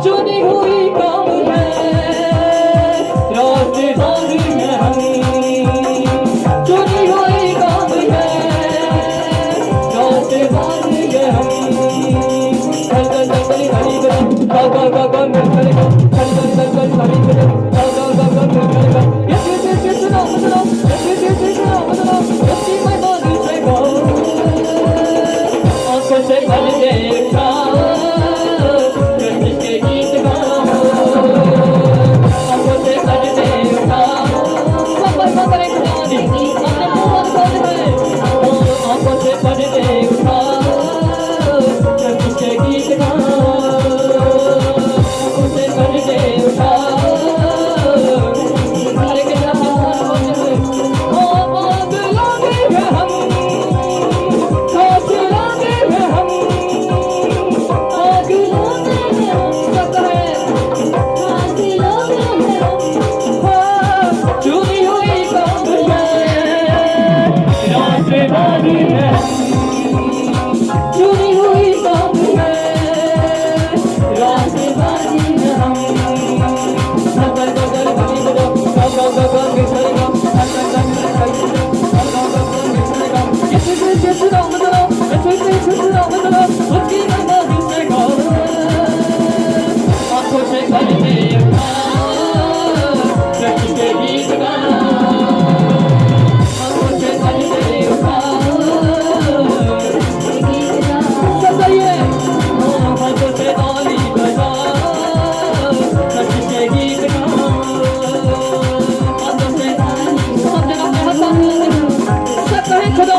चुनी हुई कौम है, राजधानी है हम, चुनी हुई कौम है, राजधानी है हम। चल चल चल चल हरी करो, गा गा गा गा मिल करेगा, चल चल चल चल हरी करो, गा गा गा गा मिल करेगा। ये सुनो सुनो, ये सुनो सुनो, उसकी मैं बात से गाओ, आंखों से भर देखा के गीत गाओ, आंखों से भर देखा सब करे खुदानी, अपने मुंह खोल है, आंखों से भर देखा के गीत गाओ, आंखों से भर देखा। अरे कितना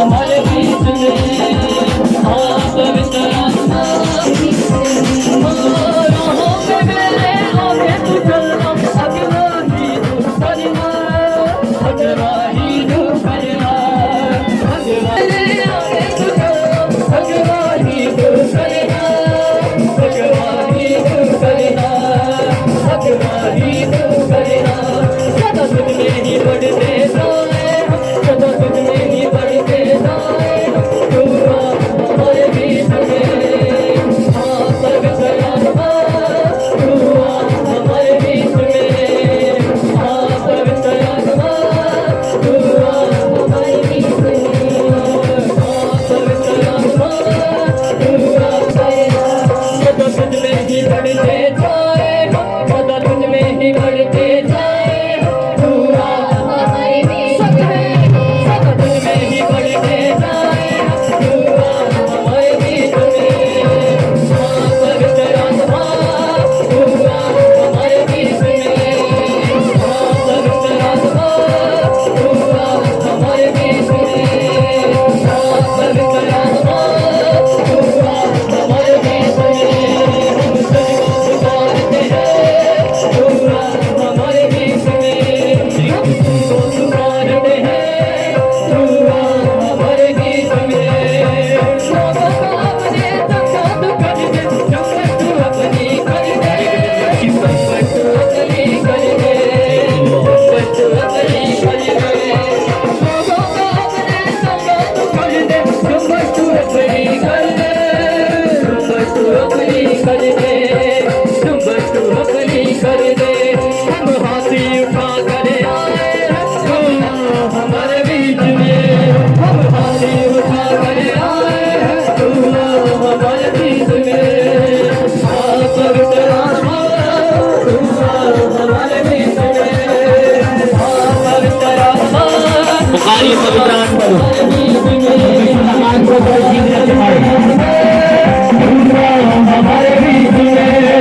हमारे ये पवित्र आत्मा को आत्मा को जीवित रखे हमारे बीच में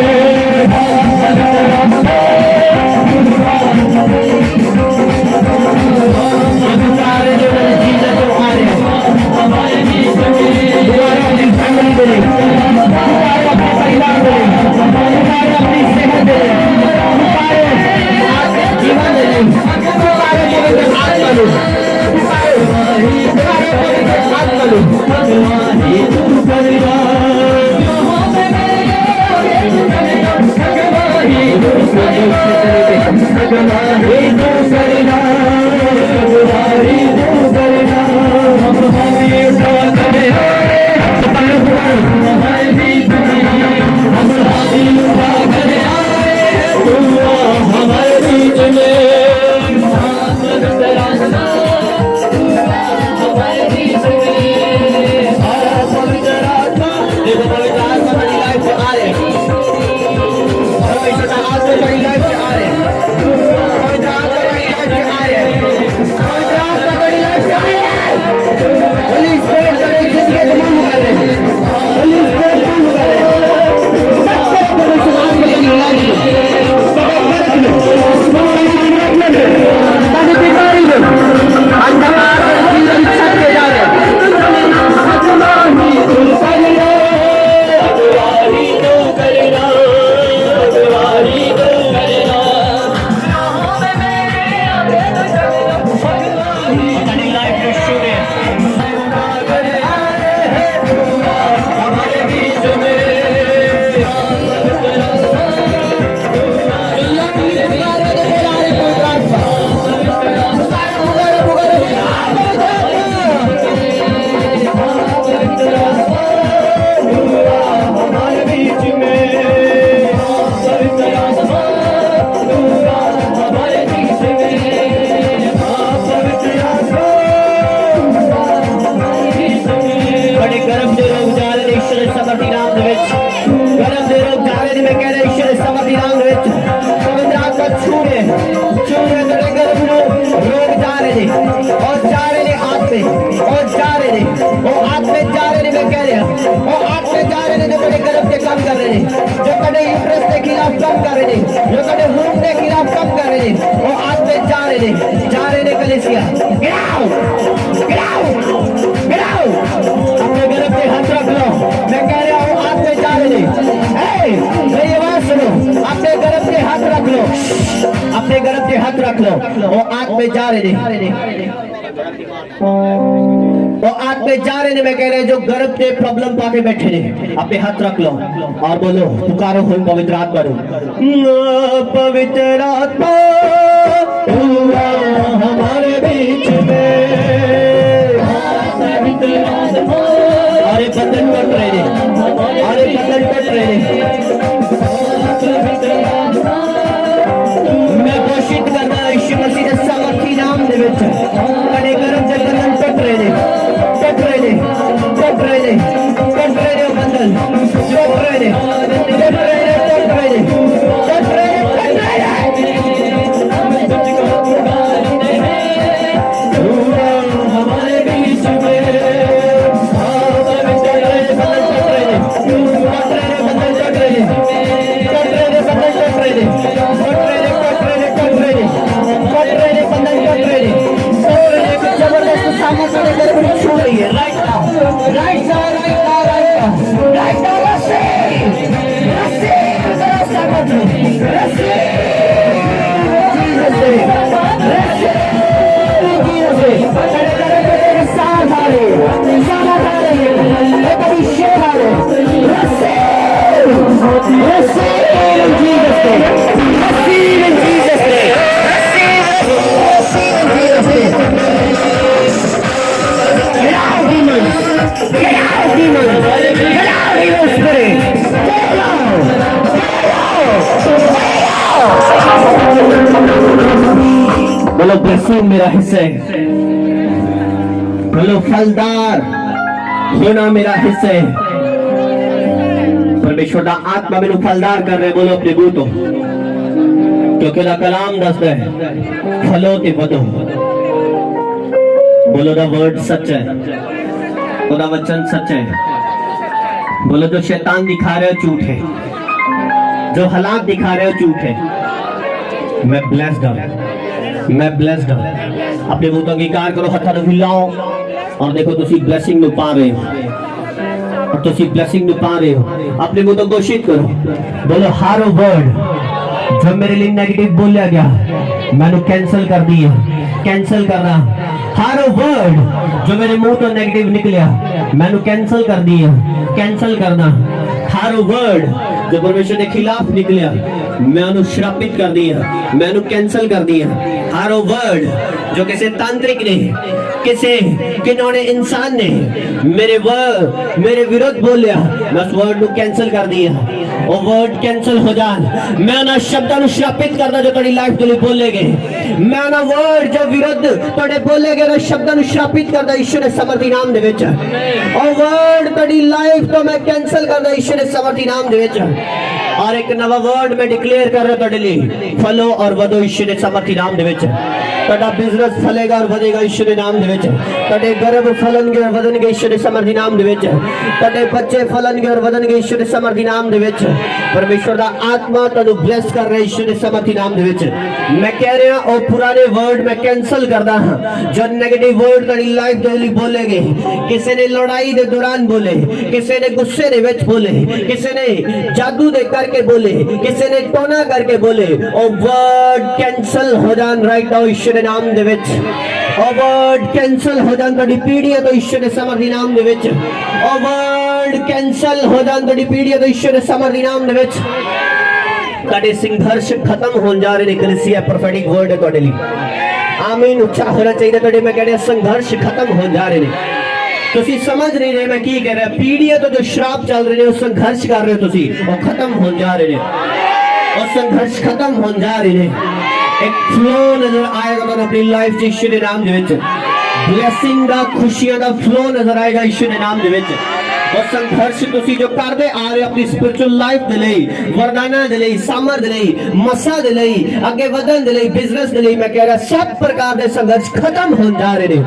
अपने गर्भ पे हाथ रख लो वो आग में जा रहे वो आग में जा रहे मैं कह रहे जो गर्भ पे प्रॉब्लम पाके बैठे ने अपने हाथ रख लो और बोलो पुकारो हो पवित्र आत्मा पवित्र आत्मा हमारे बीच में अरे बंधन कट रहे अरे बंधन कट रहे मैं घोषित करना यीशु मसीह के सामर्थी नाम दे विच कड़े गर्भ से बंधन कट रहे कट रहे कट रहे कट रहे बंधन कट रहे कट रहे कट रहे कट रहे हमारे बीच में बोलो ब्लेसिंग मेरा हिस्सा है बोलो फलदार होना मेरा हिस्सा है परमेश्वर का आत्मा मेनू फलदार कर रहे बोलो अपने बूटो क्योंकि ना कलाम दसदा है फलो ते वधो बोलो दा वर्ड सच है, खुदा वचन सच है। बोलो जो शैतान दिखा रहे हो झूठ है, जो हालात दिखा रहे हो झूठ है। मैं ब्लेस्ड हूं, मैं ब्लेस्ड हूं। अपने मुंह तो अंगीकार करो, हथां नूं हिलाओ और देखो तुसी ब्लेसिंग नूं पा रहे हो, और तुसी ब्लेसिंग नूं पा रहे हो। अपने मुंह तो घोषित करो, बोलो हर वर्ड जो मेरे लिए नेगेटिव बोलिया गया मैंने कैंसिल कर दिया, कैंसिल करना। हर वर्ड जो मेरे मुंह तो नेगेटिव निकलिया मैंने कैंसिल कर दिया, कैंसिल करना। हर वर्ड जो परमेश्वर के खिलाफ निकलिया मैं श्रापित कर दिया, मैंने कैंसिल कर दिया। हर वर्ड जो किसी तांत्रिक ने, किसी किन्होंने इंसान ने मेरे विरुद्ध बोलिया मैं उस वर्ड को कैंसिल कर दिया। वो वर्ड कैंसिल हो जान। मैं ना शब्दां नु श्रापित करदा जो तेरी लाइफ के लिए बोलेगे। मैं ना वर्ड जो विरुद्ध तोड़े बोलेगे ना शब्दां नु श्रापित करदा ईश्वर के समर्थी नाम दे विच। और वर्ड तेरी लाइफ तो मैं कैंसिल करदा ईश्वर के समर्थी नाम दे विच। और एक नवा वर्ड मैं डिक्लेयर कर रहा तेरे लिए, फलो और वधो ईश्वर के समर्थी नाम दे विच। तेरा बिजनेस फलेगा और ਵਧੇਗਾ ईश्वर के नाम दे विच। तेरे गर्भ फलणगे और ਵਧਣਗੇ ईश्वर के समर्थी नाम दे विच। तेरे बच्चे फलणगे और ਵਧਣਗੇ ईश्वर के समर्थी नाम दे विच। परमेश्वर दा आत्मा तन्नू ब्लेस कर रहा है ईश्वर के समर्थी नाम दे विच। मैं कह रहा और पुराने वर्ड मैं कैंसिल करदा हां जो नेगेटिव वर्ड तेरी लाइफ दे लिए बोलेगे। किसी ने लड़ाई दे दौरान बोले, किसी ने गुस्से दे विच बोले, किसी ने जादू दे करके बोले, किसी ने टोना करके बोले, और वर्ड कैंसिल हो जान राइट नाउ ईश्वर के नाम दे विच। और वर्ड कैंसिल हो जान तेरी पीढ़ियां तो ईश्वर के समर्थी नाम दे विच। और वर्ड कैंसिल हो जान तेरी पीढ़ियां तो ईश्वर के समर्थी नाम दे विच। तेरे संघर्ष खत्म होने जा रहे ने। कलीसिया प्रोफेटिक वर्ड है तेरे लिए। आमीन उच्चा होना चाहिए। तेरे मैं कह रहा संघर्ष खत्म होने जा रहे ने। तुसी समझ नहीं रहे मैं की कह रहा। पीढ़ियां तो जो श्राप चल रहे ने, संघर्ष कर रहे हो तुसी, वो खत्म होने जा रहे ने। और संघर्ष खत्म होने जा रहे ने। एक फ्लो नजर आएगा तो अपनी लाइफ च ईश्वर के नाम दे विच। ब्लेसिंग दा, खुशियां दा फ्लो नजर आएगा ईश्वर के नाम दे विच। और संघर्ष तुसी जो करते आ रहे अपनी स्पिरिचुअल लाइफ दे लई, वरदाना दे लई, सामर्थ दे लई, मसा दे लई, आगे ਵਧਣ दे लई, बिजनेस दे लई, मैं कह रहा सब प्रकार के संघर्ष खत्म होने जा रहे ने।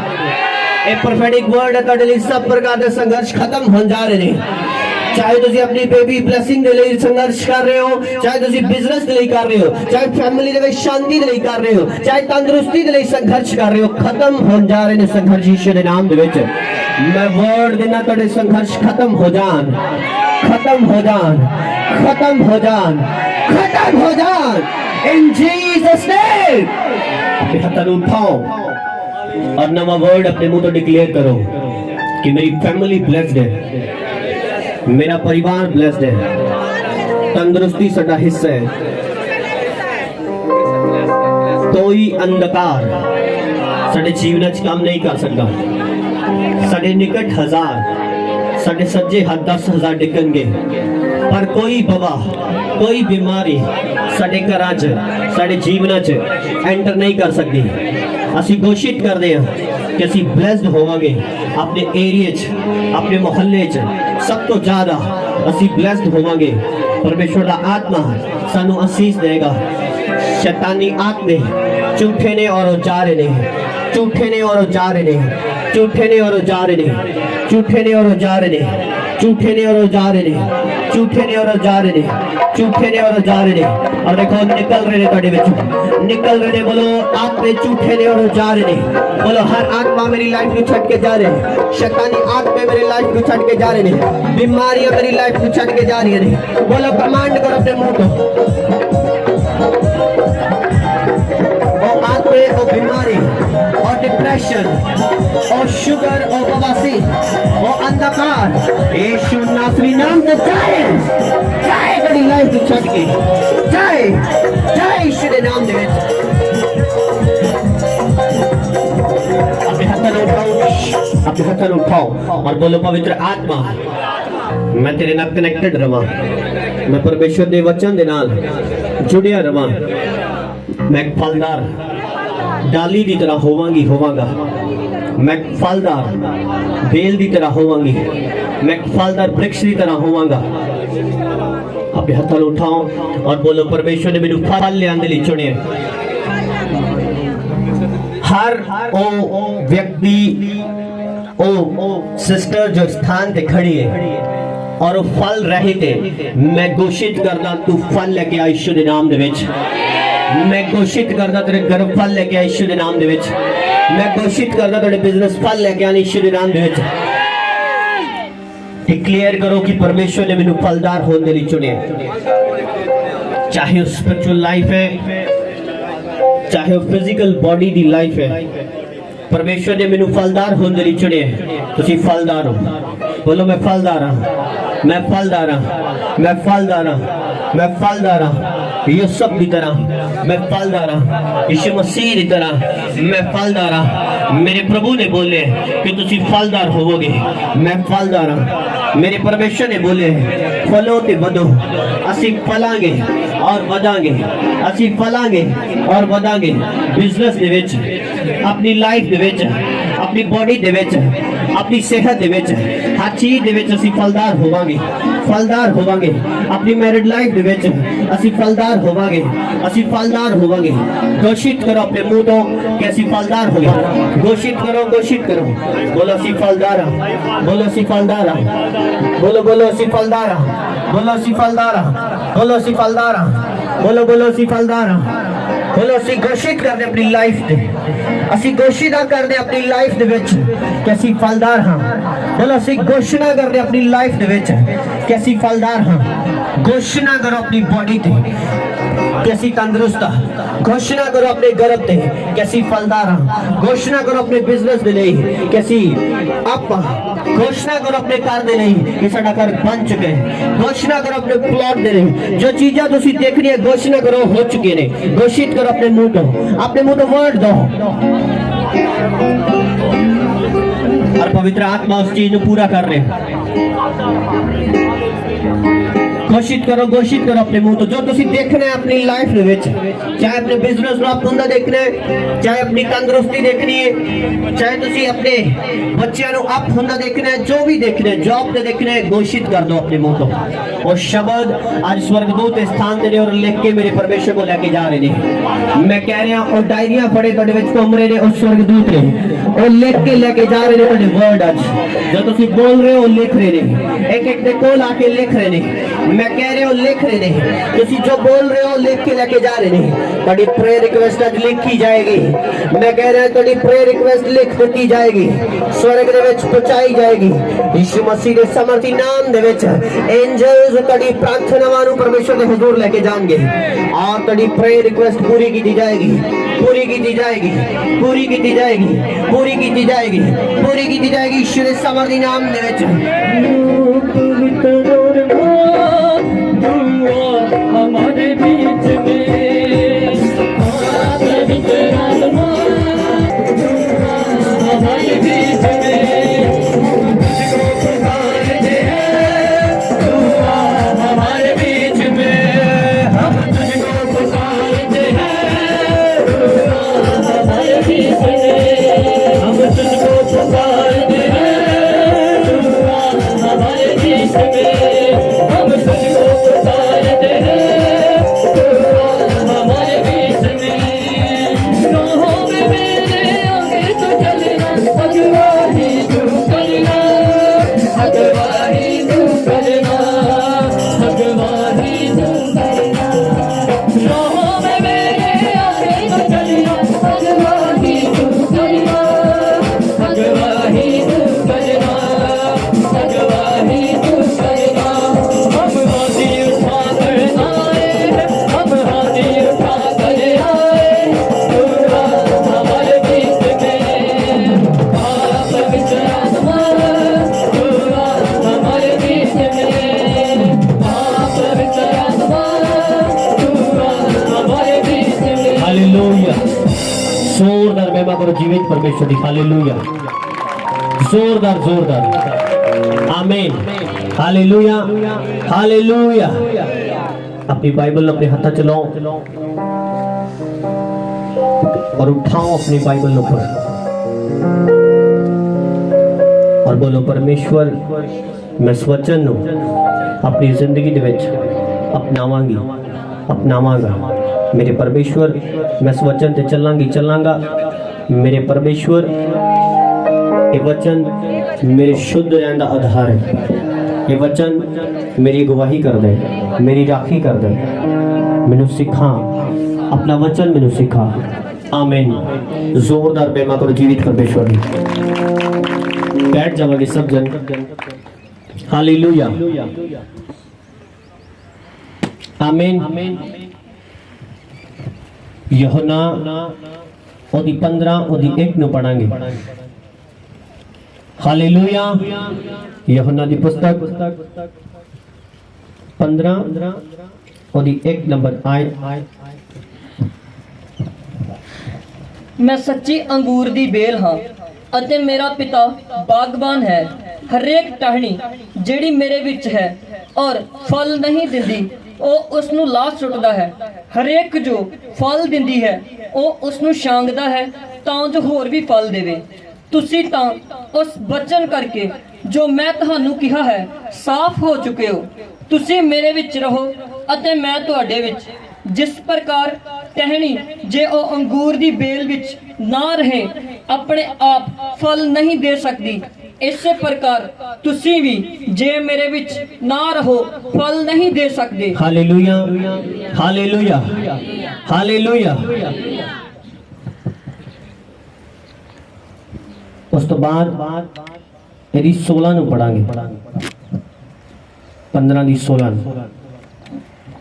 एक प्रोफेटिक वर्ड है तेरे लिए, सब प्रकार के संघर्ष खत्म होने जा रहे ने। चाहे तुसी अपनी बेबी ब्लेसिंग दे लिए संघर्ष कर रहे हो, चाहे तुसी बिजनेस दे लिए कर रहे हो, चाहे फैमिली दे विच शांति दे लिए कर रहे हो, चाहे तंदुरुस्ती दे लिए संघर्ष कर रहे हो, खत्म होने जा रहे ने संघर्ष ईश्वर के नाम दे विच। मैं वर्ड देना तेरे संघर्ष खत्म हो जान, खत्म हो जान, खत्म हो जान, खत्म हो जान इन जीसस नेम। अपने हाथ उठाओ और नवा वर्ड अपने मुंह तो डिक्लेयर करो कि मेरी फैमिली ब्लेस्ड है, मेरा परिवार ब्लेस्ड है, तंदुरुस्ती साडा हिस्सा है। कोई अंधकार साडे जीवन च काम नहीं कर सकता। साडे निकट 1000, साडे सज्जे हाथ 10,000 डिगणगे, पर कोई बवा, कोई बीमारी साडे घरां च, साडे जीवन च एंटर नहीं कर सकती। असी घोषित करते हैं कि असी ब्लेस्ड होवांगे अपने एरिया च, अपने मोहल्ले च, सब तो ज्यादा असी ब्लेस्ड होवांगे। परमेश्वर दा आत्मा सानू आशीष देगा। शैतानी आत्मे झूठे ने और जा रहे ने, झूठे ने और जा रहे ने, झूठे ने और जा रहे ने, झूठे ने और जा रहे ने, झूठे ने और जा रहे ने, झूठे ने और जा रहे ने, झूठे ने और जा रहे ने। और देखो निकल रहे ने तेरे विचों, निकल रहे ने। बोलो आत्मे झूठे ने और जा रहे ने। बोलो हर आत्मा मेरी लाइफ को छट के जा रहे हैं। शैतानी आत्मा मेरी लाइफ को छट के जा रहे ने। बीमारियां मेरी लाइफ को छट के जा रही है। बोलो कमांड करो अपने मुंह को। और आत्मे और बीमारी और डिप्रेशन और शुगर और बवासीर और अंधकार यीशु नासरी नाम से जाए, जाए तेरी लाइफ को छट के, जाए, जाए यीशु के नाम दे। अपने हाथ उठाओ और बोलो पवित्र आत्मा मैं तेरे नाल कनेक्टेड रवां, मैं परमेश्वर दे वचन दे नाल जुड़िया रवां। मैं एक फलदार डाली की तरह होवांगी, होवांगा। मैं एक फलदार बेल की तरह होवांगी, मैं एक फलदार वृक्ष की तरह होवांगा। अपने हाथ उठाओ और बोलो परमेश्वर ने मेनू फल लियाने लई चुनिया। हर ओ व्यक्ति ओ सिस्टर जो स्थान पे खड़ी है और वो फल रहे थे, मैं घोषित करदा तू फल लेके आ यीशु दे नाम दे विच। मैं घोषित करदा तेरे घर फल लेके आ यीशु दे नाम दे विच। मैं घोषित करदा तेरे बिजनेस फल लेके आ यीशु दे नाम दे विच। डिक्लेयर करो कि परमेश्वर ने मैनू फलदार होने के लिए चुने, चाहे स्पिरिचुअल लाइफ है, चाहे फिजिकल बॉडी दी लाइफ है। परमेश्वर ने मैनू फलदार होने के लिए चुने। तुसी फलदार हो, बोलो मैं फलदार हाँ, मैं फलदार हाँ, मैं फलदार हाँ, मैं फलदार हाँ। यूसुफ की तरह मैं फलदार हाँ, यीशु मसीह की तरह मैं फलदार हाँ। मेरे प्रभु ने बोले कि तुसी फलदार होवोगे, मैं फलदार हाँ। मेरे परमेश्वर ने बोले फलो ते वधो, असी फलांगे और वधांगे, असी फलांगे और वधांगे। बिजनेस दे विच, अपनी लाइफ दे विच, अपनी बॉडी दे विच, अपनी सेहत दे विच, हर चीज दे विच असी फलदार होवांगे, फलदार होवांगे। अपनी मैरिड लाइफ दे विच असी फलदार होवांगे, असी फलदार होवांगे। घोषित करो अपने मुंह तो कि असी फलदार होवांगे। घोषित करो, घोषित करो, बोलो असी फलदार हाँ, बोलो असी फलदार हाँ, बोलो बोलो असी फलदार हाँ, बोलो असी फलदार हाँ, बोलो असी फलदार हाँ, बोलो बोलो असी फलदार हाँ। बोलो असी घोषित कर दे अपनी लाइफ दे, असी घोषणा कर दे अपनी लाइफ दे विच कि असी फलदार हाँ। बोलो असी घोषणा कर दे अपनी लाइफ दे विच कि असी फलदार हाँ। घोषणा करो अपनी बॉडी ते कि असी तंदुरुस्त हाँ। घोषणा करो अपने गर्भ ते कि असी फलदार हाँ। घोषणा करो अपने बिजनेस दे लई कि असी आप घोषणा करो अपने घर दे लई कि साडा घर बन चुके हैं। घोषणा करो अपने प्लॉट दे लई, जो चीज़ां तुसी देखनी है घोषणा करो हो चुके ने। घोषित करो अपने मुंह तो, अपने मुंह तो वर्ड दो और पवित्र आत्मा उस चीज को पूरा कर रहे। घोषित करो अपने मुंह तो, जो तुसी देखना है अपनी लाइफ दे विच, चाहे अपने बिजनेस में आप हुंदा देखना है, चाहे अपनी तंदुरुस्ती देखनी है, चाहे तुसी अपने बच्चों को आप हुंदा देखना है, जो भी देखना है, जॉब पे देखना है, घोषित कर दो अपने मुंह तो। और शब्द आज स्वर्गदूत स्थान दे और लिख के मेरे परमेश्वर को लेके जा रहे हैं। मैं कह रहा हूं, और डायरियां पढ़े तुहाडे विच घूम रहे ने, और स्वर्गदूत ने और लिख के लेके जा रहे ने तुहाडे वर्ड। आज जो तुसी बोल रहे हो लिख रहे ने, एक एक दे कोल आके लिख रहे ने। मैं कह रहे हो लिख रहे ने, तुसी जो बोल रहे हो लिख के लेके जा रहे ने। तुहाडी प्रेयर रिक्वेस्ट आज लिखी जाएगी। मैं कह रहा हूं तुहाडी प्रेयर रिक्वेस्ट लिख दी जाएगी, स्वर्ग दे विच पहुंचाई जाएगी। यीशु मसीह दे समर्थी नाम दे विच एंजल्स तुहाडी प्रार्थनावां नूं परमेश्वर दे हुजूर लेके जाणगे और तुहाडी प्रेयर रिक्वेस्ट पूरी की जाएगी, पूरी की जाएगी, पूरी की जाएगी, पूरी की जाएगी, पूरी की जाएगी। यीशु दे समर्थी नाम दे विच हमारे बीच में हमारे बीच में हम तुझको पुकारते हैं, हमारे बीच में हम तुझको पुकारते हैं, हमारे बीच में हम तुझको पुकारते हैं, हमारे बीच में। राहों में मेरे आगे तो चलना, अगवाही तू करना, अगवाही तू करना, अगवाही तू करना। राहों में मेरे आगे तो चलना, अगवाही तू करना, अगवाही तू करना, अगवाही तू करना। हम हाथी उठा कर आए, हम हाथी उठा कर आए, तू हमारे बीच में। आप विश्राम तू हमारे बीच में, आप विश्राम तू हमारे बीच में। हालेलुया। जोरदार महिमा करो जीवित परमेश्वर की। हालेलुया, जोरदार जोरदार आमीन। Hallelujah, hallelujah. अपनी बाइबल अपने हाथ चलाओ और उठाओ अपनी बाइबल ऊपर और बोलो परमेश्वर मैं इस वचन नूं अपनी जिंदगी दे विच अपनावांगा। मेरे परमेश्वर मैं इस वचन ते चलांगा मेरे परमेश्वर ये वचन मेरे शुद्ध रहने का आधार है। ये वचन मेरी गवाही कर दे, मेरी राखी कर दे, मैनू सिखा अपना वचन, मैनू सिखा। आमीन। जोरदार बेमा करो जीवित परमेश्वर ने। बैठ जाओगे सब जन। हालेलुया। आमीन। यूहन्ना ओदी 15 ओदी 1 नु पढ़ांगे। हालेलुया। यूहन्ना दी पुस्तक 15 ओदी 1 नंबर आयत। मैं सच्ची अंगूर दी बेल हाँ ਅਤੇ मेरा पिता बागबान है। हरेक टहनी ਜਿਹੜੀ ਮੇਰੇ ਵਿੱਚ ਹੈ ਔਰ ਫਲ ਨਹੀਂ ਦਿੰਦੀ ਉਹ ਉਸ ਨੂੰ ਲਾ ਸੁੱਟਦਾ ਹੈ। ਹਰੇਕ ਜੋ ਫਲ ਦਿੰਦੀ ਹੈ ਉਹ ਉਸ ਨੂੰ ਛਾਂਗਦਾ ਹੈ ਤਾਂ ਜੋ ਹੋਰ ਵੀ ਫਲ ਦੇਵੇ। ਤੁਸੀਂ ਤਾਂ ਉਸ ਬਚਨ ਕਰਕੇ ਜੋ ਮੈਂ ਤੁਹਾਨੂੰ ਕਿਹਾ ਹੈ ਸਾਫ਼ ਹੋ ਚੁੱਕੇ ਹੋ। ਤੁਸੀਂ ਮੇਰੇ ਵਿੱਚ ਰਹੋ ਅਤੇ ਮੈਂ ਤੁਹਾਡੇ ਵਿੱਚ। जिस प्रकार टहनी जे ओ अंगूर दी बेल विच ना रहे अपने आप फल नहीं दे सकती, इस प्रकार तुसी भी जे मेरे विच ना रहो फल नहीं दे सकते। Hallelujah, hallelujah, hallelujah. उस तो बाद यदि 16 ਨੂੰ ਪੜਾਂਗੇ। 15 ਦੀ 16।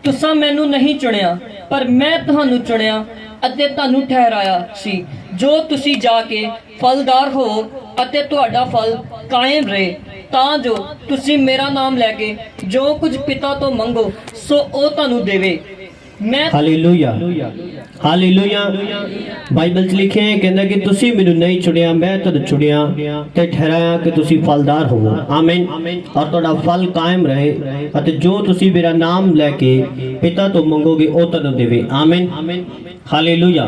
तुसा मैनू नहीं चुनिया पर मैं तुहानू चुनिया अते तुहानू ठहराया सी जो तुसी जाके फलदार हो अते तुहाडा फल कायम रहे तां जो तुसी मेरा नाम लैके जो कुछ पिता तो मंगो सो ओ तुहानू देवे। मैं हालेलुया, हालेलुया। बाइबल च लिखे है कहंदा कि तुसी मैनू नहीं चुनिया मैं तुहानू चुनिया ते ठहराया कि तुसी फलदार होवो। आमीन। और तुहाडा फल कायम रहे अते जो तुसी मेरा नाम लेके पिता तो मंगोगे ओ तुहानू देवे। आमीन। हालेलुया।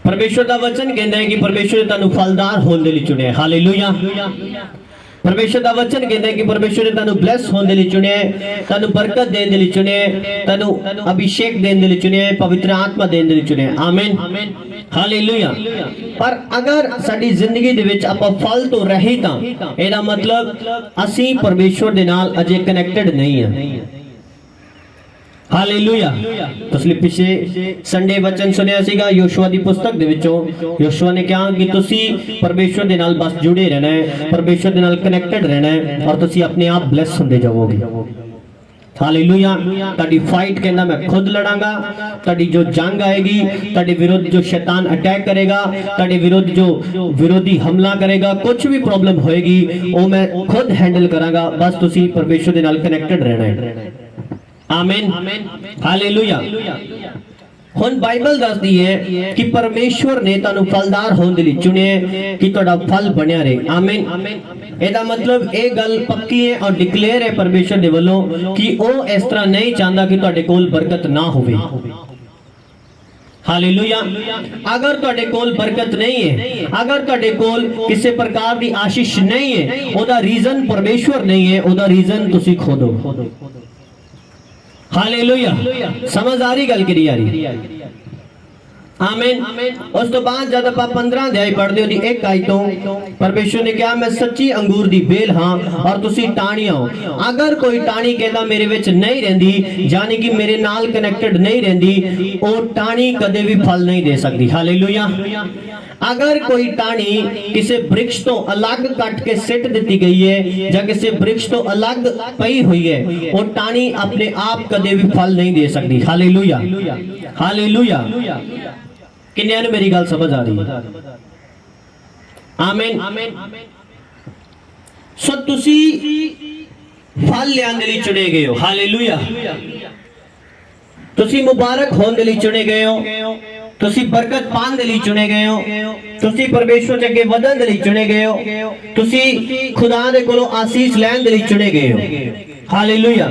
परमेश्वर दा वचन कहंदा है कि परमेश्वर ने तुहानू फलदार होने दे लई चुनिया। हालेलुया। परमेश्वर का वचन कहता है कि परमेश्वर ने तुहानू ब्लेस होने लिए चुने, तुहानू बरकत देने लिए चुने, तुहानू अभिषेक देने लिए चुने, पवित्र आत्मा देने लिए चुने। आमीन। हालेलुया। पर अगर साडी जिंदगी दे विच आपां फल तो रहे तां एदा मतलब असीं परमेश्वर दे नाल अजे कनेक्टेड नहीं है। हालेलुया। तुसीं पिछले संडे वचन सुनिया सीगा योशुआ दी पुस्तक दे विचों योशुआ ने कहा कि तुसीं परमेश्वर दे नाल बस जुड़े रहना है, परमेश्वर दे नाल कनेक्टेड रहना है और तुसीं अपने आप ब्लेस होंदे जाओगे। हालेलुया। ताड़ी फाइट कहना मैं खुद लड़ांगा, ताड़ी जो जंग आएगी, ताड़े विरुद्ध जो शैतान अटैक करेगा, ताड़े विरुद्ध जो विरोधी हमला करेगा, कुछ भी प्रॉब्लम होएगी वो मैं खुद हैंडल करांगा। बस तुसीं परमेश्वर दे नाल कनेक्टेड रहना है। आमीन। हालेलुया। हुण बाइबल दसदी है कि परमेश्वर ने तुहानू फलदार होने दे लई चुने कि तुहाडा फल बनिया रहे। आमीन। एदा मतलब ये गल पक्की है और डिक्लेयर है परमेश्वर दे वल्लों कि वो इस तरह नहीं चाहता कि तुहाडे कोल बरकत ना होवे। हालेलुया। अगर तुहाडे कोल बरकत नहीं है, अगर तुहाडे कोल किसी प्रकार की आशीष नहीं है, ओदा रीजन परमेश्वर नहीं है, ओदा रीजन तुसीं खुद हो। हालेलुया। समझ आ रही गल करी आ रही। आमीन। उस तो बाद जब आप 15 अध्याय पढ़ते हो 1 आयतों परमेश्वर ने कहा मैं सच्ची अंगूर दी बेल हाँ और तुसी टाणियां हो। अगर कोई टाणी कहता मेरे विच नहीं रहंदी यानी कि मेरे नाल कनेक्टेड नहीं रहंदी वो टाणी कदे भी फल नहीं दे सकती। हालेलुया। अगर कोई टाणी किसी वृक्ष तो अलग कट के सिट दी गई है या किसी वृक्ष तो अलग पई हुई है वो टाणी अपने आप कदे भी फल नहीं दे सकती। हालेलुया। हालेलुया। किन्ने ने मेरी गल समझ आ रही है? आमीन। सो तुसी फल लियाने लई चुने गए हो। हालेलुया। तुसी मुबारक होने दे लई चुने गए हो, तुसी बरकत पाने दे लई चुने गए हो, तुसी परमेश्वर अगे वधन दे लई चुने गए हो, तुसी खुदा दे कोलों आशीष लैण दे लई चुने गए हो। हालेलुया।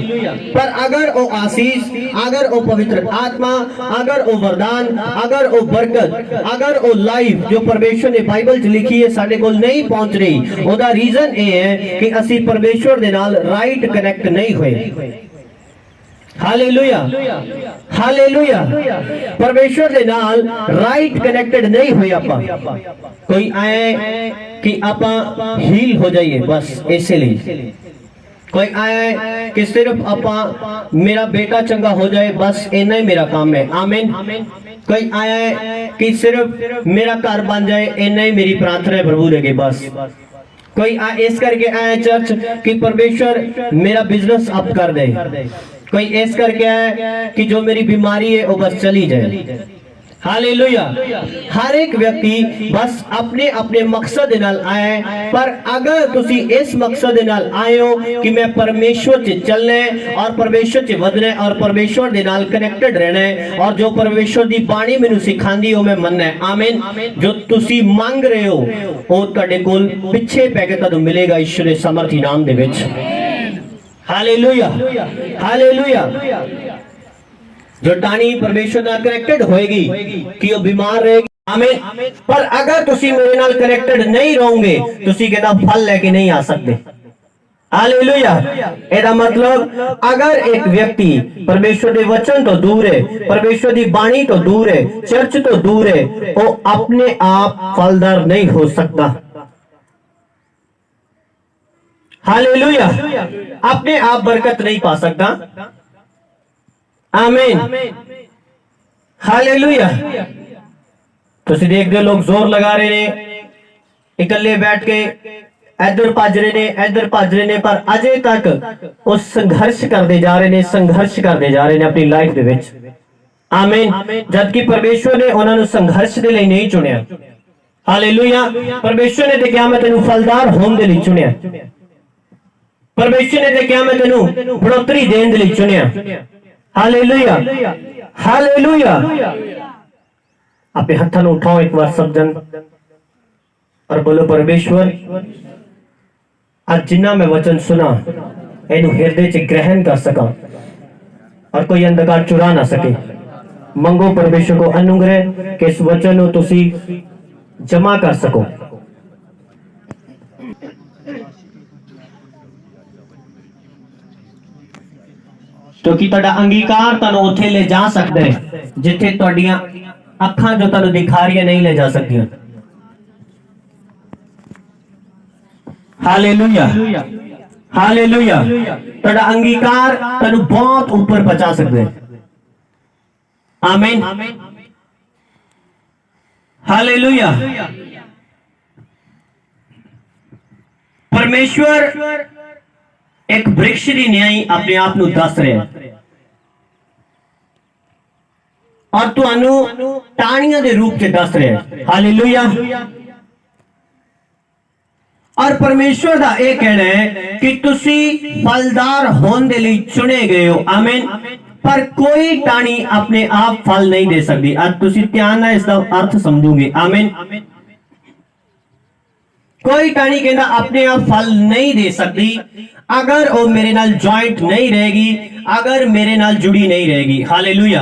पर अगर वो आशीष, अगर वो पवित्र आत्मा, अगर वो वरदान, अगर वो बरकत, अगर वो लाइफ जो परमेश्वर ने बाइबल च लिखी है साडे कोल नहीं पहुंच रही, ओदा रीजन ये है कि असी परमेश्वर दे नाल राइट कनेक्ट नहीं हुए। हालेलुया हालेलुया परमेश्वर दे नाल राइट कनेक्टेड नहीं हुए आपां कोई आए कि आपां हील हो जाइए बस इसलिए कोई आए कि सिर्फ आपां मेरा बेटा चंगा हो जाए बस इतना ही मेरा काम है आमीन कोई आया कि सिर्फ मेरा घर बन जाए इतना ही मेरी प्रार्थना है प्रभु देगे बस कोई इस करके आया चर्च कि परमेश्वर मेरा बिजनेस अप कर दे कोई इस करके आया कि जो मेरी बीमारी है वो बस चली जाए हालेलुया हर एक व्यक्ति बस अपने अपने मकसद दे नाल आया है पर अगर तुसी इस मकसद दे नाल आए हो कि मैं परमेश्वर च चलना है और परमेश्वर च वधना है और परमेश्वर दे नाल कनेक्टेड रहना है और जो परमेश्वर दी बाणी मैनू सिखांदी हो मैं मनना है आमीन जो तुसी मांग रहे हो वो तुहाडे कोल पिछे पै के तुहानू मिलेगा ईश्वर दे समर्थी नाम दे विच हालेलुया हालेलुया जो टाणी परमेश्वर नाल कनेक्टेड होएगी कि वो बीमार रहेगी आमीन पर अगर तुसी मेरे नाल कनेक्टेड नहीं रहोगे तुसी कहता फल लेके नहीं आ सकते हालेलुया एदा मतलब अगर एक व्यक्ति परमेश्वर के वचन तो दूर है परमेश्वर की बाणी तो दूर है चर्च तो दूर है वो अपने आप फलदार नहीं हो सकता हालेलुया अपने आप बरकत नहीं पा सकता आमीन हालेलुया तुसी देखते हो लोग जोर लगा रहे ने इकल्ले बैठ के इधर भज रहे ने पर अजे तक वो संघर्ष करते जा रहे ने संघर्ष करते जा रहे ने अपनी लाइफ दे विच आमीन जबकि परमेश्वर ने उन्होंने संघर्ष दे लिए नहीं चुनिया हालेलुया परमेश्वर ने तो क्या मैं तेनू फलदार होने दे लिए चुनिया परमेश्वर ने तो क्या मैं तेनू बढ़ोतरी देने दे लिए चुनिया हालेलुया हालेलुया अपने हाथों को उठाओ एक बार सब जन और बोलो परमेश्वर आज जिन्ना मैं वचन सुना इन्हू हृदय च ग्रहण कर सका और कोई अंधकार चुरा ना सके मंगो परमेश्वर को अनुग्रह कि इस वचन को तुसी जमा कर सको क्योंकि तुहाडा अंगीकार तुहानू उत्थे ले जा सकता है जिथे तुहाडियां अखां जो तुहानू दिखा रही नहीं ले जा सकती हालेलुया हालेलुया तुहाडा अंगीकार तुहानू बहुत ऊपर पहुंचा सकते हैं आमीन हालेलुया परमेश्वर एक वृक्ष की न्याय अपने आप को दस रहे और तुहानू टाणियां दे रूप से दस रहे हालेलुया और परमेश्वर का यह कहना है कि तुसी फलदार होने दे लिए चुने गए हो आमीन पर कोई टाणी अपने आप फल नहीं दे सकती आज तुसी ध्यान ना इसका अर्थ समझोगे आमीन कोई टाणी कहना अपने आप फल नहीं दे सकती अगर वो मेरे नाल जॉइंट नहीं रहेगी अगर मेरे नाल जुड़ी नहीं रहेगी हालेलुया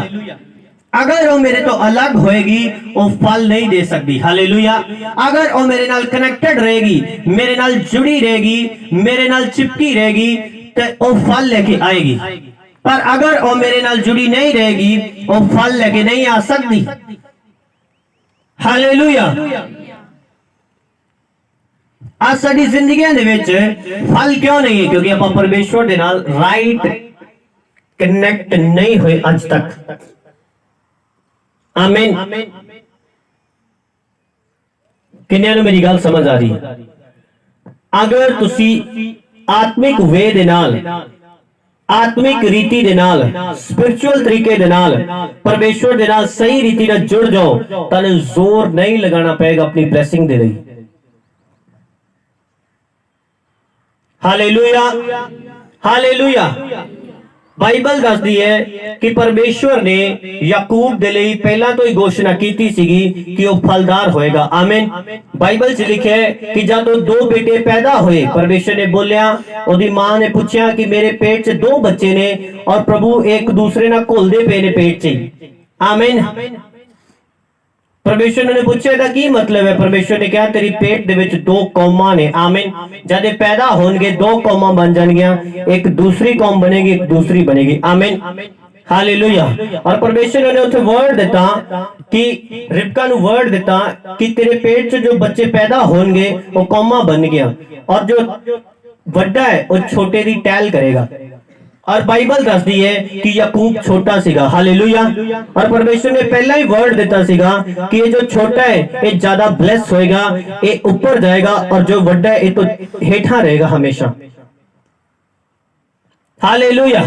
अगर वो मेरे तो अलग होएगी वो फल नहीं दे सकती हालेलुया अगर वो मेरे नाल कनेक्टेड रहेगी मेरे नाल जुड़ी रहेगी मेरे नाल चिपकी रहेगी तो वो फल लेके आएगी पर अगर वो मेरे नाल जुड़ी नहीं रहेगी वो फल लेके नहीं आ सकती हालेलुया आज साडी जिंदगियां दे विच फल क्यों नहीं है क्योंकि आप परमेश्वर दे नाल राइट कनेक्ट नहीं हुए आज तक आमीन किन्नियां नूं मेरी गल समझ आ रही है अगर तुसी आत्मिक वे दे नाल आत्मिक रीति दे नाल स्पिरिचुअल तरीके दे नाल परमेश्वर दे नाल सही रीति नाल जुड़ जाओ ताने जोर नहीं लगाना पड़ेगा अपनी ब्लेसिंग दे लई हालेलुया हालेलुया बाइबल दसदी है कि परमेश्वर ने याकूब दे लई पहला तो ही घोषणा की सीगी कि वो फलदार होएगा आमीन बाइबल च लिखा है कि जब दो बेटे पैदा हुए परमेश्वर ने बोलिया ओदी मां ने पूछा कि मेरे पेट च दो बच्चे ने और प्रभु एक दूसरे ना घुलदे पे ने पेट च आमीन परमेश्वर ने पूछे दा की मतलब है? परमेश्वर ने कहा तेरी पेट दे विच दो कौमां ने। आमीन। जद पैदा होणगे दो कौमां बन जाणगियां, एक दूसरी कौम बनेगी, एक दूसरी बनेगी। आमीन, हालेलुया। और परमेश्वर ने उसे वर्ड दिता कि रिबका नु वर्ड दिता कि तेरे पेट से जो बच्चे पैदा होणगे वो कौमां बन गया, और जो वड्डा है वो छोटे दी टैल करेगा। और बाइबल दसदी है कि याकूब छोटा सीगा। हालेलुया। और परमेश्वर ने पहला ही वर्ड दिता सीगा कि ये जो छोटा है ये ज्यादा ब्लेस होएगा, ये ऊपर जाएगा, और जो वड्डा है ये तो हेठा रहेगा हमेशा। हालेलुया।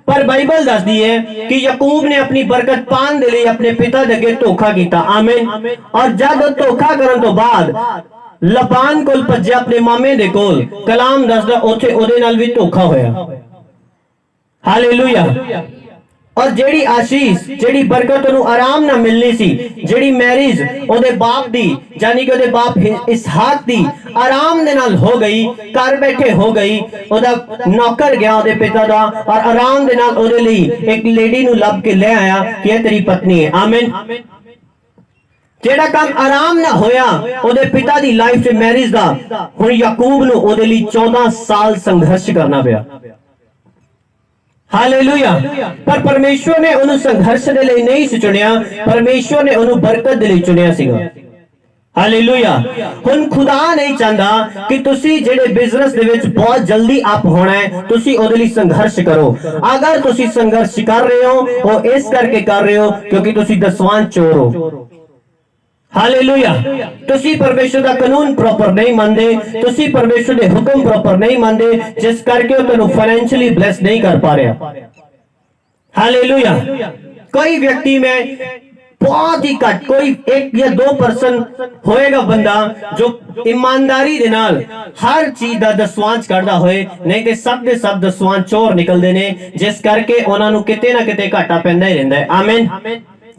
पर बाइबल दसदी है कि याकूब ने अपनी बरकत पाने दे लिए अपने पिता दे अगे धोखा कीता। आमीन। और जब धोखा करन तो बाद लबान कोल भज्या अपने मामे दे कोल, कलाम दसदा उथे ओदे नाल भी धोखा होया। हालेलुया। और जेड़ी आशीष, जेड़ी बरकत ओनू आराम ना मिलनी सी, जेड़ी मैरिज ओदे बाप दी यानी कि ओदे बाप इसहाक दी आराम दे नाल हो गई, घर बैठे हो गई, ओदा नौकर गया ओदे पिता दा और आराम दे नाल ओदे लई एक लेडी नु लब के ले आया कि ये तेरी पत्नी है। आमीन। जेड़ा काम आराम ना होया ओदे पिता दी लाइफ च मैरिज दा, हुण याकूब नु ओदे लई 14 साल संघर्ष करना पिया। हालेलुया। पर परमेश्वर ने उन्हें संघर्ष दे लिए नहीं चुनिया, परमेश्वर ने उन्हें बरकत दे लिए चुनिया सीगा। हालेलुया। हुण खुदा नहीं चाहता कि तुसी जेड़े बिजनेस दे विच बहुत जल्दी अप होना है, तुसी ओदे लई संघर्ष करो। अगर तुसी संघर्ष कर रहे हो वो इस करके कर रहे हो क्योंकि तुसी दसवां चोर हो। हालेलुया। तुसी परमेश्वर का कानून प्रॉपर नहीं मानते, तुसी परमेश्वर के हुक्म प्रॉपर नहीं मानते, जिस करके तुहानू फाइनेंशियली ब्लेस नहीं कर पा रहा। हालेलुया। कोई व्यक्ति में बहुत ही घट, कोई 1 या 2% होएगा बंदा जो ईमानदारी दे नाल हर चीज दा दसवांच करदा होए, नहीं ते सब दे सब दसवां चोर निकलदे ने, जिस करके उन्हां नू किते ना किते घाटा पैंदा ही रहिंदा है। आमीन।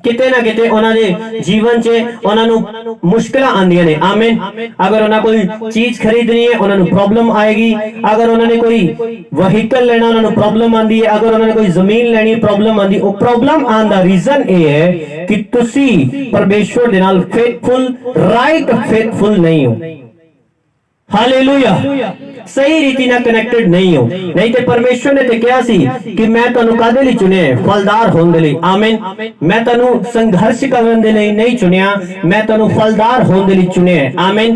किते ना किते उन्हां दे जीवन च उन्हां नू मुश्किलां आंदियां ने। आमीन। अगर उन्हां कोई चीज खरीदनी है उन्हां नू प्रॉब्लम आएगी, अगर उन्हां ने कोई व्हीकल लेना उन्हां नू प्रॉब्लम आंदी है, अगर उन्हां ने कोई जमीन लेनी प्रॉब्लम आंदी। वो प्रॉब्लम आन दा रीजन ये है कि तुसी परमेश्वर दे नाल फेथफुल, राइट फेथफुल नहीं हो। हालेलुया। सही रीति ना कनेक्टेड नहीं हो, नहीं तो परमेश्वर ने तो कहा सी कि मैं तुहानू कादे लई चुनिया है? फलदार होने दे लई। आमीन। मैं तुहानू संघर्ष करन दे लई नहीं चुनिया, मैं तुहानू फलदार होने दे लई चुनिया है। आमीन।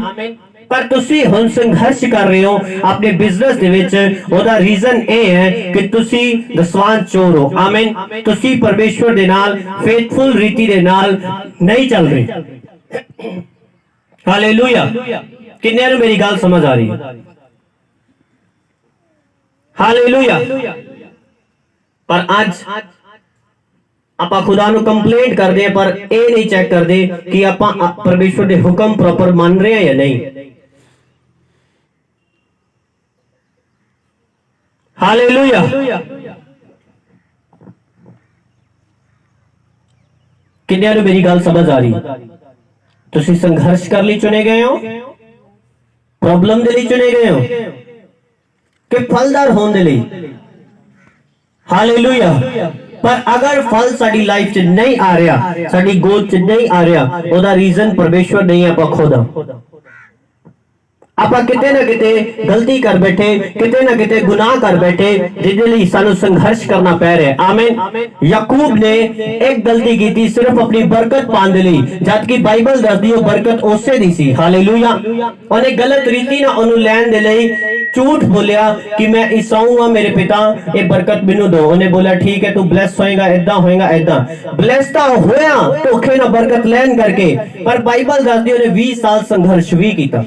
पर तुसी हुण संघर्ष कर रहे हो अपने बिजनेस दे विच, ओदा रीजन ए है कि तुसी दसवां चोर हो। आमीन। तुसी परमेश्वर दे नाल फेथफुल रीति दे नाल नहीं चल रहे। हालेलुया। किन्ने नू मेरी गल समझ आ रही है? हालेलुया। पर आज आपां खुदा नू कंप्लेंट करदे हैं, पर ये नहीं चेक करदे कि आपां परमेश्वर दे हुक्म प्रॉपर मान रहे हैं या नहीं। हालेलुया। किन्ने नू मेरी गल समझ आ रही? तुसी संघर्ष कर ली चुने गए हो, प्रॉब्लम दे लिए चुने गए हो कि फलदार होने दे लिए। हालेलुया। पर अगर फल साडी लाइफ च नहीं आ रहा, साडी गोद च नहीं आ रहा, ओदा रीजन परमेश्वर नहीं, आपां खुद आपां किते ना किते गलती कर बैठे, किते ना किते गुनाह कर बैठे, जिहदे लई सानू संघर्ष करना पै रहा है। आमीन। याकूब ने एक गलती की थी सिर्फ अपनी बरकत पाने लई, जबकि बाइबल दसदी है बरकत उसे दी सी। हालेलुया। उन्हें गलत रीति ना ओनू लैन दे लई झूठ बोलिया कि मैं ईसाऊ हां, मेरे पिता ये बरकत मैनू दो। उन्हें बोला ठीक है तू ब्लेस होएगा, इदा होएगा, इदा ब्लेस तो होया धोखे ना बरकत लैन करके, पर बाइबल दसदी उन्हें 20 साल संघर्ष भी किया।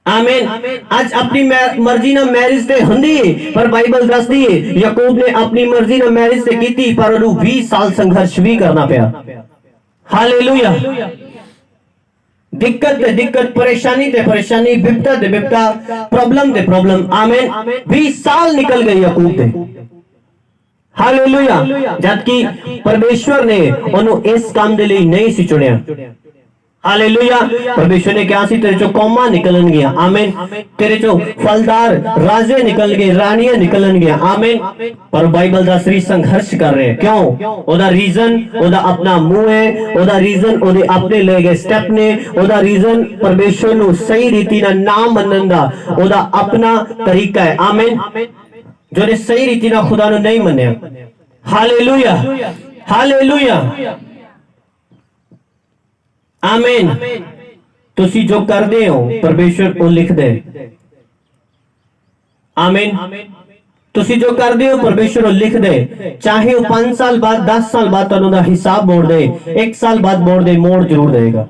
आमीन। आज अपनी मर्जी ना मैरिज ते हुंदी है, पर बाइबल दसदी है याकूब ने अपनी मर्जी ना मैरिज ते कीती, पर उन्हें 20 साल संघर्ष भी करना पिया। हालेलुया। दिक्कत ते दिक्कत, परेशानी ते परेशानी, विपदा ते विपदा, प्रॉब्लम ते प्रॉब्लम। आमीन। 20 साल निकल गए याकूब ते। हालेलुया। जबकि परमेश्वर ने उन्हें इस काम दे लिए नहीं सी चुनिया। हालेलुया। परमेश्वर ने क्या सी तेरे चो कौमा निकलन गया, आमीन। तेरे चो फलदार राजे निकल गए, रानियां निकलन गया, आमीन। पर बाइबल दा श्री संघर्ष कर रहे हैं, क्यों? ओदा रीजन ओदा अपना मुंह है, ओदा रीजन ओदे अपने ले गए स्टेप ने, ओदा रीजन परमेश्वर नु सही रीति ना नाम मनन दा ओदा अपना तरीका है, आमीन। जो ने सही रीति ना खुदा नु नहीं मन्या। हालेलुया, हालेलुया, आमीन। तुसी जो कर दे हो परमेश्वर वो लिख दे, आमीन। तुसी जो कर दे हो परमेश्वर वो लिख दे, चाहे वो 5 साल बाद 10 साल बाद तुहानू दा हिसाब मोड़ दे, 1 साल बाद मोड़ दे, मोड़ जरूर देगा,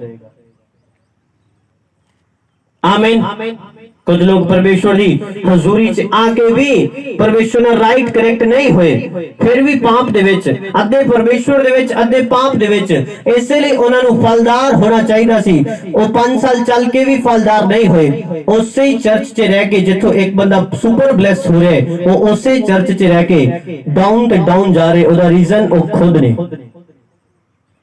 आमीन। कुछ लोग परमेश्वर दी हजूरी च आके भी परमेश्वर ना राइट करेक्ट नहीं हुए, फिर भी पाप दे विच, अद्धे परमेश्वर दे विच अद्धे पाप दे विच, इसलिए उन्हां नू फलदार होना चाहिदा सी। वो 5 साल चल के भी फलदार नहीं हुए, उसे ही चर्च च रह के जिथों एक बंदा सुपर ब्लेस हो रहे, वो उसे चर्च च रह के डाउन ते डाउन जा रहे। ओदा रीजन वो खुद ने,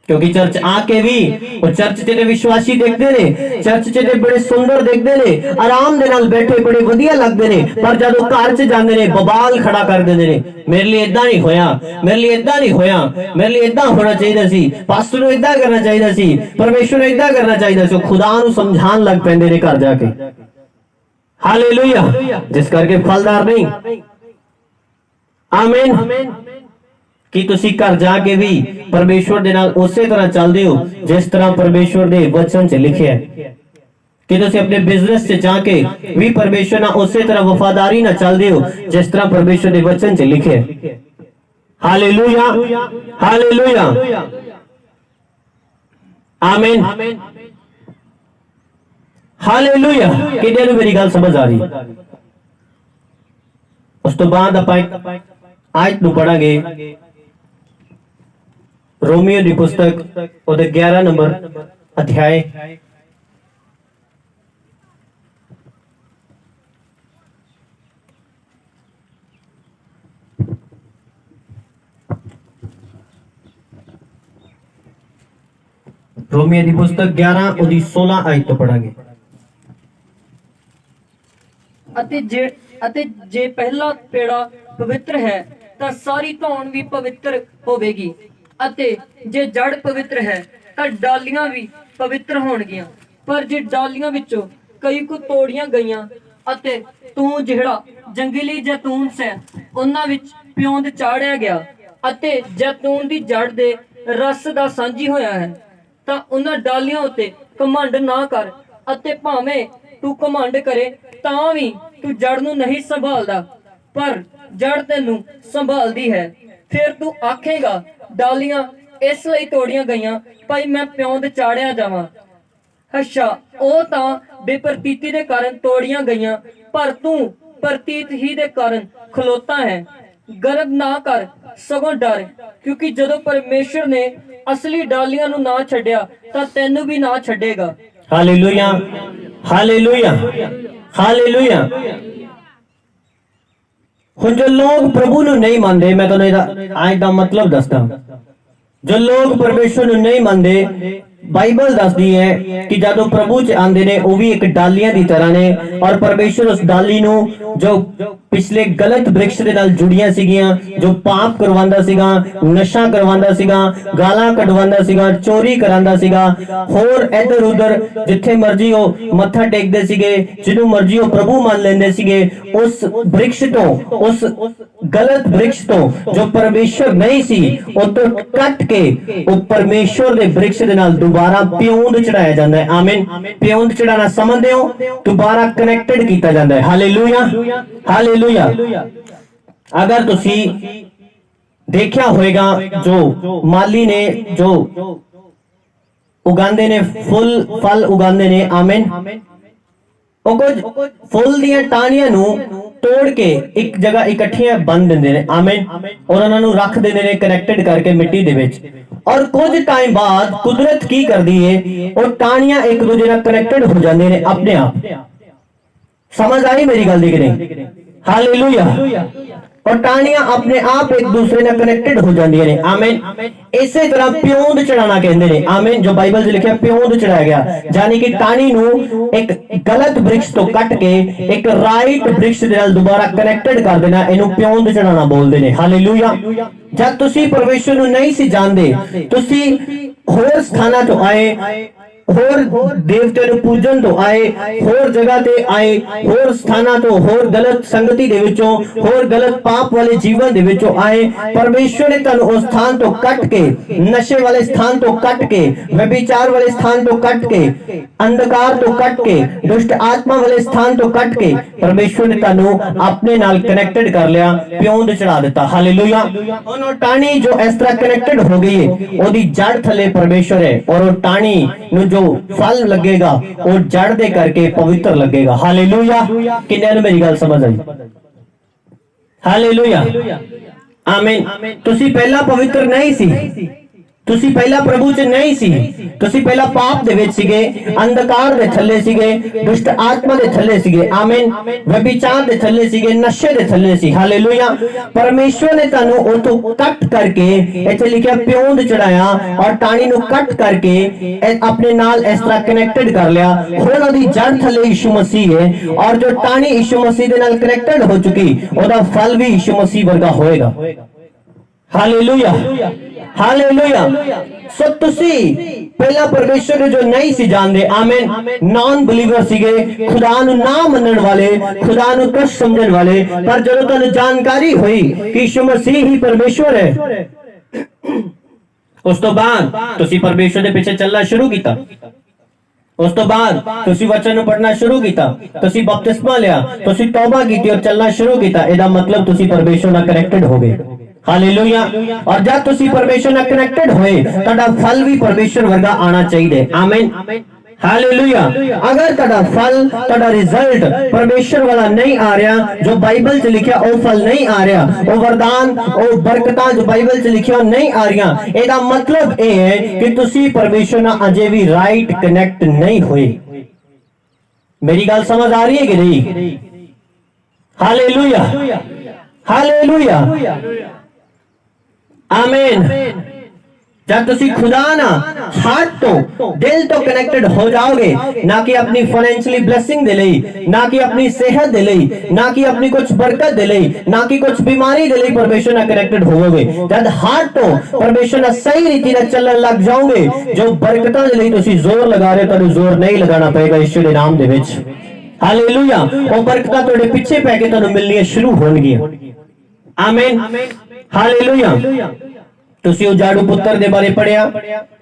क्योंकि चर्च आके भी वो चर्च च विश्वासी देखते ने, चर्च च बड़े सुंदर देखते ने, आराम दे नाल बैठे बड़े वधिया लगते ने, पर जदों घर च जांदे ने बवाल खड़ा कर देंदे ने, मेरे लिए इदां नहीं होया, मेरे लिए इदां नहीं होया, मेरे लिए इदां होना चाहिए सी, पास्टर नूं इदां करना चाहिए सी, परमेश्वर नूं इदां करना चाहिए सी, खुदा नूं समझाण लग पैंदे ने घर जाके। हालेलुया। जिस करके फलदार नहीं, आमीन। कि तुसी घर जाके भी परमेश्वर दे नाल उसे तरह चलदे हो जिस तरह परमेश्वर दे वचन च लिखिया है, कि तुसी अपने बिजनेस च जाके भी परमेश्वर नाल उसे तरह वफादारी ना चलदे हो जिस तरह परमेश्वर दे वचन च लिखिया है। हालेलुया, हालेलुया, आमीन, हालेलुया। किन्ने नूं मेरी गल समझ आ रही? उस तो बाद आपां आयत नूं पढ़ांगे, रोमियो की पुस्तक और 11 नंबर अध्याय, रोमियो की पुस्तक 11 और 16 आयत तो पढ़ांगे। ਅਤੇ ਜੇ ਪਹਿਲਾ ਪੇੜਾ ਪਵਿੱਤਰ ਹੈ ਤਾਂ ਸਾਰੀ ਧੌਣ ਵੀ ਪਵਿੱਤਰ ਹੋਵੇਗੀ, ਅਤੇ ਜੇ ਜੜ ਪਵਿੱਤਰ ਹੈ ਤਾਂ ਡਾਲੀਆਂ ਵੀ ਪਵਿੱਤਰ ਹੋਣਗੀਆਂ। ਪਰ ਜੇ ਡਾਲੀਆਂ ਵਿੱਚੋਂ ਕਈ ਕੁ ਤੋੜੀਆਂ ਗਈਆਂ ਅਤੇ ਤੂੰ ਜਿਹੜਾ ਜੰਗਲੀ ਜੈਤੂਨ ਸੈ ਉਹਨਾਂ ਵਿੱਚ ਪਿਉਂਦ ਚਾੜਿਆ ਗਿਆ, ਅਤੇ ਜੈਤੂਨ ਦੀ ਜੜ ਦੇ ਰਸ ਦਾ ਸਾਂਝੀ ਹੋਇਆ ਹੈ, ਤਾਂ ਉਹਨਾਂ ਡਾਲੀਆਂ ਉੱਤੇ ਘਮੰਡ ਨਾ ਕਰ, ਅਤੇ ਭਾਵੇਂ ਤੂੰ ਘਮੰਡ ਕਰੇ ਤਾਂ ਵੀ ਤੂੰ ਜੜ ਨੂੰ ਨਹੀਂ ਸੰਭਾਲਦਾ, ਪਰ ਜੜ ਤੈਨੂੰ ਸੰਭਾਲਦੀ ਹੈ। ਫਿਰ ਤੂੰ ਆਖੇਗਾ ਡਾਲੀਆਂ ਇਸ ਲਈ ਤੋੜੀਆਂ ਗਈਆਂ ਭਾਈ ਮੈਂ ਪਿਉਂਦ ਚਾੜਿਆ ਜਾਵਾਂ। ਅੱਛਾ, ਉਹ ਤਾਂ ਬੇਪਰਤੀਤੀ ਦੇ ਕਾਰਨ ਤੋੜੀਆਂ ਗਈਆਂ, ਪਰ ਤੂੰ ਪ੍ਰਤੀਤ ਹੀ ਦੇ ਕਾਰਨ ਖਲੋਤਾ ਹੈ। ਗਰਬ ਨਾ ਕਰ ਸਗੋਂ ਡਰ, ਕਿਉਂਕਿ ਜਦੋਂ ਪਰਮੇਸ਼ਰ ਨੇ ਅਸਲੀ ਡਾਲੀਆਂ ਨੂੰ ਨਾ ਛੱਡਿਆ ਤਾਂ ਤੈਨੂੰ ਵੀ ਨਾ ਛੱਡੇਗਾ। Hallelujah, hallelujah, hallelujah. हुण जो लोग प्रभु नु नहीं मानते, मैं तो आज दा मतलब दसदा, जो लोग परमेश्वर नु नहीं मानते, बाइबल दसदी है कि जदों प्रभु च आंदे ने वो भी एक डालियां दी तरह ने, और परमेश्वर उस डाली नु जो पिछले गलत वृक्ष दे नाल जुड़ियां सीगियां, जो पाप करवांदा सीगा, नशा करवांदा सीगा, गालां कढवांदा सीगा, चोरी करांदा सीगा, होर इधर उधर जिथे मर्जी हो मत्था टेकदे सीगे, जिन्हों मर्जी हो प्रभु मान लेंदे सीगे, उस वृक्ष तो, उस गलत वृक्ष तो जो परमेश्वर नहीं सी उस तो कट के वो परमेश्वर दे वृक्ष दे नाल दोबारा प्यूंद चढ़ाया जाता है। आमीन। प्यूंद चढ़ाना समझते हो, दोबारा कनेक्टेड किया जाता है। Hallelujah, hallelujah. अगर तुसी देखा होएगा जो माली ने जो उगांदे ने फुल फल उगांदे ने, आमीन, कुछ फुल दियां टाहनियां नू तोड़ के एक जगह इकट्ठियां बन देंदे ने, आमीन, और उन्हां नू रख देंदे ने कनेक्टेड करके मिट्टी दे विच, और कुछ टाइम बाद कुदरत की करदी है और टाहनियां एक दूजे नाल कनेक्टेड हो जांदे ने अपने आप। समझ आई मेरी गल दी कि नहीं? हालेलुया। और टाणियां अपने आप एक दूसरे ਨਾਲ कनेक्टेड हो ਜਾਂਦੀਆਂ ਨੇ आमीन। ਇਸੇ ਤਰ੍ਹਾਂ ਪਿਉਂਦ ਚੜਾਣਾ ਕਹਿੰਦੇ ਨੇ आमीन। जो बाइबल 'ਚ ਲਿਖਿਆ ਪਿਉਂਦ ਚੜਾਇਆ ਗਿਆ, ਯਾਨੀ ਕਿ ਟਾਹਣੀ ਨੂੰ ਇੱਕ ਗਲਤ ਬ੍ਰਿਕਸ਼ ਤੋਂ ਕੱਟ ਕੇ ਇੱਕ ਰਾਈਟ ਬ੍ਰਿਕਸ਼ ਦੇ ਨਾਲ ਦੁਬਾਰਾ ਕਨੈਕਟਡ ਕਰ ਦੇਣਾ, ਇਹਨੂੰ ਪਿਉਂਦ ਚੜਾਣਾ ਬੋਲਦੇ ਨੇ। ਹਾਲੇਲੂਇਆ। ਜਦ ਤੁਸੀਂ ਪਰਮੇਸ਼ਰ ਨੂੰ ਨਹੀਂ ਸੀ ਜਾਣਦੇ, ਤੁਸੀਂ ਹੋਰ ਸਥਾਨਾਂ ਤੋਂ ਆਏ, होर देवते नु पूजन तो आए, होर जगह ते आए, होर स्थाना तो, होर गलत संगति दे विचों, होर गलत पाप वाले जीवन दे विचों आए। परमेश्वर ने तनु उस स्थान तो कट के, नशे वाले स्थान तो कट के, व्यभिचार वाले स्थान तो कट के, अंधकार तो कट के, दुष्ट आत्मा वाले स्थान तो कट के परमेश्वर ने तनु अपने नाल कनेक्टेड कर लिया, प्योंद चढ़ा दिता। हालेलुया। हुण ओ टाणी जो इस तरह कनेक्टेड हो गई है, ओदी जड़ थले परमेश्वर है, और ओ टाणी नु जो फल लगेगा वो जड़ दे करके पवित्र लगेगा। हालेलुया। किन्ने नु मेरी गल समझ आई? हालेलुया आमीन। तुसी पहला पवित्र नहीं सी, तुसी पहला प्रभु च नहीं सी, तुसी पहला पाप दे विच सीगे, अंधकार दे थल्ले सीगे, दुष्ट आत्मा दे थल्ले सीगे आमीन, व्यभिचार दे थल्ले सीगे, नशे दे थल्ले सी। हालेलुया। परमेश्वर ने तानु उतो कट करके इथे लिखिया प्योंद चढ़ाया और टाणी नु कट करके अपने नाल इस तरह कनेक्टेड कर लिया। हुण ओदी जड़ थल्ले यीशु मसीह है, और जो टाणी यीशु मसीह दे नाल कनेक्टेड हो चुकी, ओदा फल भी यीशु मसीह वर्गा होएगा। हालेलुया। हालेलुया। सो तुसी पहला परमेश्वर जो नहीं सी जानदे आमीन, नॉन बिलीवर सीगे, खुदा नु ना मनन वाले, खुदा नु कष्ट समझन वाले, पर जदों तुहानू जानकारी हुई कि यीशु मसीह ही परमेश्वर है, उस तो बाद तुसी परमेश्वर दे पीछे चलना शुरू कीता। उस तो बाद तुसी वचन नु पढ़ना शुरू कीता, तुसी बपतिस्मा लिया, तुसी तौबा कीती और चलना शुरू कीता। एदा मतलब तुसी परमेश्वर नाल कनेक्टेड हो गए। हालेलुया। और जब तुसी परमेश्वर नाल कनेक्टेड होए, तुहाडा फल भी परमेश्वर वर्गा आना चाहिए आमीन। हालेलुया। अगर तुहाडा फल, तुहाडा रिजल्ट परमेश्वर वाला नहीं आ रहा, जो बाइबल च लिखिया ओ फल नहीं आ रहा, ओ वरदान, ओ बरकतां जो बाइबल च लिखिया नहीं आ रही, एदा मतलब ये है कि तुसी परमेश्वर नाल अजे भी राइट कनेक्ट नहीं हुए। मेरी गल समझ आ रही है कि नहीं? हालेलुया। हालेलुया आमीन। जब तुसी खुदा ना हार्ट तो, दिल तो कनेक्टेड हो जाओगे, ना कि अपनी फाइनेंशियली ब्लेसिंग दे लई, ना कि अपनी सेहत दे लई, ना कि अपनी कुछ बरकत दे लई, ना कि कुछ बीमारी दे लई परमेश्वर ना कनेक्टेड होवोगे। जब हार्ट तो परमेश्वर ना सही रीति ना चलने लग जाओगे, जो बरकतां दे लई तुसी जोर लगा रहे हो, तो जोर नहीं लगाना पड़ेगा यीशु दे नाम दे विच। हालेलुया। ओ बरकतां तुहाडे पीछे पै के तुहानू मिलनी शुरू होणगियां आमीन। हालेलुया। तुसी उजाड़ू पुत्र दे बारे पढ़िया,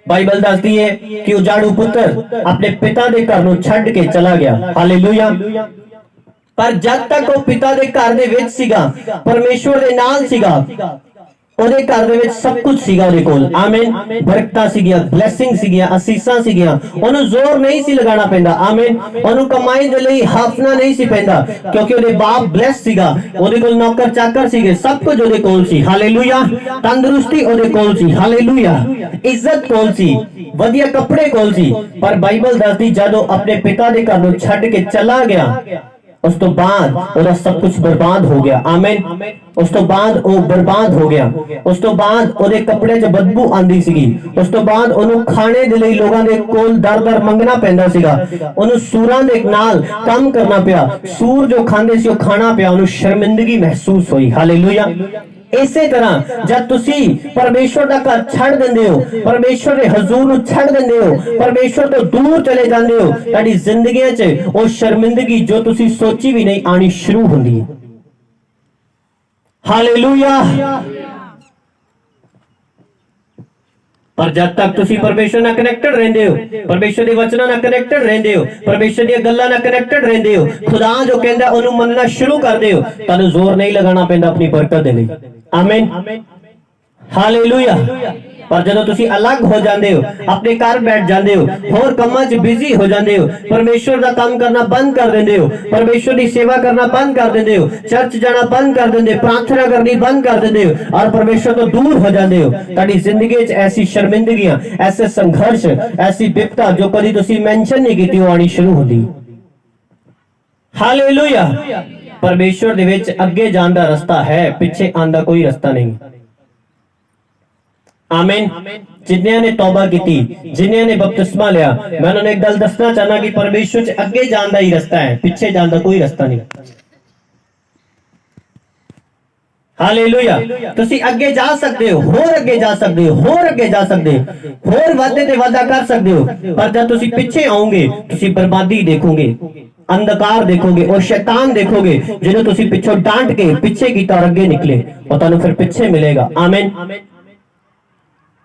बाइबल दसदी है कि उजाड़ू पुत्र अपने पिता दे घर नूं छड्ड के चला गया। हालेलुया। पर जब तक वो पिता दे घर दे विच सीगा, परमेश्वर दे नाल सीगा, ओदे घर दे विच सब कुछ सीगा ओदे कोल आमीन। बरकतां सीगियां, ब्लेसिंग सीगियां, असीसां सीगियां, ओनू जोर नहीं सी लगाना पैंदा आमीन। ओनू कमाई दे लई हाफना नहीं सी पैंदा, क्योंकि ओदे बाप ब्लेस सीगा, ओदे कोल नौकर चाकर सीगे, सब कुछ ओदे कोल सी। हालेलुया। तंदुरुस्ती ओदे कोल सी। हालेलुया। इज्जत कोल सी, वधिया कपड़े कोल सी। पर बाइबल दसदी जदों अपने पिता दे घर नूं छड्ड के चला गया, उस तो बाद ओदा सब कुछ बर्बाद हो गया आमीन। उस तो बाद वो बर्बाद हो गया। उस तो बाद ओदे कपड़े च बदबू आंदी सीगी। उस तो बाद ओनू खाने दे लई लोगां दे कोल दर-दर मंगना पैंदा सीगा। ओनू सूरां दे नाल काम करना पिया। सूर जो खांदे सी ओ खाना पिया, ओनू शर्मिंदगी महसूस हुई। हालेलुया। इसे तरह जब तुसी परमेश्वर दा घर छड़ देंदे हो, परमेश्वर दे हजूर नूं छड़ देंदे हो, परमेश्वर तो दूर चले जांदे हो, तुहाडी जिंदगी च ओ शर्मिंदगी जो तुसी सोची भी नहीं आनी शुरू हुंदी है। हालेलुया। पर जब तक तुसी परमेश्वर नाल कनेक्टेड रहंदे हो, परमेश्वर दे वचनां नाल कनेक्टेड रहंदे हो, परमेश्वर दी गल्लां नाल कनेक्टेड रहंदे हो, खुदा जो कहंदा ओनू मनना शुरू कर दे हो, तुहानू जोर नहीं लगाना पैंदा अपनी बरकत दे लई आमीन। हालेलुया। पर जदों तुसी अलग हो जांदे हो, अपने घर बैठ जांदे हो, होर कम्मां च बिजी हो जांदे हो, परमेश्वर दा काम करना बंद कर देंदे हो, परमेश्वर दी सेवा करना बंद कर देंदे हो, चर्च जाना बंद कर देंदे, प्रार्थना करनी बंद कर देंदे हो और परमेश्वर तो दूर हो जांदे हो, तुहाडी जिंदगी च ऐसी शर्मिंदगियां, ऐसे संघर्ष, ऐसी विपता जो कदी तुसी मेंशन नहीं कीती, वो आनी शुरू होंदी। हालेलुया। परमेश्वर दे विच अगे जाण दा रस्ता है, पिछे आण दा कोई रस्ता नहीं। आमीन। जिन्हें ने तौबा की, जिन्हें ने बपतिस्मा लिया, मैं उन्हें एक गल दसना चाहना कि परमेश्वर च अगे जाण दा ही रस्ता है, पिछे जाण दा कोई रस्ता नहीं। हालेलुया। तुसी अगे जा सकते हो, होर अगे जा सकते हो, होर अगे जा सकते हो, होर वादे ते वादा कर सकते हो, पर जब तुसी पीछे आओगे तुसी बर्बादी देखोगे, अंधकार देखोगे और शैतान देखोगे, जिन्हें तुसी पिछों डांट के पीछे की तरफ अगे निकले और तुहानू फिर पीछे मिलेगा। आमीन।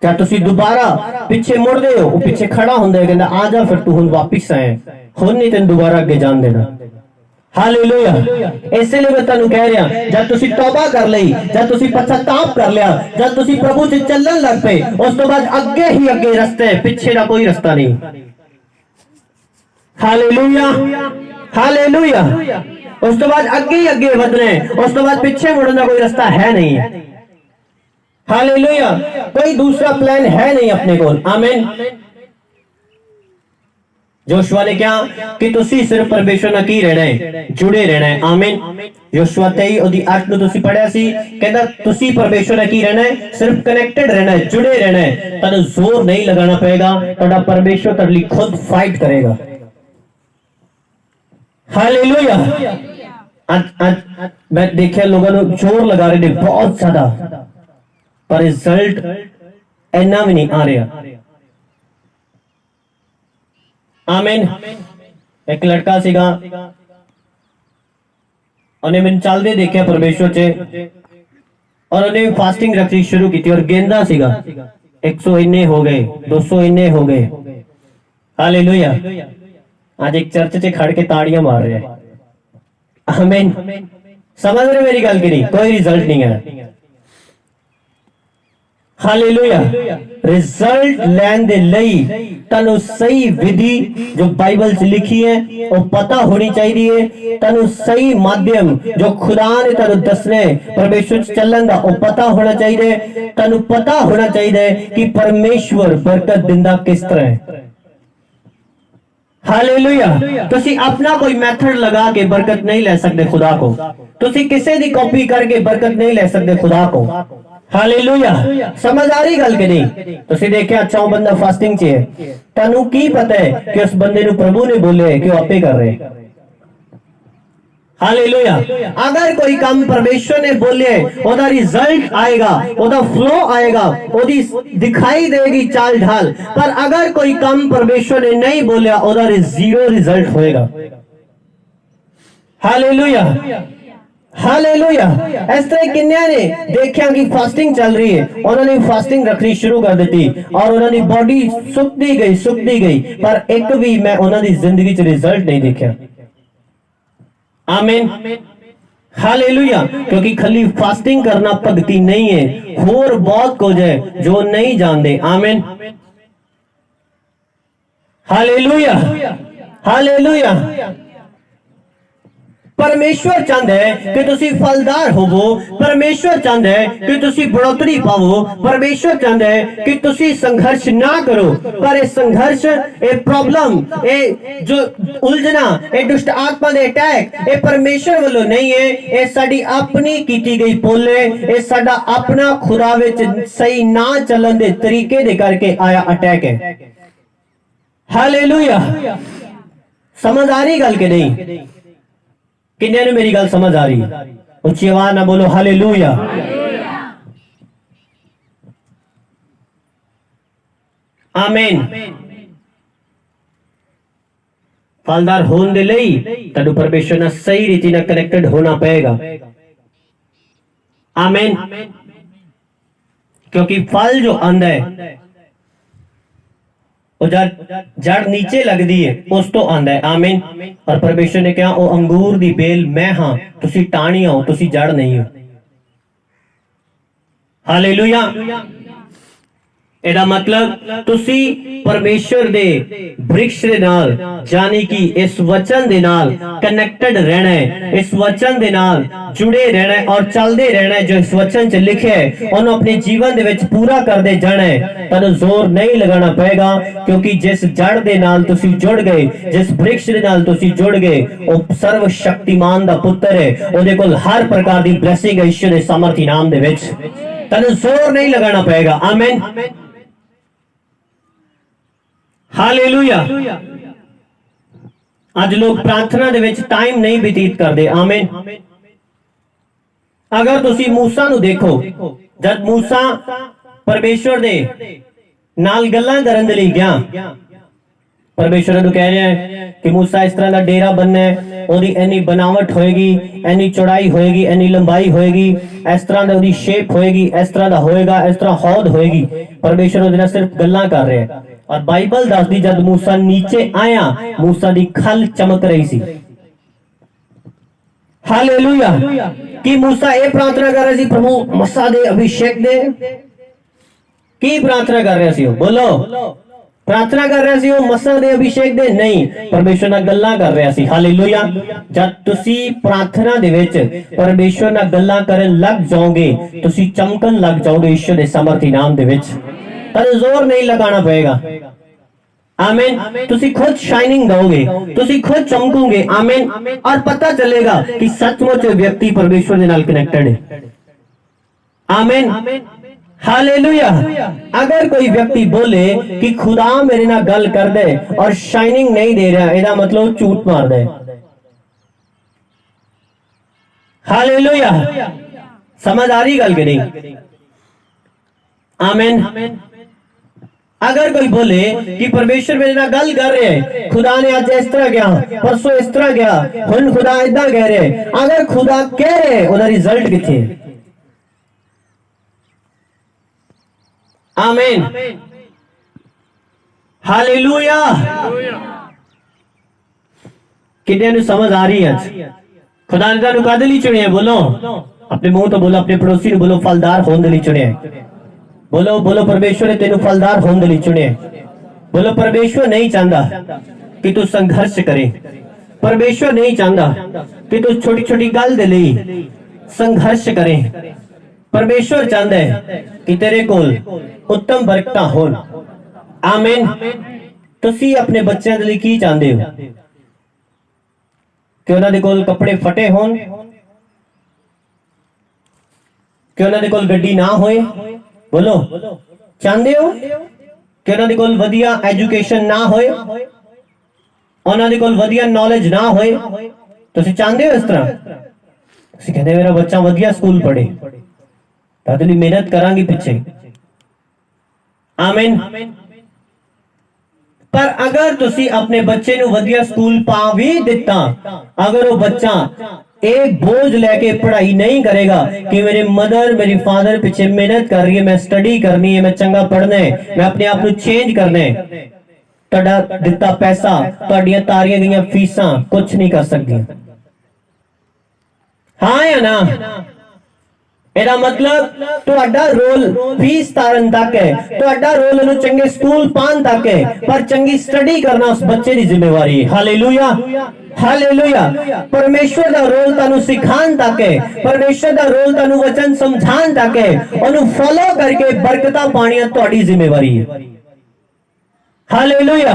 क्या तुसी दोबारा पीछे मुड़दे हो, वो पीछे खड़ा हुंदा है, कहंदा आ जा फिर तू हुण वापस आए, हुण नहीं तैनूं दोबारा अगे जान देना। हालेलुया। इसलिए मैं तुहानू कह रहा, जब तुसी तौबा कर लई, जब तुसी पछताप कर लिया, जब तुसी प्रभु से चलने लग पे, उस तो बाद अगे ही अगे रस्ते, पीछे का कोई रास्ता नहीं। Hallelujah, hallelujah. उस तो बाद अगे ही अगे वधने, उस तो बाद पीछे मुड़ने का कोई रास्ता है नहीं। हालेलुया। कोई दूसरा प्लान है नहीं अपने को। आमीन। जोशुआ ने क्या कि तुसी सिर्फ परमेश्वर नाल की रहना है, जुड़े रहना है। आमीन। योशुआ 23 ओदी 8 ਨੂੰ ਤੁਸੀਂ ਪੜਿਆ ਸੀ, ਕਹਿੰਦਾ ਤੁਸੀਂ परमेश्वर ਨਾਲ ਕੀ रहना है, सिर्फ कनेक्टेड रहना है, जुड़े रहना है। ਤੁਹਾਨੂੰ जोर नहीं लगाना पड़ेगा, ਤੁਹਾਡਾ परमेश्वर ਤੁਹਾਡੇ ਲਈ खुद फाइट करेगा। हालेलुया। आज मैं देखिया लोगों ने जोर लगा रहे हैं बहुत ज्यादा, पर रिजल्ट इन्ना भी नहीं आ रहा। आमीन। एक लड़का सीगा, उन्हें मैंने चलते देखा परमेश्वर चे, और उन्हें फास्टिंग रखनी शुरू की थी, और गेंदा सीगा 100 इन्ने हो गए, 200 इन्ने हो गए। हालेलुया। आज एक चर्च चे खड़ के ताड़ियां मार रहे हैं। आमीन। समझ रहे मेरी गल की नहीं? कोई रिजल्ट नहीं है। हालेलुया। रिजल्ट लैन दे लई तनु सही विधि जो बाइबल च लिखी है वो पता होनी चाहिए। तनु सही माध्यम जो खुदा ने तनु दसने परमेश्वर चलन दा वो पता होना चाहिए। तनु पता होना चाहिए कि परमेश्वर बरकत दिंदा किस तरह है। हालेलुया। तुसी अपना कोई मेथड लगा के बरकत नहीं ले सकते खुदा को, तुसी किसी दी कॉपी करके बरकत नहीं ले सकते खुदा को। हालेलुया। समझ आ रही गल के नहीं? तुसी देखे अच्छा वो बंदा फास्टिंग च है, तनु की पता है कि उस बंदे नु प्रभु ने बोले कि वो आपे कर रहे। हालेलुया। अगर कोई काम परमेश्वर ने बोले ओदा रिजल्ट आएगा, ओदा फ्लो आएगा, ओदी दिखाई देगी चाल ढाल, पर अगर कोई काम परमेश्वर ने नहीं बोलिया ओदा जीरो रिजल्ट होएगा। हालेलुया। हालेलुया। इस तरह किन्या ने देखा कि फास्टिंग चल रही है, उन्होंने फास्टिंग रखनी शुरू कर दी और उन्होंने बॉडी सुकती गई, पर एक भी मैं उन्होंने जिंदगी च रिजल्ट नहीं देखा। आमीन। हालेलुया। क्योंकि खाली फास्टिंग करना भक्ति नहीं है, होर बहुत कुछ है जो नहीं जानते। आमीन। हालेलुया। हालेलुया। परमेश्वर चाहता है कि तुसी फलदार होवो, परमेश्वर चाहता है कि तुसी बढ़ोतरी पावो, परमेश्वर चाहता है कि तुसी संघर्ष ना करो, पर ये संघर्ष, ये प्रॉब्लम, ये जो उलझना, ये दुष्ट आत्मा दे अटैक, ये परमेश्वर वालों नहीं है, ये साडी अपनी कीती गई पोले, ये साडा अपना खुदा विच सही ना चलन दे तरीके दे करके आया अटैक है। हालेलुया। समझ आ रही गल के नहीं? किन्ने ने मेरी गल समझ आ रही? उच्ची आवाज ना बोलो हालेलुया। आमीन। फलदार होने दे लई तनु परमेश्वर ना सही रीति ना कनेक्टेड होना पड़ेगा। आमीन। क्योंकि फल जो आंदा है जड़ नीचे लगती है उस तो आंदा है। आमीन। और परमेश्वर ने कहा ओ अंगूर दी बेल मैं हां, तुसी टाणी हो, तुसी जड़ नहीं हो। हालेलुया। ਇਹਦਾ ਮਤਲਬ ਤੁਸੀਂ ਪਰਮੇਸ਼ਰ ਦੇ ਬ੍ਰਿਕਸ਼ ਦੇ ਨਾਲ ਯਾਨੀ ਕਿ ਇਸ ਵਚਨ ਦੇ ਨਾਲ ਕਨੈਕਟਡ ਰਹਿਣਾ ਹੈ, ਇਸ ਵਚਨ ਦੇ ਨਾਲ ਜੁੜੇ ਰਹਿਣਾ ਹੈ ਔਰ ਚੱਲਦੇ ਰਹਿਣਾ ਹੈ। ਜੋ ਇਸ ਵਚਨ 'ਚ ਲਿਖਿਆ ਹੈ ਉਹਨੂੰ ਆਪਣੇ ਜੀਵਨ ਦੇ ਵਿੱਚ ਪੂਰਾ ਕਰਦੇ ਜਾਣਾ ਹੈ। ਤੁਹਾਨੂੰ ਜ਼ੋਰ ਨਹੀਂ ਲਗਾਉਣਾ ਪਏਗਾ, ਕਿਉਂਕਿ ਜਿਸ ਜੜ ਦੇ ਨਾਲ ਤੁਸੀਂ ਜੁੜ ਗਏ, ਜਿਸ ਬ੍ਰਿਕਸ਼ ਦੇ ਨਾਲ ਤੁਸੀਂ ਜੁੜ ਗਏ, ਉਹ ਸਰਵ ਸ਼ਕਤੀਮਾਨ ਦਾ ਪੁੱਤਰ ਹੈ। ਉਹਦੇ ਕੋਲ ਹਰ ਪ੍ਰਕਾਰ ਦੀ ਬਲੇਸਿੰਗ ਹੈ ਈਸ਼ਵਰ ਦੇ ਸਮਰਥੀ ਨਾਮ ਦੇ ਵਿੱਚ। ਤੁਹਾਨੂੰ ਜ਼ੋਰ ਨਹੀਂ ਲਗਾਉਣਾ ਪਏਗਾ। ਆਮੀਨ, ਹਾਲੇਲੂਇਆ। ਅੱਜ ਲੋਕ ਪ੍ਰਾਰਥਨਾ ਦੇ ਵਿੱਚ ਟਾਈਮ ਨਹੀਂ ਬਤੀਤ ਕਰਦੇ। ਆਮੀਨ। ਅਗਰ ਤੁਸੀਂ ਮੂਸਾ ਨੂੰ ਦੇਖੋ, ਜਦ ਮੂਸਾ ਪਰਮੇਸ਼ਵਰ ਦੇ ਨਾਲ ਗੱਲਾਂ ਕਰਨ ਦੇ ਲਈ ਗਿਆ, ਪਰਮੇਸ਼ਵਰ ਨੂੰ ਕਹਿ ਰਿਹਾ ਹੈ ਕਿ ਮੂਸਾ ਇਸ ਤਰ੍ਹਾਂ ਦਾ ਡੇਰਾ ਬਣਨਾ ਹੈ, ਉਹਦੀ ਇੰਨੀ ਬਣਾਵਟ ਹੋਏਗੀ, ਇੰਨੀ ਚੌੜਾਈ ਹੋਏਗੀ, ਇੰਨੀ ਲੰਬਾਈ ਹੋਏਗੀ, ਇਸ ਤਰ੍ਹਾਂ ਦਾ ਉਹਦੀ ਸ਼ੇਪ ਹੋਏਗੀ, ਇਸ ਤਰ੍ਹਾਂ ਦਾ ਹੋਏਗਾ, ਇਸ ਤਰ੍ਹਾਂ ਹੌਦ ਹੋਏਗੀ। ਪਰਮੇਸ਼ਵਰ ਉਹਦੇ ਨਾਲ ਸਿਰਫ ਗੱਲਾਂ ਕਰ ਰਿਹਾ ਹੈ। और बाइबल दसदी जब मूसा नीचे आया, मूसा दी खल चमक रही सी। हालेलुया। कि मूसा ये प्रार्थना कर रहा सी, प्रभु मसा दे, अभिषेक दे। की प्रार्थना कर रहा सी? बोलो, प्रार्थना कर रहा सी मसा दे, अभिषेक दे? नहीं, परमेश्वर नाल गल्लां कर रहा सी। हालेलुया। जब तुसी प्रार्थना दे विच परमेश्वर नाल गल्लां करन लग जाओगे, तुसी चमकन लग जाओगे ईश्वर दे सामर्थी नाम दे विच। तनु जोर नहीं लगाना पड़ेगा। आमीन। तुसी खुद शाइनिंग दोगे, तुसी खुद चमकोगे। आमीन। और पता चलेगा कि सचमुच व्यक्ति परमेश्वर के नाल कनेक्टेड है। आमीन, हालेलुया। अगर कोई व्यक्ति बोले कि खुदा मेरे नाल गल कर दे और शाइनिंग नहीं दे रहा, ਇਹਦਾ मतलब झूठ मार दे। हालेलुया। समझ आ रही गल कि नहीं? आमीन। अगर कोई बोले कि परमेश्वर मेरे नाल गल कर रहे हैं, खुदा ने आज इस तरह गया, परसों इस तरह गया, हुण खुदा इदा कह रहे, अगर खुदा कह रहे ओदा रिजल्ट किथे? आमीन, हालेलुया। कितने नु समझ आ रही है? खुदा ने तानू कादे लई चुनिया? बोलो अपने मुंह तो बोलो, अपने पड़ोसी नु बोलो, फलदार होने लई चुनिया। बोलो बोलो, परमेश्वर ने तेनू फलदार होने के लिए चुने। बोलो, परमेश्वर नहीं चाहता कि तू संघर्ष करे। परमेश्वर नहीं चाहता कि तू छोटी छोटी गल दे लिए संघर्ष करे। परमेश्वर चाहता है कि तेरे कोल उत्तम बरकतां होन। आमीन। तुसी अपने बच्चों के लिए की चाहते हो? कि उन्हां दे कोल कपड़े फटे होन, कि उन्हां दे कोल गड्डी ना होए? बोलो, चाहते हो कि उन्हां दे कोल वधिया एजुकेशन ना होए, उन्हां दे कोल वधिया नॉलेज ना होए? तुसीं चाहते हो इस तरह? तुसीं कहंदे मेरा बच्चा वधिया स्कूल पढ़े, तां लई मेहनत करांगी पिछे। आमीन। पर अगर तुसी अपने बच्चे नू वधिया स्कूल पा भी दिता, अगर वो बच्चा एक बोझ लेके पढ़ाई नहीं करेगा कि मेरे मदर मेरी फादर पीछे मेहनत कर रही है, मैं स्टडी करनी है, मैं चंगा पढ़ना है, मैं अपने आप को चेंज करना है, तुहाडा दिता पैसा, तुहाडीआं तारियां गईयां फीसां कुछ नहीं कर सकदी। हाँ या ना? ਇਹਦਾ ਮਤਲਬ ਤੁਹਾਡਾ ਰੋਲ ਫੀਸ ਤਾਰਨ ਤੱਕ ਹੈ, ਤੁਹਾਡਾ ਰੋਲ ਉਹਨੂੰ ਚੰਗੇ ਸਕੂਲ ਪਾਉਣ ਤੱਕ ਹੈ, ਪਰ ਚੰਗੀ ਸਟੱਡੀ ਕਰਨਾ ਉਸ ਬੱਚੇ ਦੀ ਜ਼ਿੰਮੇਵਾਰੀ ਹੈ। Hallelujah, hallelujah. ਪਰਮੇਸ਼ਵਰ ਦਾ ਰੋਲ ਤੁਹਾਨੂੰ ਸਿਖਾਉਣ ਤੱਕ ਹੈ, ਪਰਮੇਸ਼ਵਰ ਦਾ ਰੋਲ ਤੁਹਾਨੂੰ ਵਚਨ ਸਮਝਾਉਣ ਤੱਕ ਹੈ, ਉਹਨੂੰ ਫੋਲੋ ਕਰਕੇ ਬਰਕਤਾਂ ਪਾਣੀਆਂ ਤੁਹਾਡੀ ਜ਼ਿੰਮੇਵਾਰੀ ਹੈ। हालेलुया।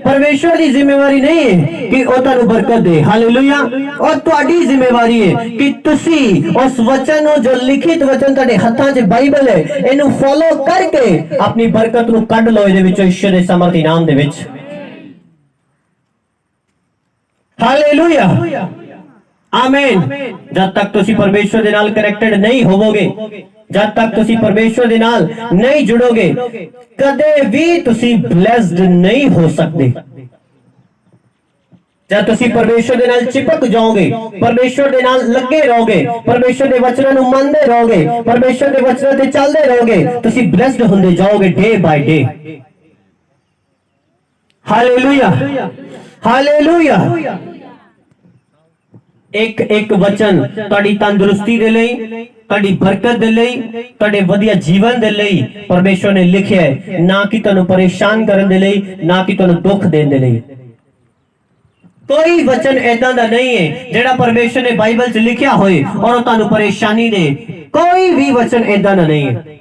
परमेश्वर की जिम्मेवारी नहीं है कि वो तुहानू बरकत दे। हालेलुया। और तुहाडी जिम्मेवारी है कि तुसी उस वचन जो लिखित वचन तुहाडे हत्थां 'च बाइबल है, इहनू फॉलो करके अपनी बरकत नू कढ लो इहदे विचों ईश्वर दे समर्थी नाम दे विच। हालेलुया, आमीन। जब तक तुसी परमेश्वर दे नाल कनेक्टेड नहीं होवोगे, जब तक तुसी परमेश्वर दे नाल नहीं जुड़ोगे, कदे भी तुसी ब्लेस्ड नहीं हो सकते। जब तुसी परमेश्वर दे नाल चिपक जाओगे, परमेश्वर दे नाल लगे रहोगे, परमेश्वर दे वचनां नू मनदे रहोगे, परमेश्वर दे वचनां ते चलदे रहोगे, तुसी ब्लेस्ड हुंदे जाओगे day by day. Hallelujah, hallelujah. एक एक वचन तुहाडी तंदुरुस्ती दे लई, ਤੁਹਾਡੀ ਬਰਕਤ ਦੇ ਲਈ, ਤੁਹਾਡੇ ਵਧੀਆ ਜੀਵਨ ਦੇ ਲਈ ਪਰਮੇਸ਼ਵਰ ਨੇ ਲਿਖਿਆ ਹੈ, ਨਾ ਕਿ ਤੁਹਾਨੂੰ ਪਰੇਸ਼ਾਨ ਕਰਨ ਦੇ ਲਈ, ਨਾ ਕਿ ਤੁਹਾਨੂੰ ਦੁੱਖ ਦੇਣ ਦੇ ਲਈ। कोई वचन ऐसा दा नहीं है जेड़ा परमेश्वर ने बाइबल च लिखिया होए और ਤੁਹਾਨੂੰ परेशानी दे। कोई भी वचन ऐसा दा नहीं है।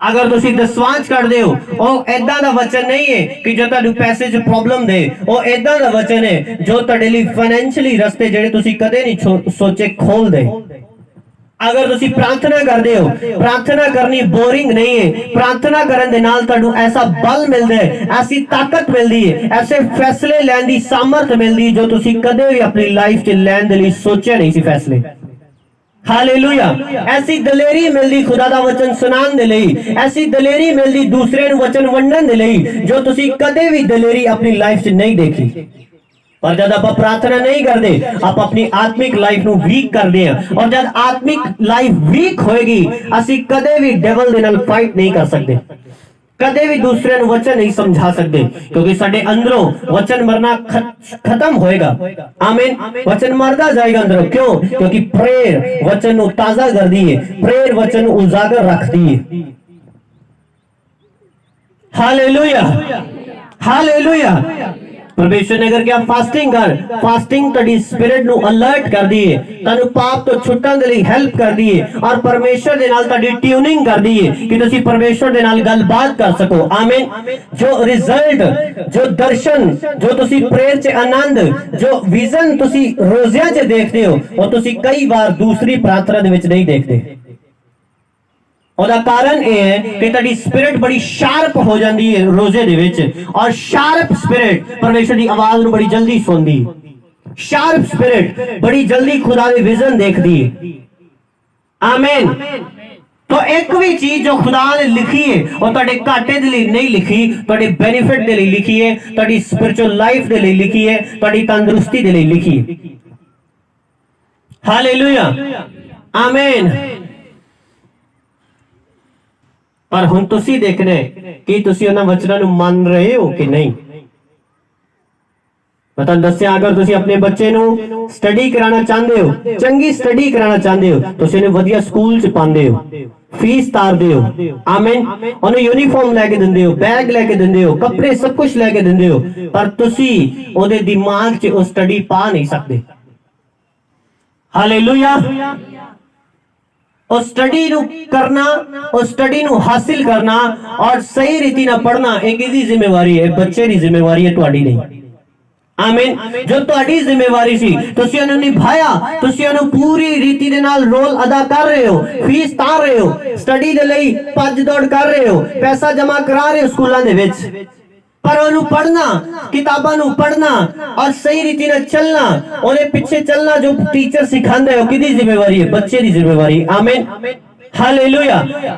अगर तुसी दसवांच करदे हो ਉਹ ऐसा दा वचन नहीं है कि जो ਤੁਹਾਨੂੰ पैसे च प्रॉब्लम दे। ਉਹ ऐसा दा वचन है जो ਤੁਹਾਡੇ ਲਈ फाइनेंशियली रस्ते ਜਿਹੜੇ ਤੁਸੀਂ ਕਦੇ ਨਹੀਂ ਸੋਚੇ खोल दे। अगर तुसी प्रार्थना करते हो, प्रार्थना करनी बोरिंग नहीं है। प्रार्थना करन दे नाल तुहानू ऐसा बल मिलदा है, ऐसी ताकत मिलदी है, ऐसे फैसले लैण दी सामर्थ मिलदी जो तुसी कदे भी अपनी लाइफ च लैण दे लई सोचे नहीं सी फैसले। हालेलुया। ऐसी दलेरी मिलदी खुदा दा वचन सुनान दे लई, ऐसी दलेरी मिलदी दूसरे नू वचन वंडन दे लई जो तुसी कदे भी दलेरी अपनी लाइफ च नहीं देखी। पर जब आप प्रार्थना नहीं करते, आप अपनी आत्मिक लाइफ ਨੂੰ ਵੀਕ ਕਰਦੇ ਆ, और जब आत्मिक लाइफ वीक होएगी ਅਸੀਂ कदे भी डेविल ਦੇ ਨਾਲ फाइट नहीं कर सकते, कदे भी दूसरे ਨੂੰ वचन नहीं समझा सकते, क्योंकि ਸਾਡੇ अंदरों वचन मरना खत्म होएगा। आमीन। वचन मरदा जाएगा अंदरों। क्यों? क्योंकि प्रेयर वचन ਨੂੰ ताजा करदी है, प्रेयर वचन ਨੂੰ उजागर रखदी है। Hallelujah, hallelujah. परमेश्वर ने अगर क्या फास्टिंग कर, फास्टिंग तड़ी स्पिरिट नु अलर्ट कर दी है, तानु पाप तो छुटन दे लई हेल्प कर दी है, और परमेश्वर दे नाल तड़ी ट्यूनिंग कर दी है कि तुसी परमेश्वर दे नाल गलबात कर सको। आमीन। जो रिजल्ट, जो दर्शन, जो तुसी प्रेयर च आनंद, जो विजन तुसी रोज़िया च देखते हो, वो तुसी कई बार दूसरी प्रार्थना दे विच नहीं देखते। ਉਹਦਾ ਕਾਰਨ ਇਹ ਹੈ ਕਿ ਤੁਹਾਡੀ ਸਪਿਰਿਟ ਬੜੀ ਸ਼ਾਰਪ ਹੋ ਜਾਂਦੀ ਹੈ ਰੋਜ਼ੇ ਦੇ ਵਿੱਚ, ਔਰ ਸ਼ਾਰਪ ਸਪਿਰਿਟ ਪਰਮੇਸ਼ਰ ਦੀ ਆਵਾਜ਼ ਨੂੰ ਬੜੀ ਜਲਦੀ ਸੁਣਦੀ ਹੈ। ਸ਼ਾਰਪ ਸਪਿਰਿਟ ਬੜੀ ਜਲਦੀ ਖੁਦਾ ਦੇ ਵਿਜ਼ਨ ਦੇਖਦੀ ਹੈ। ਆਮੀਨ। तो एक भी चीज जो खुदा ने लिखी है और ਤੁਹਾਡੇ ਘਾਟੇ ਦੇ ਲਈ ਨਹੀਂ ਲਿਖੀ, ਤੁਹਾਡੇ ਬੈਨੀਫਿਟ ਦੇ ਲਈ ਲਿਖੀ ਹੈ, ਤੁਹਾਡੀ ਸਪਿਰਚੁਅਲ ਲਾਈਫ ਦੇ ਲਈ ਲਿਖੀ ਹੈ, ਤੁਹਾਡੀ ਤੰਦਰੁਸਤੀ ਦੇ ਲਈ ਲਿਖੀ ਹੈ। ਹਾਲੇਲੂਇਆ। ਆਮੀਨ। पर हुण तुसी देखना है कि तुसी उन्हां वचनां नूं मान रहे हो कि नहीं। मैं तुहानूं दस्सिया, अगर तुसी अपने बच्चे नूं स्टडी कराना चाहते हो, चंगी स्टडी कराना चाहते हो, तुसी उहनूं वधिया स्कूल च पांदे हो, फीस तारदे हो। आमीन। उहनूं यूनीफॉर्म लैके दिंदे हो, बैग लैके दिंदे हो, कपड़े सब कुछ लैके दिंदे हो, पर तुसी उहदे दिमाग च उह स्टडी पा नहीं सकदे। हालेलुया। उस स्टडी नु करना, उस स्टडी नु हासिल करना और सही रीति ना पढ़ना एक इहदी जिम्मेवारी है, बच्चे दी जिम्मेवारी है, तुहाडी नहीं। आमीन। जो तुहाडी जिम्मेवारी सी तुसी उहनूं निभाया, तुसी उहनूं पूरी रीति दे नाल रोल अदा कर रहे हो, फीस तार रहे हो, स्टडी दे लई भज दौड़ कर रहे हो, पैसा जमा करा रहे हो स्कूलां दे विच, पर उन्होंने पढ़ना, किताबां नूं पढ़ना और सही रीति नाल चलना, उहदे पिछे चलना जो टीचर सिखांदा है, किहदी जिम्मेवारी है? बच्चे दी जिम्मेवारी। आमीन। हालेलुया।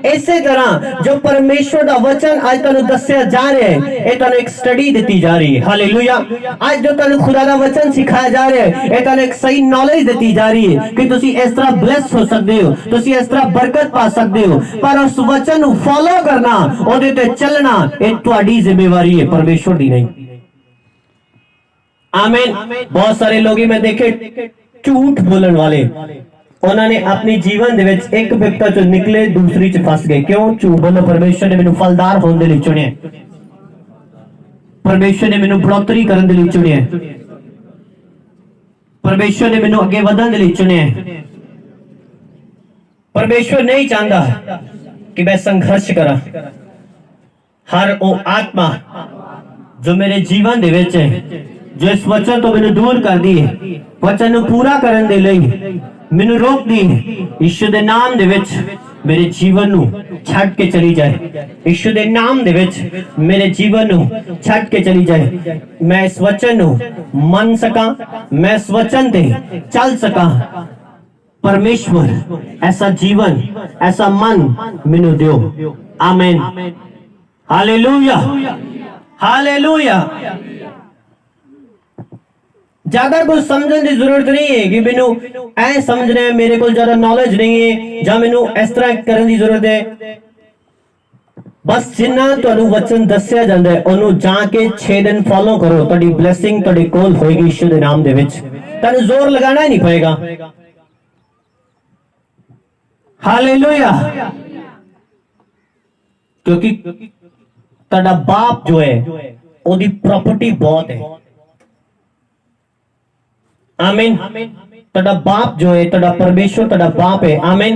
इसे तरह जो परमेश्वर दा वचन आज तुहानूं दस्सिया जा रहा है, ये तुहानूं एक स्टडी दी जा रही है। हालेलुया। आज जो तुहानूं खुदा दा वचन सिखाया जा रहा है, ये तुहानूं एक सही नॉलेज दी जा रही है कि तुसी इस तरह ब्लेस हो सकते हो, तुसी इस तरह बरकत पा सकते हो, पर उस वचन नूं फॉलो करना, उहदे ते चलना, ये तुहाडी जिम्मेवारी है, परमेश्वर दी नहीं। आमीन। बहुत सारे लोग मैं देखे झूठ बोलने वाले, उन्होंने अपने जीवन दे विच एक विपता चो निकले, दूसरी च फस गए। क्यों? झूठ बोलो। परमेश्वर ने मैनू फलदार होने दे लई चुनिया, परमेश्वर ने मैनू बढ़ोतरी करने दे लई चुनिया, परमेश्वर ने मैनू अगे वधण दे लई चुनिया। परमेश्वर नहीं चाहता कि मैं संघर्ष करा। हर वो आत्मा जो मेरे जीवन दे विच है, जो इस वचन तो मैनू दूर कर दी है, वचन नूं पूरा करन दे लई मैनू रोक दी है, यीशु दे नाम दे विच मेरे जीवन नू छड्ड के चली जाए। यीशु दे नाम दे विच मेरे जीवन नू छड्ड के चली जाए। मैं इस वचन नू मन सका, मैं इस वचन ते चल सका। परमेश्वर ऐसा जीवन, ऐसा मन मैनू दियो। आमीन। हालेलुया। हालेलुया। ज्यादा कुछ समझने की जरूरत नहीं है कि मैनू ऐ समझना है, मेरे को ज्यादा नॉलेज नहीं है, या मैनू इस तरह करने की जरूरत है। बस जिन्ना तुहानू वचन दस्सिया जांदा है ओनू जाके 6 दिन फॉलो करो, तुहाडी ब्लेसिंग तुहाडे कोल होएगी यीशु दे नाम दे विच। तुहानू जोर लगाना ही नहीं पएगा। हालेलुया। क्योंकि ਤੁਹਾਡਾ बाप जो है ਉਹਦੀ प्रॉपर्टी बहुत है। आमीन। ਤੁਹਾਡਾ बाप जो है, ਤੁਹਾਡਾ परमेश्वर ਤੁਹਾਡਾ बाप है। आमीन।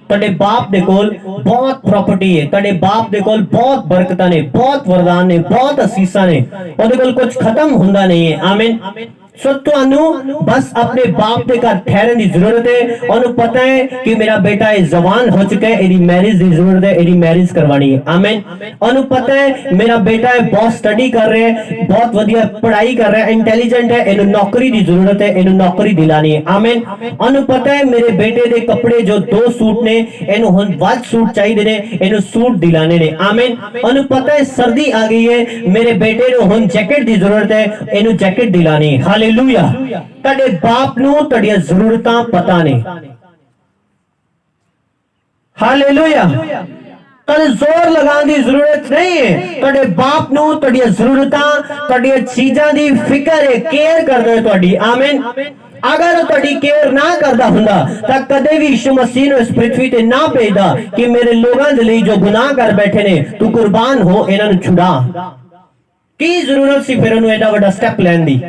ਤੁਹਾਡੇ बाप ਦੇ ਕੋਲ बहुत प्रॉपर्टी है, ਤੁਹਾਡੇ बाप ਦੇ ਕੋਲ बहुत ਬਰਕਤਾਂ ਨੇ, बहुत वरदान ने, बहुत ਅਸੀਸਾਂ ਨੇ, ਉਹਦੇ ਕੋਲ ਕੁਝ ਖਤਮ ਹੁੰਦਾ ਨਹੀਂ ਹੈ। आमीन। सो ਤੁਹਾਨੂੰ बस अपने बाप के घर ठहरने की जरूरत है। ਉਹਨੂੰ पता है कि मेरा बेटा जवान हो चुका है, ਇਹਦੀ मैरिज की जरूरत है, ਇਹਦੀ मैरिज करवानी है। आमीन। ਉਹਨੂੰ पता है मेरा बेटा है बहुत स्टडी कर रहा है, बहुत ਵਧੀਆ पढ़ाई कर रहा है, इंटेलिजेंट है, ਇਹਨੂੰ नौकरी की जरूरत है, ਇਹਨੂੰ नौकरी दिलानी है। आमीन। ਉਹਨੂੰ पता है मेरे बेटे के कपड़े जो 2 सूट ने, ਇਹਨੂੰ ਹੁਣ ਵੱਧ सूट चाहिए ने, ਇਹਨੂੰ सूट दिलाने ने। आमीन। ਉਹਨੂੰ पता है सर्दी आ गई है, मेरे बेटे ਨੂੰ ਹੁਣ जैकेट की जरूरत है, ਇਹਨੂੰ जैकेट दिलानी है। हालेलुया। ਤੁਹਾਡੇ बाप ਨੂੰ ਤੁਹਾਡੀਆਂ ਜ਼ਰੂਰਤਾਂ ਪਤਾ ਨੇ। हालेलुया। ਤੁਹਾਨੂੰ ਜ਼ੋਰ ਲਗਾਉਣ ਦੀ ਜ਼ਰੂਰਤ ਨਹੀਂ ਹੈ। ਤੁਹਾਡੇ बाप ਨੂੰ ਤੁਹਾਡੀਆਂ ਜ਼ਰੂਰਤਾਂ, ਤੁਹਾਡੀਆਂ ਚੀਜ਼ਾਂ ਦੀ ਫਿਕਰ ਹੈ, ਕੇਅਰ ਕਰਦਾ ਹੈ ਤੁਹਾਡੀ। ਆਮੀਨ। अगर वो ਤੁਹਾਡੀ केयर ना करता ਹੁੰਦਾ ਤਾਂ ਕਦੇ ਵੀ यीशु मसीह ਨੂੰ ਇਸ ਪ੍ਰਿਥਵੀ ਤੇ ਨਾ ਭੇਜਦਾ ਕਿ ਮੇਰੇ ਲੋਕਾਂ ਦੇ ਲਈ ਜੋ ਗੁਨਾਹ ਕਰ ਬੈਠੇ ਨੇ ਤੂੰ ਕੁਰਬਾਨ ਹੋ, ਇਹਨਾਂ ਨੂੰ ਛੁਡਾ। ਕੀ ਜ਼ਰੂਰਤ ਸੀ ਫਿਰ ਉਹਨੂੰ ਐਡਾ ਵੱਡਾ ਸਟੈਪ ਲੈਣ ਦੀ?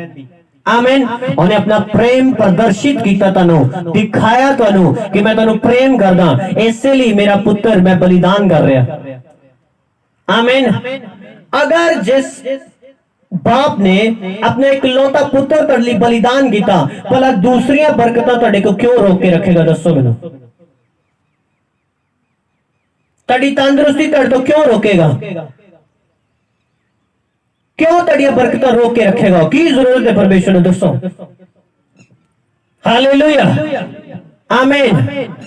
आमीन। उन्हें अपना प्रेम प्रदर्शित किया, तनु दिखाया तनु कि मैं तनु प्रेम करदा, इसलिए मेरा पुत्र मैं बलिदान कर रहा। आमीन। अगर जिस बाप ने अपने इकलौता पुत्र तेरे लिए बलिदान किया, भला दूसरी बरकतां तेरे को क्यों रोक के रखेगा? दसो मैनू। तेरी तंदुरुस्ती तेरे तो क्यों रोकेगा? क्यों तेरिया बरकतां रोक के रखेगा? की जरूरत है परमेश्वर ने? दोस्तों हालेलुया। आमीन।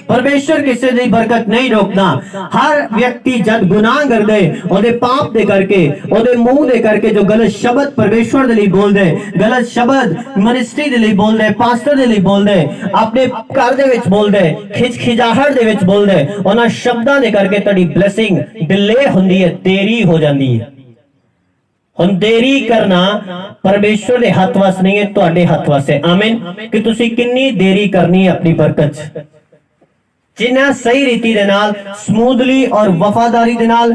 परमेश्वर किसी की बरकत नहीं रोकना। हर व्यक्ति जब गुनाह कर दे, ओदे पाप दे करके, ओदे मुंह दे करके जो गलत शब्द परमेश्वर दे लिए बोल दे, गलत शब्द मिनिस्ट्री दे लिए बोल दे, पास्टर दे लिए बोल दे, अपने घर दे विच बोल दे, खिजखिजाहट दे विच बोल दे, उन्हां शब्दां दे करके तेरी ब्लेसिंग डिले हुंदी है, देरी हो जाती है। हम देरी करना परमेश्वर के हाथ वास नहीं है, तुहाडे हाथ वास है। आमीन। कि तुसी कितनी देरी करनी है अपनी बरकत। जिन्ना सही रीति दे नाल, स्मूथली और वफादारी दे नाल,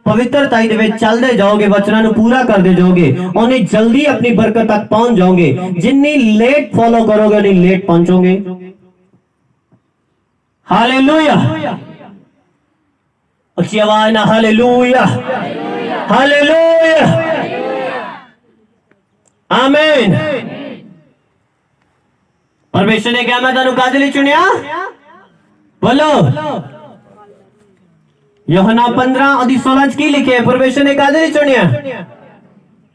पवित्रताई दे विच चलदे जाओगे, वचनां नूं पूरा करदे जाओगे, उन्नी जल्दी अपनी बरकत तक पहुंच जाओगे। जिन्नी लेट फॉलो करोगे उन्नी लेट पहुंचोगे। हालेलुया। अच्छी आवाज ना, हालेलुया, हालेलुया, आमीन। परमेश्वर ने क्या मैं तेनू कादे लई चुनिया? बोलो। यूहन्ना 15:16 की लिखे? परमेश्वर ने कादे लई चुनिया?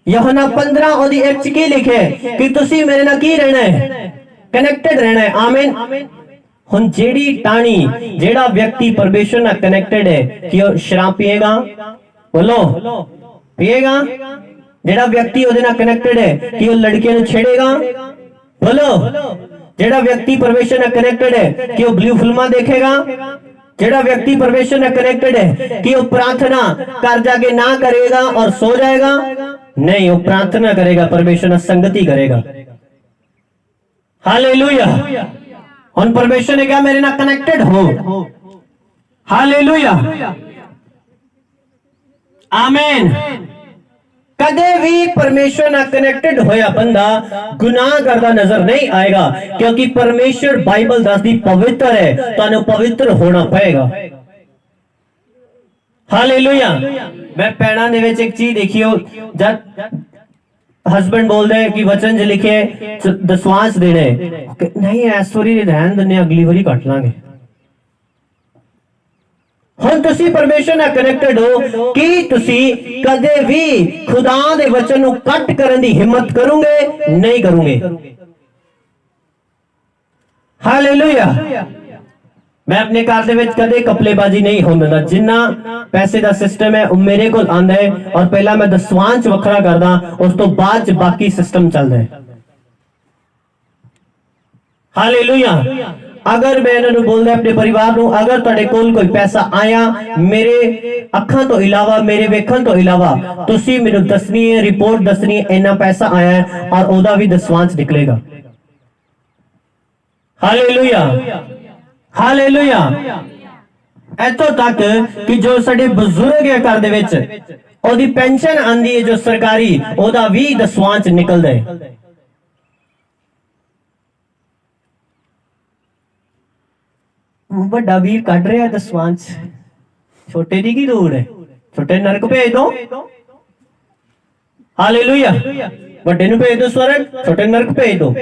यूहन्ना 15:1 की लिखे कि तुसी मेरे नाल की रहना है? कनेक्टेड रहना है। आमीन। हुण जेड़ी टाणी, जेड़ा व्यक्ति परमेश्वर नाल कनेक्टेड है, कि वो शराब पिएगा? बोलो, पिएगा? जेड़ा व्यक्ति ओदे नाल कनेक्टेड है कि वो लड़कियां नूं छेड़ेगा? बोलो। जेड़ा व्यक्ति परमेश्वर नाल कनेक्टेड है कि वो ब्लू फिल्मां देखेगा? जेड़ा व्यक्ति परमेश्वर नाल कनेक्टेड है कि वो प्रार्थना कर जाके ना करेगा और सो जाएगा? नहीं, वो प्रार्थना करेगा, परमेश्वर नाल संगति करेगा। हालेलुया। हुण परमेश्वर ने कहा मेरे नाल कनेक्टेड हो। हालेलुया, आमीन। कदे भी परमेश्वर नाल कनेक्टेड होया बंदा गुनाह करता नजर नहीं आएगा, क्योंकि परमेश्वर बाइबल दसदी पवित्र है, तानू पवित्र होना पड़ेगा। हालेलुया। मैं पैणा दे विच एक चीज देखियो, जब हस्बैंड बोल दे कि वचन च लिखे दसवांश देने, नहीं इस वारी रहन दिंदे, अगली वारी कट लांगे। हुण तुसी परमेश्वर नाल कनेक्टेड हो कि तुसी कदे भी खुदा दे वचन नूं कट करन दी हिम्मत करोगे? नहीं करोगे। हालेलुया। मैं अपने घर दे विच कदे कपलेबाजी नहीं होण दिंदा। जिन्ना पैसे दा सिस्टम है वो मेरे कोल आंदा है, और पहला मैं दसवांश वखरा करदा, उस तो बाद च बाकी सिस्टम चलदा है। हालेलुया। अगर मैं इन्होंने बोलदा अपने परिवार नूं, अगर तुहाडे कोल कोई पैसा आया मेरे अखां तो इलावा, मेरे वेखण तो इलावा, तुसी मैनूं दसनी है, रिपोर्ट दसनी है, इन्ना पैसा आया है, और ओदा भी दसवांश निकलेगा। Hallelujah, hallelujah. ਇੱਥੋਂ ਤੱਕ ਕਿ ਜੋ ਸਾਡੇ ਬਜ਼ੁਰਗ ਹੈ ਘਰ ਦੇ ਵਿੱਚ ਉਹਦੀ ਪੈਨਸ਼ਨ ਆਂਦੀ ਹੈ ਜੋ ਸਰਕਾਰੀ ਉਹਦਾ ਵੀ ਦਸਵਾਂ ਚ ਨਿਕਲਦਾ ਹੈ। ਵੱਡਾ ਵੀਰ ਕੱਢ ਰਿਹਾ ਦਸਵਾਂ ਚ, ਛੋਟੇ ਦੀ ਕੀ ਲੋੜ ਹੈ? ਛੋਟੇ ਨਰਕ ਭੇਜ ਦੋ। ਹਾਲੇਲੂਇਆ। ਵੱਡੇ ਨੂੰ ਭੇਜ ਦੋ ਸਵਰਗ, ਛੋਟੇ ਨਰਕ ਭੇਜ ਦੋ।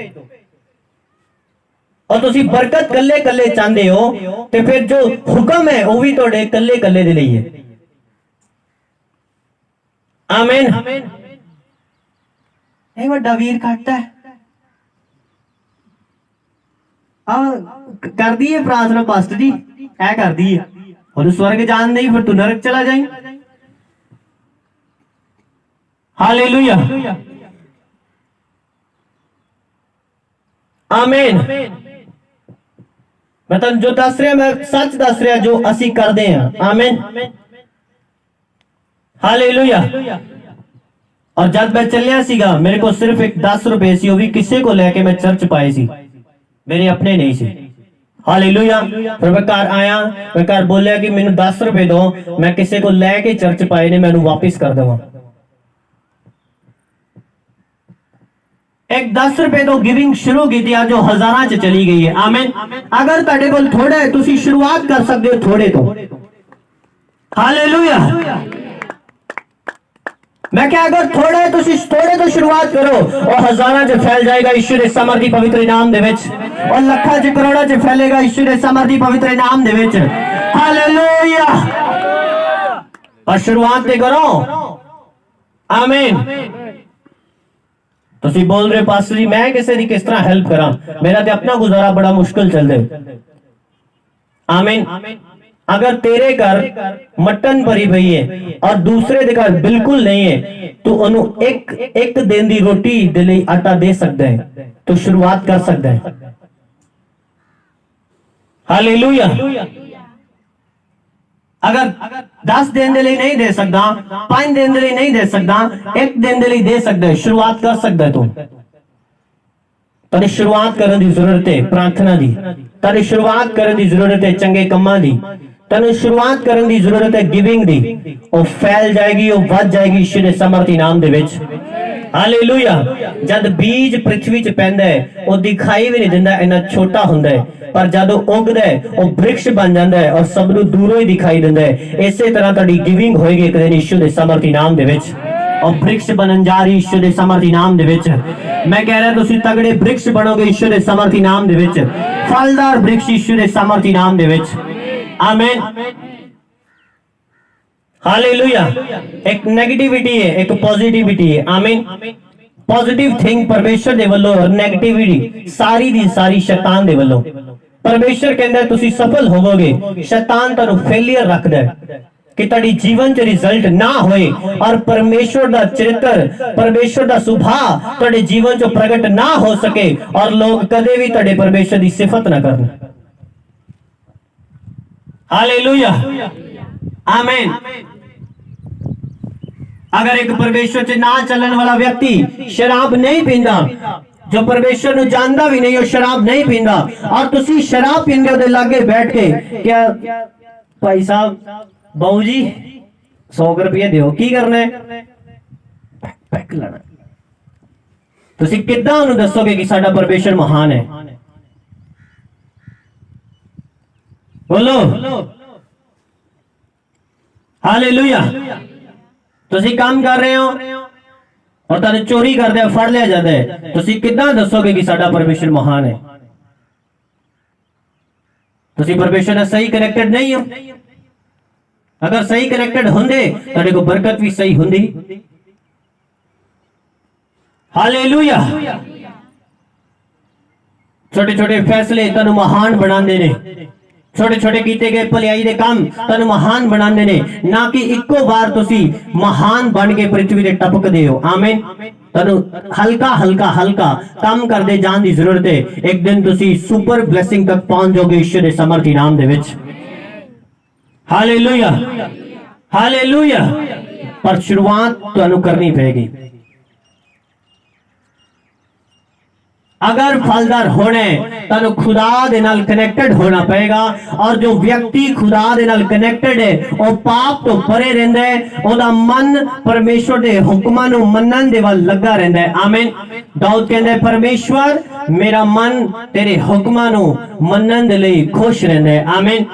और तुसी बरकत कल्ले कल्ले चाहते हो तो फिर जो हुक्म है वो भी थोड़े कल्ले कल्ले दे लिए। आमीन। ये बड़ा वीर काटता है। कर दी है प्रार्थना पास्टर जी, ऐ कर दी है और स्वर्ग जान नहीं फिर तू नरक चला जाए। हालेलुया। आमीन। मैं तुम जो दस रहा, मैं सच दस रहा जो असी करते हैं। आमीन। हालेलुया। और जब मैं चलिया सीगा मेरे को सिर्फ एक 10 रुपए सी, वो भी किसी को लेके मैं चर्च पाए सी, मेरे अपने नहीं सी। हालेलुया। फिर मैं घर आया, मैं घर बोलिया कि मैंने 10 रुपए दो, मैं किसी को लेके चर्च पाए ने मैंने वापिस कर देवा। एक 10 रुपए तो गिविंग शुरू की थी, आज जो हजारा च चली गई है। आमीन। अगर तुहाडे कोल थोड़ा है तुसी शुरुआत कर सकते हो थोड़े तो। हालेलुया। मैं क्या अगर थोड़े तुसी थोड़े तो शुरुआत करो और हजारा च फैल जाएगा ईश्वर दे समर्थी पवित्र नाम दे विच, और लखा च करोड़ा च फैलेगा ईश्वर दे समर्थी पवित्र नाम दे विच। हालेलुया। और शुरुआत ते करो। आमीन। तुसी बोल रहे पास्टर जी मैं किसी दी किस तरह हेल्प करा, मेरा ते अपना गुजारा बड़ा मुश्किल चल दे। आमीन। अगर तेरे घर मटन भरी पई है और दूसरे दे घर बिल्कुल नहीं है तो उन्हों एक दिन दी रोटी दे लई आटा दे सकता है, तो शुरुआत कर सकता है। हालेलुया। अगर 10 दिन दे लिए नहीं दे सकता, 5 दिन दे लिए नहीं दे सकता, 1 दिन दे लिए दे सकता है, शुरुआत कर सकता है। तू तेरी शुरुआत करने की जरूरत है प्रार्थना दी, तेरी शुरुआत करने की जरूरत है चंगे कम्मां दी, तेरी शुरुआत करने की जरूरत है गिविंग दी। वो फैल जाएगी, वो बढ़ जाएगी ईश्वर दे समर्थी नाम दे विच। हालेलुया। जद बीज पृथ्वी च पैंदा है वो दिखाई भी नहीं दिंदा, इन्ना छोटा हुंदा है, पर जद उगदा है वो वृक्ष बन जाता है और सब नूं दूरों ही दिखाई दिंदा है। इसे तरह तुहाडी गिविंग होएगी एक दिन ईश्वर दे समर्थी नाम दे विच, और वृक्ष बनन जा रही ईश्वर दे समर्थी नाम दे विच। मैं कह रहा तुसीं तगड़े वृक्ष बनोगे ईश्वर दे समर्थी नाम दे विच, फलदार वृक्ष ईश्वर दे समर्थी नाम दे विच। आमीन। हालेलुया। एक नेगेटिविटी है, एक पॉजिटिविटी है। आमीन। पॉजिटिव थिंग परमेश्वर दे वल्लों और नेगेटिविटी सारी दी सारी शैतान दे वल्लों। परमेश्वर कहंदा तुसीं सफल होवोगे, शैतान तुहानूं फेलियर रखदा है कि तुहाडी जीवन च रिजल्ट ना होए और परमेश्वर दा चरित्र परमेश्वर दा सुभाव तुहाडे जीवन च प्रगट ना हो सके और लोग कदे भी तुहाडे परमेश्वर दी सिफत ना करन। हालेलुया। आमीन। अगर एक परमेश्वर च ना चलन वाला व्यक्ति शराब नहीं पींदा, जो परमेश्वर नु जानदा भी नहीं हो शराब नहीं पींदा, और तुसी शराब पींदे ओदे लागे बैठ के क्या भाई साहब बाबू जी 100 रुपये दियो, की करना है? पैक लाना। तुसी किद्दां उन्हें दसोगे कि साडा परमेश्वर महान है? बोलो। हालेलुया। तुसी काम कर रहे हो और तुहानूं चोरी करदे फड़ लिया जाता है, तुसी किद्दां दसोगे कि साडा परमेश्वर महान है? तुसी परमेश्वर नाल सही कनेक्टेड नहीं हो। अगर सही कनेक्टेड होंदे तुहाडे को बरकत भी सही होंदी। हालेलुया। छोटे छोटे फैसले तुहानूं महान बनांदे ने, छोटे छोटे कीते गए भलाई दे काम तुहानूं महान बनांदे ने, ना कि इक्को बार तुसी महान बन के पृथ्वी ते टपकदे हो। आमीन। तुहानूं हल्का हल्का हल्का काम करदे जाण दी जरूरत है, एक दिन तुसी सुपर ब्लेसिंग तक पहुंच जाओगे ईश्वर दे समर्थी नाम दे विच। हालेलुया। हालेलुया। पर शुरुआत तुहानूं करनी पेगी। अगर फलदार होने तानू खुदा दे नाल कनेक्टेड होना पएगा और जो व्यक्ति खुदा दे नाल कनेक्टेड है वो पाप तो परे रहिंदा है ओदा मन परमेश्वर दे हुक्मां नु मनन दे वल लगा रहिंदा है आमीन दाऊद कहंदा है परमेश्वर मेरा मन तेरे हुक्मां नु मनन दे लई खुश रहिंदा है आमीन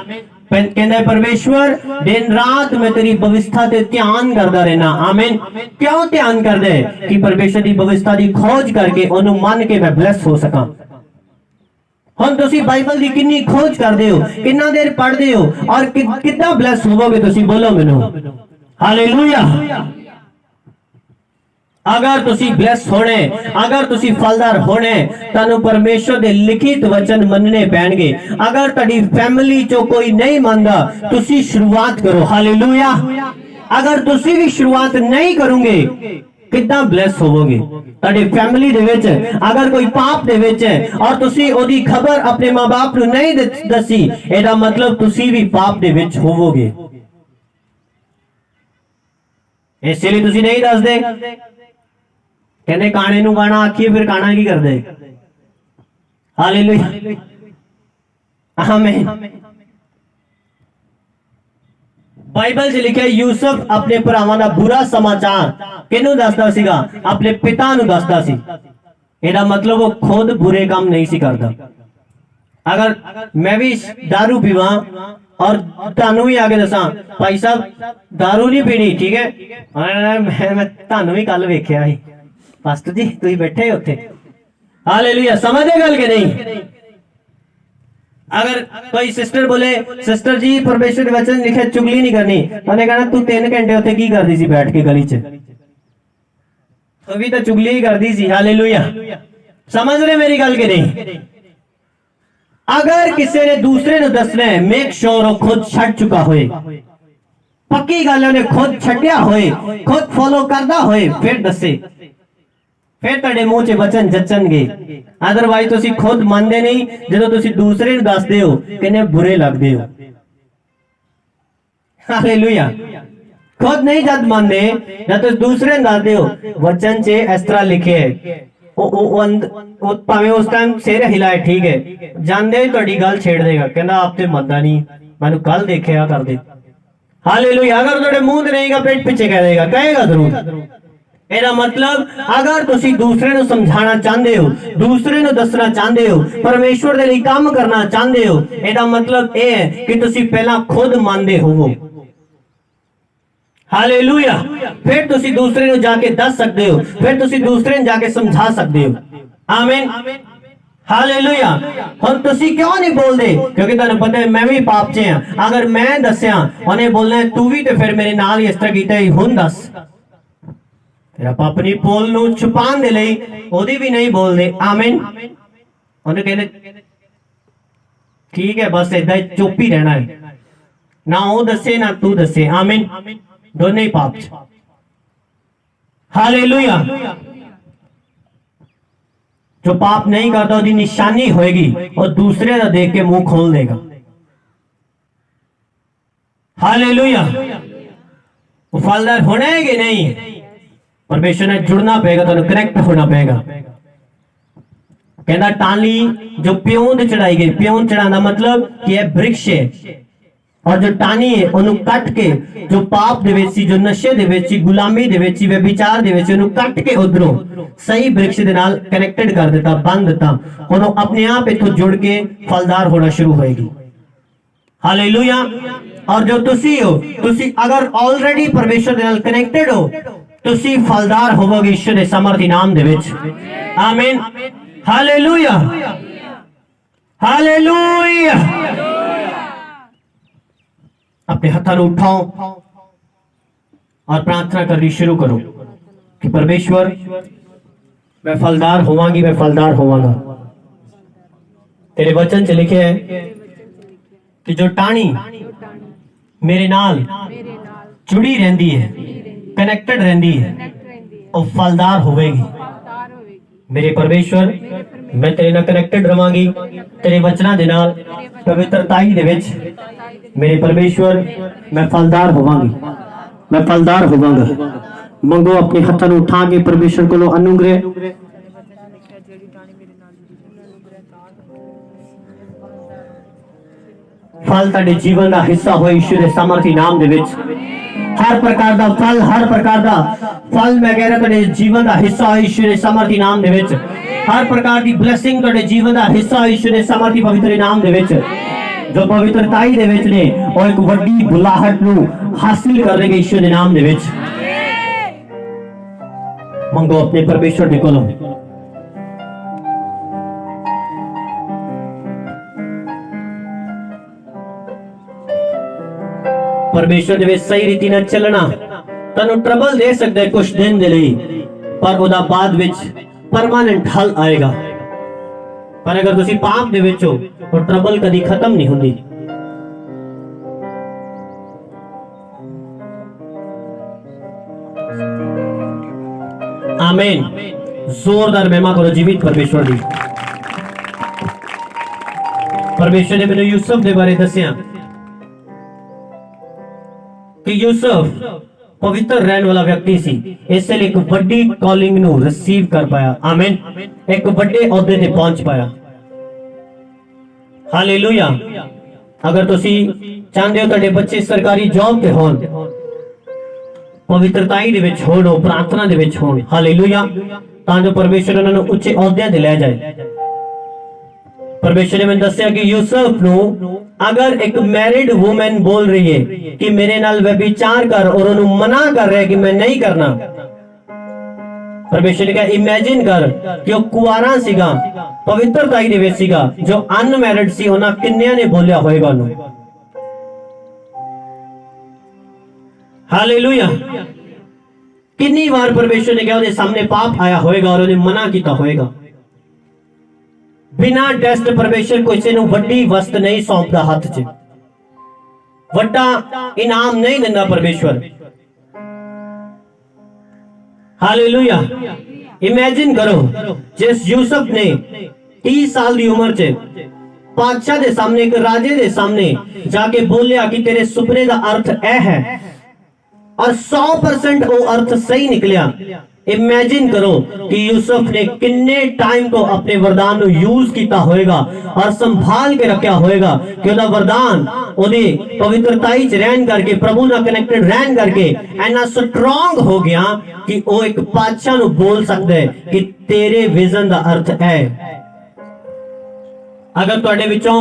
कहंदा है परमेश्वर दिन रात मैं तेरी व्यवस्था ते ध्यान करदा रहना आमीन क्यों ध्यान करदे कि परमेश्वर दी व्यवस्था दी खोज करके ओनु मान के मैं ब्लेस हो सकां हुण तुसी बाइबल दी किन्नी खोज करदे हो किन्ना देर पढ़दे हो और कितना ब्लेस होवोगे तुसी बोलो मैनू हालेलुया अगर तुसी ब्लेस होने अगर तुसी फलदार होने तानू परमेश्वर दे लिखित वचन मनने पैणगे अगर तड़ी फैमिली चो कोई नहीं मानदा तुसी शुरुआत करो हालेलुया अगर तुसी भी शुरुआत नहीं करोगे कितना ब्लेस होवोगे तड़ी फैमिली दे विच अगर कोई पाप दे विच है और तुसी ओदी खबर अपने मां बाप नू नहीं दसी एदा मतलब तुसी भी पाप दे विच होवोगे इसलिए तुसी नहीं दसदे कहने काने नु गाना आखिए फिर काना की कर दे हालेलुया आमीन बाइबल च लिखा यूसुफ अपने भरावां दा बुरा समाचार किनु दसदा सीगा अपने पिता नु दसदा सी एदा मतलब वो खुद बुरे काम नहीं सी करदा अगर मैं भी दारू पीवा और तानू भी आगे दसा भाई साहब दारू नहीं पीनी ठीक है मैं तानू भी कल वेख्या ही पास्टर जी तुम बैठे हो उत्थे हालेलुया समझे गल के नहीं अगर कोई सिस्टर बोले सिस्टर जी परमेश्वर के वचन लिखे चुगली नहीं करनी उन्हें कहना तू 3 घंटे उत्थे की करदी सी बैठ के गली च तो भी तो चुगली ही करदी सी हालेलुया समझ रहे मेरी गल के नहीं अगर किसी ने दूसरे नु दसना है मेक श्योर वो खुद छड़ चुका होए पक्की गल उन्हें खुद छड्या होए खुद फॉलो करदा होए फिर दसे फिर तेरे मुंह च वचन जचनगे अदरवाइज तुसी खुद मानदे नहीं जदों तुसी दूसरे नूं दसदे हो किन्ने बुरे लगदे हो हालेलुया खुद नहीं जद मानदे जद तुसी दूसरे नूं दसदे हो वचन च इस तरह लिखे है ओ भावें उस टाइम सिर हिलाए ठीक है जानदे तुहाडी गल छेड़ देगा कहंदा आप ते मनदा नहीं मैनूं कल देखिया कर दे हालेलुया अगर तुहाडे मुंह ते रहेगा पेट पीछे कह देगा कहेगा जरूर एदा मतलब अगर तुसी दूसरे नु समझाना चाहते हो दूसरे नु दसना चाहते हो परमेश्वर दे लई काम करना चाहते हो एदा मतलब ए है कि तुसी पहला खुद मानदे होवो हालेलुया फिर तुसी दूसरे नु जाके दस सकते हो फिर तुसी दूसरे नु जाके समझा सकते हो आमीन हालेलुया हुण तुसी क्यों नहीं बोलदे क्योंकि तुहानू पता है मैं भी पाप च हां अगर मैं दस्या उन्हें बोलना है तू भी ते फिर मेरे नाल ही इस तरह कीता ही हुण दस फिर आप अपनी पोल नू छुपान दे लई ओदी भी नहीं बोलदे आमीन उन्हें कहते ठीक है बस इदा चुप ही रहना है ना वो दसे ना तू दसे आमीन दोनों ही पाप हालेलुया जो पाप नहीं करता उसकी निशानी होएगी और दूसरे का देख के मुंह खोल देगा हालेलुया वो फलदार होना है कि नहीं परमेश्वर ने जुड़ना पड़ेगा तो कनेक्ट होना पड़ेगा कहना टाली जो प्योंद चढ़ाई गई प्योंद चढ़ाना मतलब कि यह वृक्ष है और जो टानी है उन्हें कट के जो पाप दे विच सी जो नशे दे विच सी गुलामी दे विच सी व्यभिचार दे विच उन्हें कट के उधरों सही वृक्ष दे नाल कनेक्टेड कर देता बंद देता उन्हें अपने आप इथों जुड़ के फलदार होना शुरू होएगी हालेलुया और जो तुसी हो तुसी अगर ऑलरेडी परमेश्वर दे नाल कनेक्टेड हो तुसी फलदार होवोगे ईश्वर दे सामर्थी नाम दे विच आमीन हालेलुया हालेलुया अपने हाथों को उठाओ और प्रार्थना करनी शुरू करो कि परमेश्वर मैं फलदार होवांगी मैं फलदार होवांगा तेरे वचन च लिखे है कि जो टाणी मेरे नाल जुड़ी रहती है कनेक्टेड रहती है और फलदार होवेगी मेरे परमेश्वर मैं तेरे नाल कनेक्टेड रवांगी तेरे वचना दे नाल पवित्रताई दे विच मेरे परमेश्वर मैं फलदार होवांगी मैं फलदार होवांगा मंगो अपने हाथों उठा के परमेश्वर को अनुग्रह फल ਤੁਹਾਡੇ ਜੀਵਨ ਦਾ ਹਿੱਸਾ ਹੋਏ ਯਿਸੂ ਦੇ ਸਮਰਥੀ ਨਾਮ ਦੇ ਵਿੱਚ। हर प्रकार का फल, हर प्रकार का फल मैं कह रहा ਤੁਹਾਡੇ ਜੀਵਨ ਦਾ ਹਿੱਸਾ ਹੋਏ ਯਿਸੂ ਦੇ ਸਮਰਥੀ ਨਾਮ ਦੇ ਵਿੱਚ। हर प्रकार की ब्लेसिंग ਤੁਹਾਡੇ ਜੀਵਨ ਦਾ ਹਿੱਸਾ ਹੋਏ ਯਿਸੂ ਦੇ ਸਮਰਥੀ ਪਵਿੱਤਰ ਨਾਮ ਦੇ ਵਿੱਚ। जो पवित्रताई ਦੇ ਵਿੱਚ ਨੇ ਉਹ ਇੱਕ ਵੱਡੀ ਬੁਲਾਹਟ ਨੂੰ ਹਾਸਿਲ ਕਰਨਗੇ ਯਿਸੂ ਦੇ ਨਾਮ ਦੇ ਵਿੱਚ। ਮੰਗੋ ਆਪਣੇ ਪਰਮੇਸ਼ਵਰ ਦੇ ਕੋਲੋਂ। परमेश्वर ਦੇ ਵਿੱਚ ਸਹੀ ਰੀਤੀ ਨਾਲ ਚੱਲਣਾ ਤੁਹਾਨੂੰ ਟਰਬਲ ਦੇ ਸਕਦਾ ਹੈ ਕੁਝ ਦਿਨ ਦੇ ਲਈ, ਪਰ ਉਹਦਾ ਬਾਅਦ ਵਿੱਚ ਪਰਮਾਨੈਂਟ ਹੱਲ ਆਏਗਾ। ਪਰ ਅਗਰ ਤੁਸੀਂ ਪਾਪ ਦੇ ਵਿੱਚ ਹੋ ਉਹ ਟਰਬਲ ਕਦੀ ਖਤਮ ਨਹੀਂ ਹੁੰਦੀ। आमीन। जोरदार महिमा करो जीवित परमेश्वर दी। परमेश्वर ने मैंने यूसुफ के बारे दसिया कि यूसुफ पवित्र रहने वाला व्यक्ति सी, इसलिए एक बड़ी कॉलिंग नु रिसीव कर पाया। आमीन। एक बड़े ओहदे ते पहुंच पाया। हालेलुया। अगर तुसी चाहते हो तुहाडे बच्चे सरकारी जॉब ते होण, पवित्रताई दे विच होण, प्रार्थना दे विच होण, हालेलुया, तां जो परमेश्वर उन्हां नूं उच्चे ओहदियां ते ले जाए। परमेश्वर ने मैंने दस्या कि यूसुफ नूं अगर एक मैरिड वुमन बोल रही है कि मेरे नाल व्यभिचार कर और उन्होंने मना कर रहा है कि मैं नहीं करना, परमेश्वर ने कहा इमेजिन कर कि वो कुआरा सीगा, पवित्रताई दे विच सीगा, जो अनमैरिड सी उन्हां किन्नियां ने बोलिया होएगा उन्होंने। हालेलुया। कितनी बार परमेश्वर ने कहा उसके सामने पाप आया होएगा और उन्हें मना किया होएगा। बिना टेस्ट परमेश्वर किसी नूं वड्डी वस्त नहीं सौंपदा, हाथ च वड्डा इनाम नहीं दिंदा परमेश्वर। हालेलुया। इमेजिन करो जिस यूसुफ ने 30 साल की उम्र च बादशाह दे सामने, एक राजे दे सामने जाके बोलिया कि तेरे सुपने का अर्थ ऐ है और 100% वो अर्थ सही निकलिया। इमेजिन करो कि यूसुफ ने किन्ने टाइम को अपने वरदान को यूज किया होएगा और संभाल के रखा होएगा कि उसका वरदान ओदी पवित्रताई च रहन करके, प्रभु नाल कनेक्टेड रहन करके इतना स्ट्रांग हो गया कि वो एक बादशाह नु बोल सकता है कि तेरे विजन का अर्थ है। अगर तुहाडे विचों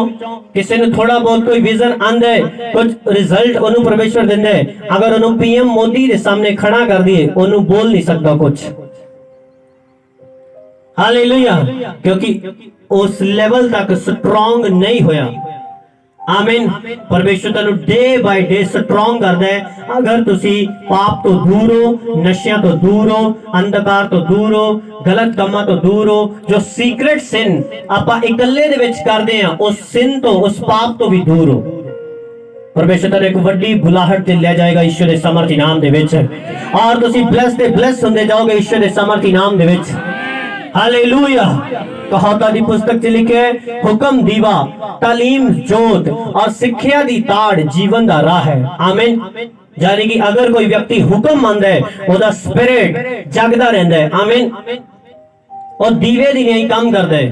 किसी ने थोड़ा बहुत कोई विजन आंदा है, कुछ रिजल्ट ओनू परमेश्वर दिंदा है, अगर ओनू पीएम मोदी के सामने खड़ा कर दिए ओनू बोल नहीं सकता कुछ। हालेलुया। क्योंकि उस लेवल तक स्ट्रांग नहीं होया। आमीन। परमेश्वर तुहानू डे बाय डे स्ट्रांग करदा है। अगर तुसी पाप तो दूर हो, नशियां तो दूर हो, अंधकार तो दूर हो, गलत कामां तो दूर हो, जो सीक्रेट सिन आपां इकल्ले दे विच करदे आ उस सिन तो, उस पाप तो भी दूर हो, परमेश्वर तुहानू एक वड्डी बुलाहट ते ले जाएगा ईश्वर दे समर्थी नाम दे विच। और तुसी ब्लेस ते ब्लेस हुंदे जाओगे ईश्वर दे समर्थी नाम दे विच। हालेलुया। कहावतां दी पुस्तक च लिखे हुक्म दीवा, तालीम जोत और सिक्ख्या दी ताड़ जीवन दा राह है। आमीन। यानी कि अगर कोई व्यक्ति हुक्म मानदा है ओदा स्पिरिट जगदा रहंदा है। आमीन। और दीवे दी नहीं काम करदा है,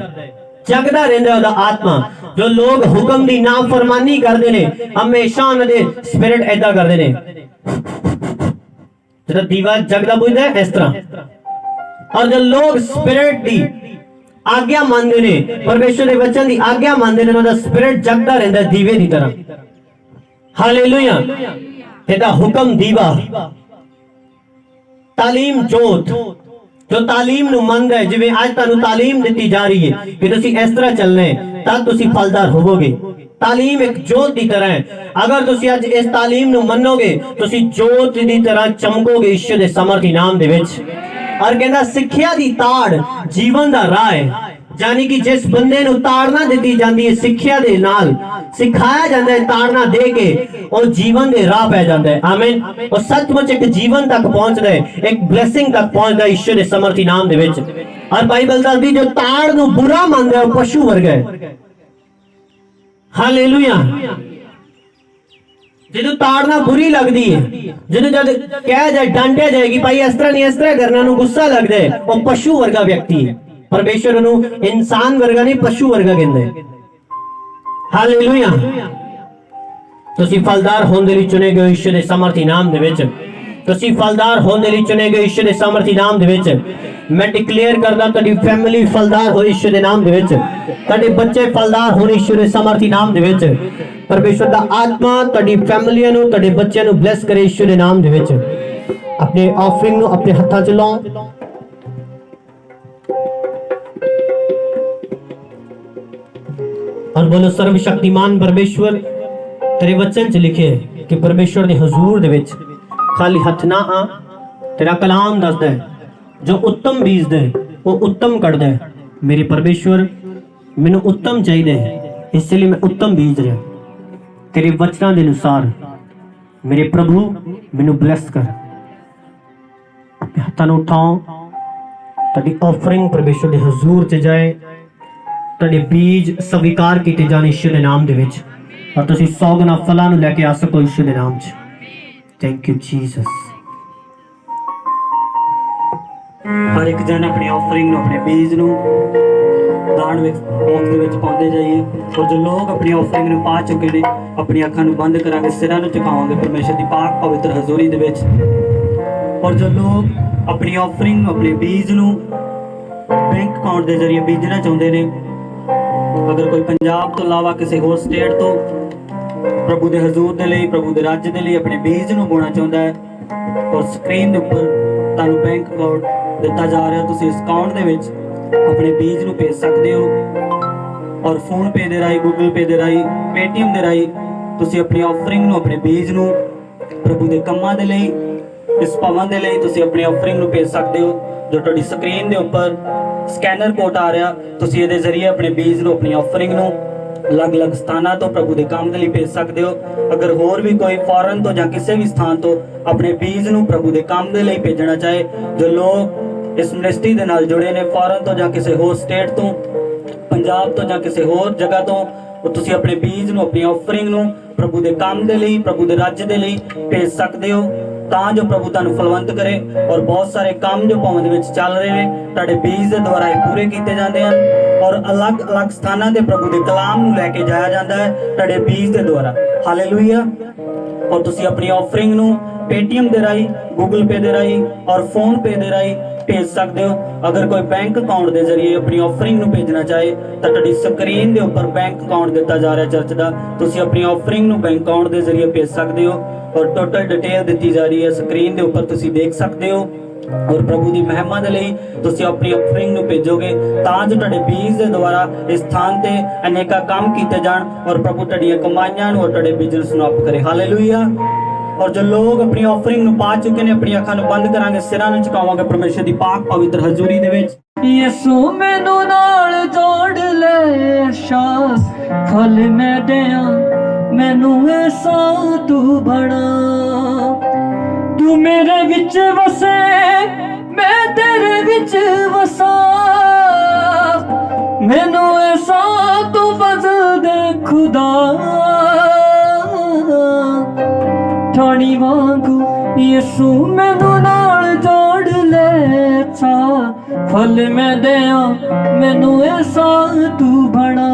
जगदा रहंदा है ओदा आत्मा। जो लोग हुक्म दी नाफरमानी करदे ने हमेशा उन्हां दे स्पिरिट ऐदा करदे ने, जदा दीवा जगदा बुझदा है इस तरह। और जो लोग स्पिरिट दी आज्ञा मानते ने, परमेश्वर के वचन की आज्ञा मानते ने, उनका स्पिरिट जगदा रहता है दीवे की तरह। हालेलुया। कहता हुक्म दीवा, तालीम जोत। जो तालीम नु मंद है, जिवें आज तुहानू तालीम दी जा रही है कि तुसी इस तरह चलना है तब तुसी फलदार होवोगे। तालीम एक जोत की तरह है। अगर तुसी आज इस तालीम नु मनोगे तुसी जोत की तरह चमकोगे ईश्वर दे समर्थी नाम दे विच। और कहता सिक्ख्या दी ताड़ जीवन दा राह है। यानी कि जिस बंदे नु ताड़ना दी जाती है, सिक्ख्या दे नाल सिखाया जाता है, ताड़ना दे के और जीवन दे राह पै जाता है। आमीन। और सचमुच एक जीवन तक पहुंचदा है, एक ब्लेसिंग तक पहुंचदा है ईश्वर दे समर्थी नाम दे विच। और बाइबल दसदी जो ताड़ नु बुरा मानदा है वो पशु वर्गा है। हालेलुया। जो ताड़ना बुरी लगती है, जो जब कह जाए डांटिया जाए कि भाई इस तरह नहीं, इस तरह करना, गुस्सा लगता है, वो पशु वर्गा व्यक्ति है। परमेश्वर इंसान वर्गा नहीं, पशु वर्गा कहते हैं। हालेलुया। ਤੁਸੀਂ ਫਲਦਾਰ ਹੋਣ ਦੇ ਲਈ ਚੁਣੇ ਗਏ ਈਸ਼ਵਰ ਦੇ ਸਮਰਥੀ ਨਾਮ ਦੇ ਵਿੱਚ। ਤੁਸੀਂ ਫਲਦਾਰ ਹੋਣ ਦੇ ਲਈ ਚੁਣੇ ਗਏ ਈਸ਼ਵਰ ਦੇ ਸਮਰਥੀ ਨਾਮ ਦੇ ਵਿੱਚ। ਮੈਂ ਡਿਕਲੇਅਰ ਕਰਦਾ ਤੁਹਾਡੀ ਫੈਮਿਲੀ ਫਲਦਾਰ ਹੋਏ ਈਸ਼ਵਰ ਦੇ ਨਾਮ ਦੇ ਵਿੱਚ। ਤੁਹਾਡੇ ਬੱਚੇ ਫਲਦਾਰ ਹੋਣ ਈਸ਼ਵਰ ਦੇ ਸਮਰਥੀ ਨਾਮ ਦੇ ਵਿੱਚ। ਪਰਮੇਸ਼ਵਰ ਦਾ ਆਤਮਾ ਤੁਹਾਡੀ ਫੈਮਿਲੀਆਂ ਨੂੰ ਤੁਹਾਡੇ ਬੱਚਿਆਂ ਨੂੰ ਬਲੈਸ ਕਰੇ ਈਸ਼ਵਰ ਦੇ ਨਾਮ ਦੇ ਵਿੱਚ। अपने ऑफरिंग ਨੂੰ अपने ਹੱਥਾਂ 'ਚ ਲਾਓ। और बोलो सर्वशक्तिमान परमेश्वर तेरे वचन च लिखे कि परमेश्वर ने हजूर दे विच खाली हथ ना आ। तेरा कलाम दसदा है जो उत्तम बीजदा है वो उत्तम कटदा है। मेरे परमेश्वर मैनू उत्तम चाहिए है, इसलिए मैं उत्तम बीज रहा। तेरे वचनां दे अनुसार मेरे प्रभु मैनू ब्लेस कर। हत्थां नूं उठाओ। तुहाडी ऑफरिंग परमेश्वर दे हजूर च जाए। तुहाडे बीज स्वीकार कीते जाण ईश्वर दे नाम दे विच और तुसीं 100 गुना फलां नूं लैके आ सको ईश्वर दे नाम च। Thank you Jesus. हर एक जन अपनी ऑफरिंग अपने बीज नूं दान बॉक्स दे विच पाउंदे जाइए। और जो लोग अपनी ऑफरिंग नूं पा चुके ने अपनी अखां नूं बंद करांगे, सिरां नूं झुकावांगे परमेश्वर दी पाक पवित्र हजूरी दे विच। और जो लोग अपनी ऑफरिंग अपने बीज नूं बैंक अकाउंट के जरिए बीजना चाहते हैं, अगर कोई पंजाब तो इलावा किसी होर स्टेट तो प्रभु के हजूर के लिए प्रभु के राज्य के लिए अपने बीज नूं बोना चाहता है और स्क्रीन के उपर तुहानूं बैंक अकाउंट दिता जा रहा, तुसीं इस अकाउंट दे विच अपने बीज नूं भेज सकते हो। और फोन पे दे राही, गूगल पे दे राही, पेटीएम दे राही तुसीं अपनी ऑफरिंग नूं अपने बीज नूं प्रभु के कम्मां दे लई इस भवन के लिए तुसीं अपनी ऑफरिंग नूं भेज सकते हो। जो तुहाडी स्क्रीन के उपर स्कैनर कोड आ रहा, तुसीं इहदे जरिए अपने बीज नूं अपनी ऑफरिंग नूं अलग अलग स्थानां तो प्रभु के काम के लिए भेज सकते हो। अगर होर भी कोई फॉरन तो जां किसी भी स्थान तो अपने बीज नूं प्रभु के काम के लिए भेजना चाहे, जो लोग इस मिनिस्ट्री दे नाल जुड़े ने फॉरन तो जां किसी होर स्टेट तो पंजाब तो जां किसी होर जगह तो तुसीं अपने बीज नूं अपनी ऑफरिंग नूं प्रभु के काम के लिए प्रभु के राज्य के लिए भेज सकते हो, तां जो प्रभु तुहानूं फलवंत करे। और बहुत सारे काम जो भवन दे विच चल रहे हैं तुहाडे बीज दे द्वारा ही पूरे कीते जांदे हन और अलग अलग स्थानां ते प्रभु दे कलाम नूं लैके जाया जांदा है तुहाडे बीज दे द्वारा। हालेलुया। और तुसीं अपनी ऑफरिंग नूं पेटीएम दे राही, गूगल पे दे राही और फोन पे दे राही भेज सकते हो। अगर कोई बैंक अकाउंट के जरिए अपनी ऑफरिंग नूं भेजना चाहे तो तुहाडी स्क्रीन के उपर बैंक अकाउंट दिता जा रहा चर्च का, तुसीं अपनी ऑफरिंग नूं बैंक अकाउंट के जरिए भेज सकते हो और टोटल डिटेल दी जा रही है स्क्रीन के उपर तुसीं देख सकते हो। और प्रभु की महिमा के लिए तुसीं अपनी ऑफरिंग नूं भेजोगे तां जो तुहाडे बीज के द्वारा इस स्थान ते अनेका काम कीते जाण और प्रभु तुहाडीआं कमाईआं नूं और तुहाडे बिजनेस नूं अप करे। हालेलुया। और जो लोग अपनी ऑफरिंग नूं पा चुके ने अपनी अखां नूं बंद करांगे, सिरां नूं झुकावांगे परमेश्वर दी पाक पवित्र हजूरी दे विच। यीशु मैनू नाल जोड़ ले शा फल मैं दियां मैनू ऐसा तू बना। तू मेरे विच वसे मैं तेरे विच वसा, मैनू ऐसा तू बदल दे खुदा। ठाणी वांगू यीशु मैनू नाल जोड़ ले चा फल मैं दिया मैनू ऐसा तू बना।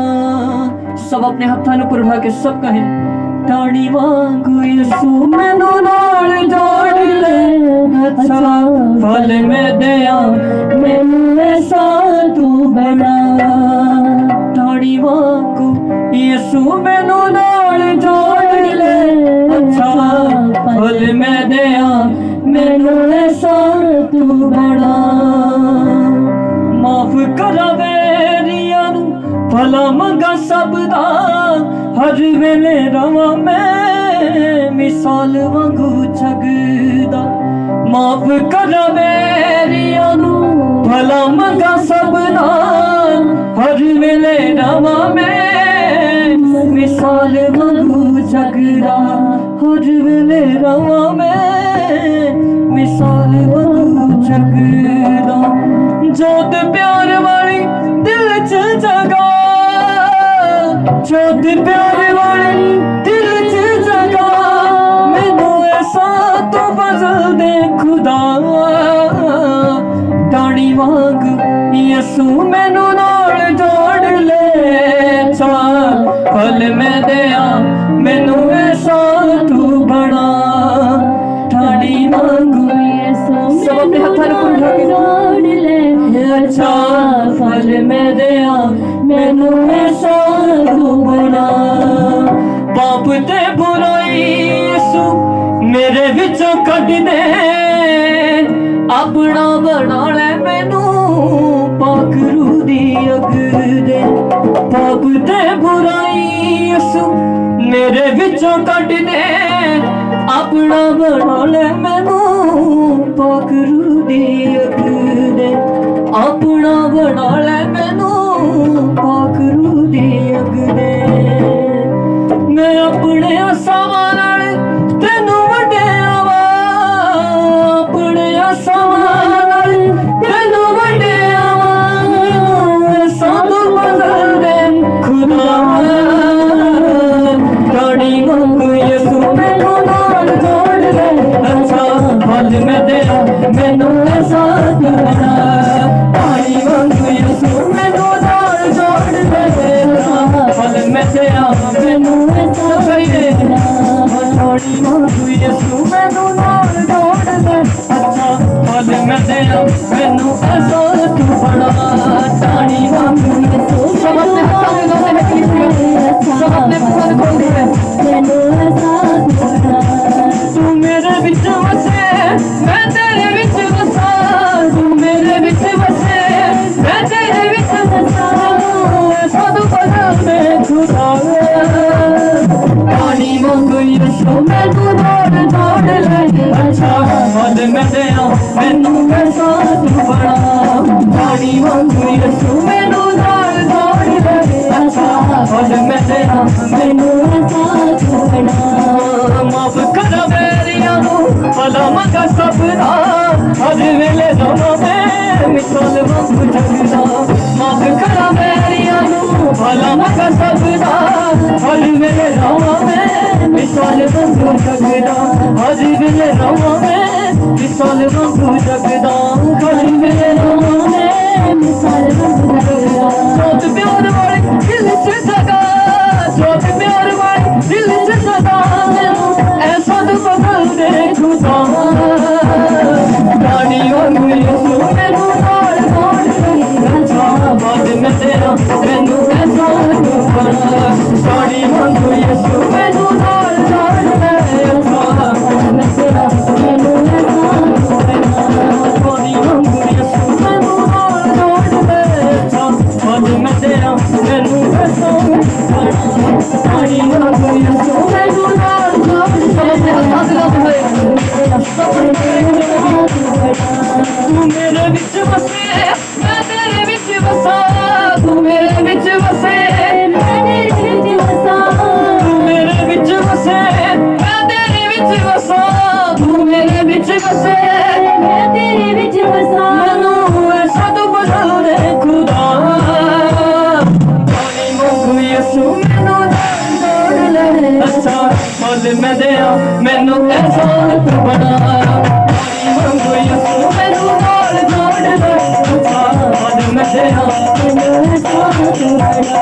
सब अपने हत्थां नूं उपर के सब कहें ठाणी वांगू यीशु मैनू नाल जोड़ ले अच्छा फल मैं दिया मैनू ऐसा तू बना। ठाणी वांगू यीशु मैनू नाल जोड़ ले अच्छा फल मैं दिया मैनू ऐसा तू बना। माफ करा वेरियां नूं भला मंगा सब दा, हर वेले रवां मैं मिसाल वांगू जगदा। माफ करा वेरियां नूं भला मंगा सब दा, हर वेले रवां मैं मिसाल वांगू जगदा। हर वेले रवां मैं मिसाल वांगू जगदा। जोत प्यार वाली दिल च जगा, जोत प्यार वाली दिल च जगा, मैनू ऐसा तो बदल दे खुदा। टाणी वांग यीशु मैनू नाल जोड़ ले चा फल मैं दिया मैनू ऐसा जोड़ ले अच्छा फल मैं दिया मैनू ऐसा तू बना पाप ते बुराई यसु मेरे विचों कढ दे अपना बना ले मैनू पाखरू दी अग दे पाप ते बुराई यसु मेरे विचों कढ दे अपना बना ले मैनू पाखरू दी अग दे अपना बना ले मैनू पाखरू दी अग दे मैं अपने आसावां नाल तेनू वड्डिया वा अपने आसावां नाल तेनू वड्डिया वा साधु बदल दे खुदा गाड़ी वांगू यसू मैनू नाल जोड़ ले अच्छा फल मैं तेरा मैनू ऐसा तू बना गाड़ी वांगू यसू मैनू नाल जोड़ ले फल मैं तेरा मैनू ऐसा देना गाड़ी वांगू यसू मैनू नाल जोड़ ले अच्छा फल मैं तेरा मैनू ऐसा तू बना गाड़ी वांगू यसू सब अपने हाथों में दोनों में सब अपने पसंद खोल दे मैनू ऐसा तू बना तू मेरे विच वसे मैं तेरे विच वसा तू मेरे विच वसे मैं तेरे विच वसा साधु बदल दे खुदा पानी वांगू यसू मैनू जोड़ जोड़ ले अच्छा फल मैं तेरा मैनू ऐसा तू बना पानी वांगू यसू मैनू जोड़ जोड़ ले अच्छा फल मैं तेरा मैनू ऐसा तू बना माफ कर मेरियां नू भला मंगा सबदा हर वेले दोनों में मिसाल वांगू जगदा माफ कर मेरियां नू भला मंगा सबदा हर वेले दोनों में मिसाल वांगू जगदा हर वेले दोनों में मिसाल वांगू जगदा हर वेले दोनों में मिसाल वांगू जगदा जोत प्यार वाले दिल च जगा जोत प्यार वाले दिल च जगा ऐसा तो बदल दे खुदा गाड़ी वांगू यसू मैनू नाल जोड़ ले अच्छा बाद में तेरा मैनू ऐसा तू बना गाड़ी वांगू यसू मैनू नाल जोड़ ले अच्छा मैं तेरा मैनू ऐसा तू बना गाड़ी वांगू यसू मैनू नाल जोड़ ले अच्छा बाद में तेरा मैनू ऐसा तू बना गाड़ी वांगू यसू मैनू नाल जोड़ ले तू मेरे विच वसे मैं तेरे विच वसा तू मेरे विच वसे मैं तेरे विच वसा तू मेरे विच वसे मैं तेरे विच वसा तू मेरे विच वसे मैं तेरे विच वसा मैनू ऐसा तू बदल दे खुदा पानी वांगू यसू मैनू नाल जोड़ ले अच्छा फल मैं दिया मैनू ऐसा तू बना पानी वांगू यसू मैनू नाल जोड़ ले अच्छा फल मैं दिया मैनू ऐसा तू बना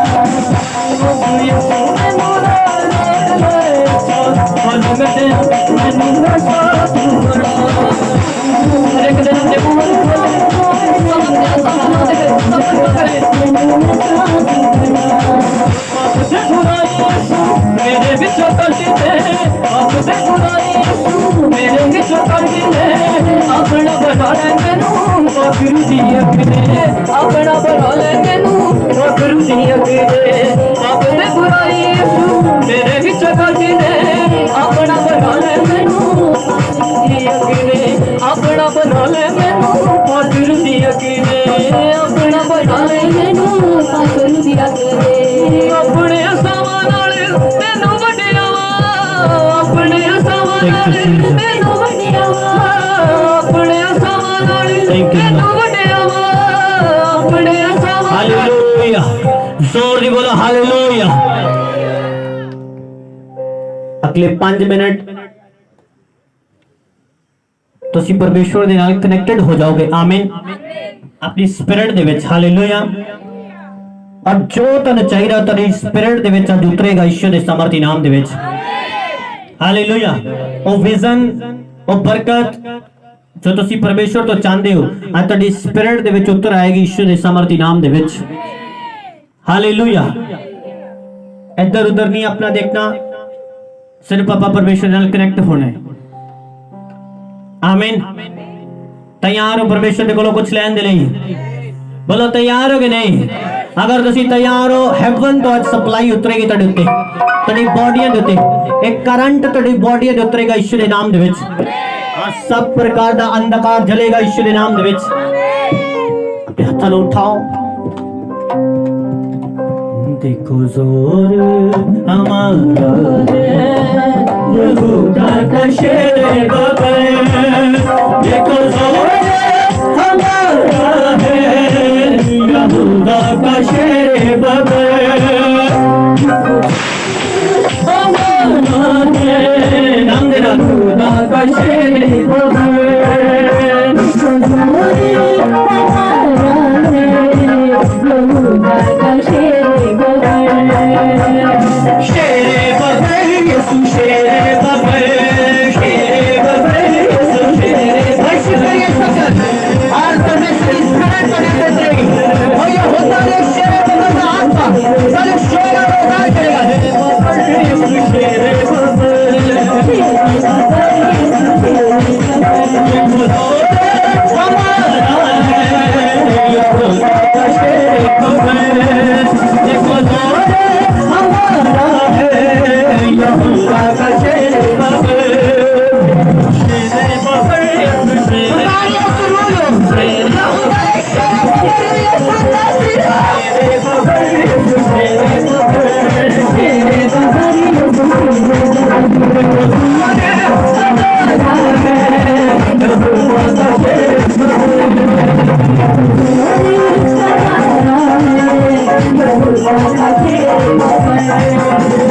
वांगू यसू मैनू नाल जोड़ ले अच्छा फल मैं दिया मैनू ऐसा तू बना हर एक दिन ते बोल मेरे विचों कटी दे आप दे बुराई मेरे विचों कटी दे अपना बना ले मैनू पाखरू दी अग दे अपना बना ले मैनू पाखरू दी अग दे आप दे बुराई मेरे विचों कटी दे अपना बना ले मैनू दी अग दे अपना बना ले मैनू पाखरू दी अग दे अपना बना ले मैनू पाखरू दी अग दे अपने असावां नाल तैनू वड्डिया वा अपने असावां नाल तैनू वड्डिया वा अपने असावां नाल तैनू वड्डिया वा अपने असावां हालेलुया जोर दी बोलो हालेलुया अगले 5 मिनट ਤੁਸੀਂ ਪਰਮੇਸ਼ਵਰ ਦੇ ਨਾਲ ਕਨੈਕਟਡ ਹੋ ਜਾਓਗੇ ਆਮੀਨ ਆਪਣੀ ਸਪਿਰਿਟ ਦੇ ਵਿੱਚ ਹਾਲੇਲੂਇਆ ਔਰ ਜੋ ਤੁਹਾਨੂੰ ਚਾਹੀਦਾ ਤੁਹਾਡੀ ਸਪਿਰਿਟ ਦੇ ਵਿੱਚ ਅੱਜ ਉਤਰੇਗਾ ਯਿਸੂ ਦੇ ਸਮਰਥੀ ਨਾਮ ਦੇ ਵਿੱਚ ਹਾਲੇਲੂਇਆ ਉਹ ਵਿਜ਼ਨ ਉਹ ਬਰਕਤ जो तुसी परमेश्वर तो चाहते हो आज तुहाडी स्पिरिट दे विच उतर आएगी यीशु दे सामर्थी नाम दे विच। हालेलुया। इधर उधर नहीं अपना देखना, सिर्फ पापा परमेश्वर नाल कनेक्ट होना है। आमीन। तैयार हो परमेश्वर दे कोलों कुछ लैन दे लई? बोलो तैयार हो कि नहीं? अगर तुसी तैयार हो, हेवन तो आज सप्लाई उतरेगी तुहाडे उत्ते, तुहाडी बॉडीਆਂ दे उत्ते एक करंट तुहाडी बॉडीਆਂ दे उतरेगा यीशु दे नाम दे विच। सब प्रकार दा अंधकार जलेगा यीशु दे नाम दे विच। अपने हत्थां नूं उठाओ। देखो जोर हमारा है यहूदा का शेर बबल, देखो जोर हमारा है यहूदा का शेर बबल, नाम देना यहूदा का शेर बबल,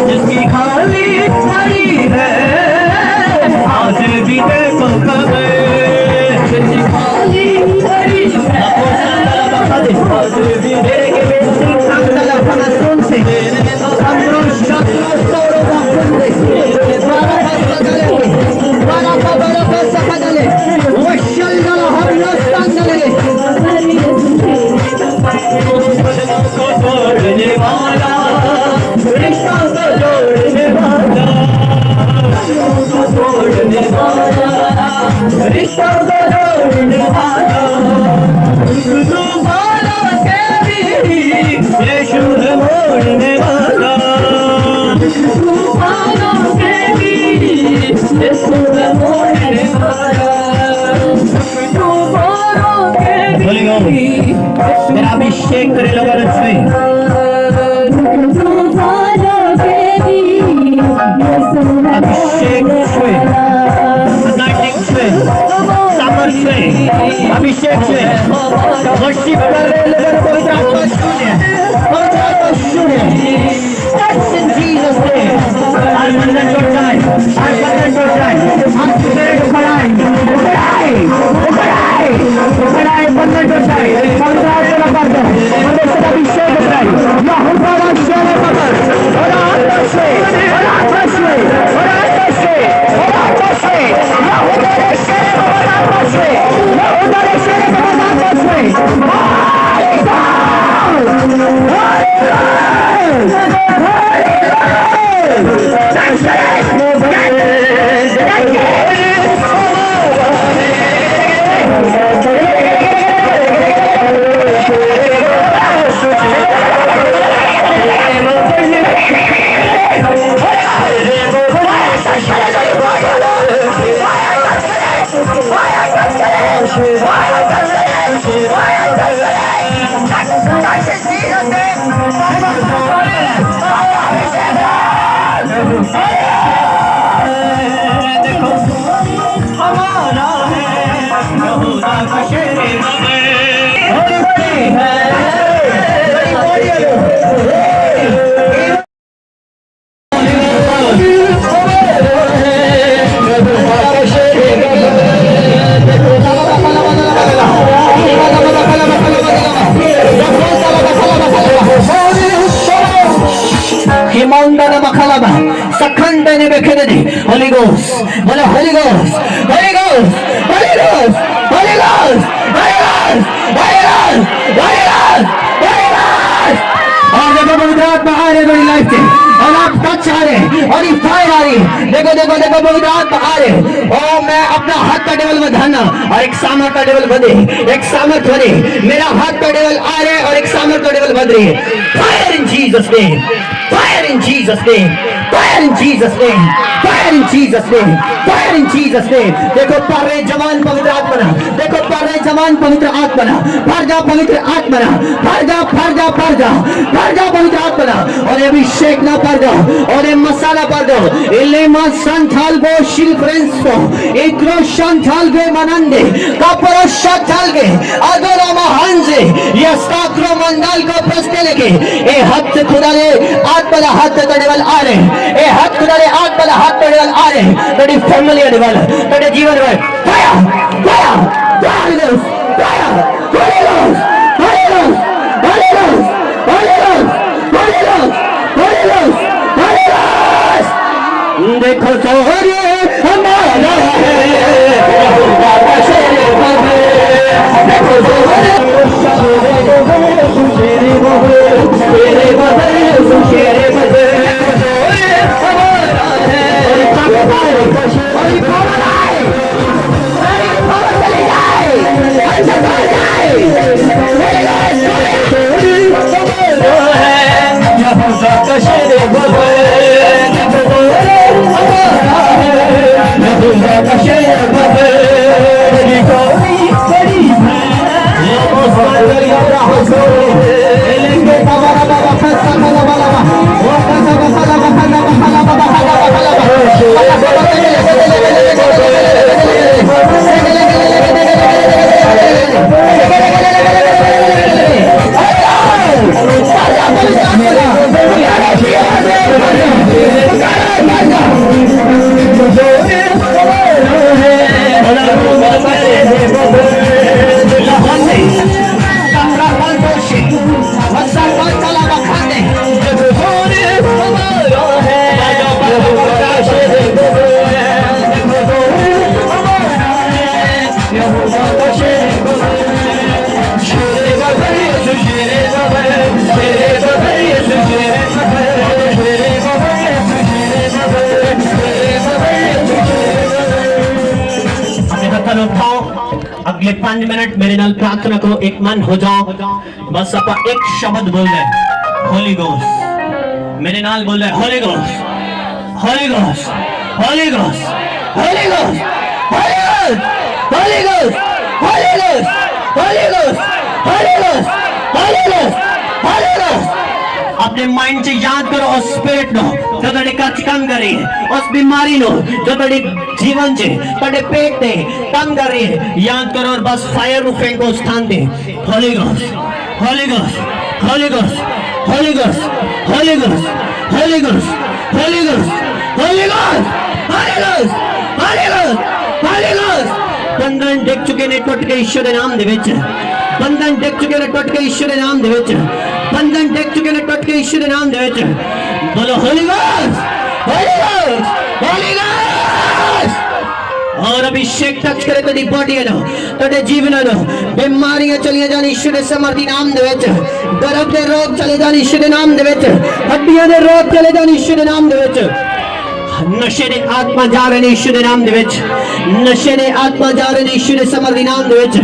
जिसकी खाली खड़ी है आज भी देखो कभी, जिसकी खाली खड़ी है आज भी मेरा अभिषेक करे लगा रचवे अभिषेक छुए अनाइटिंग छुए सामर छुए अभिषेक छुए वर्शिप कर रहे लोगों को आत्मा छूए Touch in Jesus name आज बंधन टूट जाए आज बंधन टूट जाए हम तेरे को खड़ाए बंधन टूट जाए पवित्र आत्मा का कर दो Libanda na makalaba. Sakanda ni bekenedi. Holy Ghost. Wala Holy Ghost. Holy Ghost. Holy Ghost. Holy Ghost. Holy Ghost. Holy Ghost. Holy Ghost. Holy Ghost. और देखो पवित्र आत्मा आ रहे बड़ी लाइफ से और आप टच आ रहे और ये फायर आ रही। देखो देखो देखो पवित्र आत्मा आ रहे। ओ मैं अपना हाथ का टेबल बढ़ाना और एक सामर्थ का टेबल बढ़े, एक सामर्थ बढ़े। मेरा हाथ का टेबल आ रहे और एक सामर्थ का टेबल बढ़ रही है। Fire in Jesus name, fire in Jesus name, fire in Jesus name, fire in Jesus name, fire in Jesus name. देखो पर रहे जवान पवित्र आत्मा ना, देखो पर रहे जवान पवित्र आत्मा ना, भर जा पवित्र आत्मा ना, भर जा भर जा भर जा भर जा पवित्र आत्मा ना। और ये अभिषेक ना कर दो और ये मसाला कर दो। इलेमा संथाल गो शिल फ्रेंसो इक्रो संथाल गे मनंदे कापरो संथाल गे अगोरा महांजे ये स्ताक्रो मंडल को प्रस्ते लेके ए हाथ से खुदा ले आत्मा ला हाथ से तड़ेवल आ रहे। ए हाथ खुदा ले आत्मा ला हाथ तड़ेवल आ रहे। तड़ी फैमिली अड़ेवल तड़े जीवन में fire fire fire fire Holi God Holi God Holi God Holi God Holi God Holi God Holi God. देखो सोरे हमारा है यहोवा का शेर है। देखो सोरे सुशेरे बहे शेरे बहे सुशेरे बहे सोरे हमारा है और पावर आए पावर चली जाए अच्छा कर जाए सोरे है यहोवा का शेर बहे अगले 5 मिनट मेरे नाल प्रार्थना करो, एक मन हो जाओ। बस आप एक शब्द बोल रहे होली घोस्ट। मेरे नाल बोल रहे Holi Ghost, Holy Ghost, Holy Ghost, Holy Ghost, Holy Ghost, Holy Ghost, Holy Ghost, Holy Ghost, Holy Ghost, Holy Ghost, Holy ghost. अपने माइंड से याद करो उस स्पिरिट नो जो तेरे कच काम कर रही है, उस बीमारी नो जो तेरे जीवन से तेरे पेट ने तंग कर रही है। याद करो और बस फायर में फेंको स्थान दे। Holy Ghost, Holy Ghost, Holy Ghost, Holy Ghost, Holy Ghost, Holy Ghost, Holy Ghost, Holy Ghost, Holy Ghost, Holy Ghost, Holy Ghost. बंधन देख चुके ने टूट के ईश्वर के नाम दे विच, बंधन देख चुके ने टूट के ईश्वर के नाम दे विच, बंधन देख चुके ने टूट के ईश्वर के नाम दे विच। बोलो Holi Ghost, Holy Ghost, Holy ghost. और अभिषेक टच करे तेरी बॉडी नो, तेरे जीवन नो बीमारियां चलिए जान ईश्वर के समर्थी नाम दे विच, गर्भ के रोग चले जान ईश्वर के नाम दे विच, हड्डियां के रोग चले जान ईश्वर के नाम दे विच। नशे ने आत्मा जा रहे ने ईश्वर के नाम दे विच, नशे ने आत्मा जा रहे ने ईश्वर के समर्थी नाम दे विच।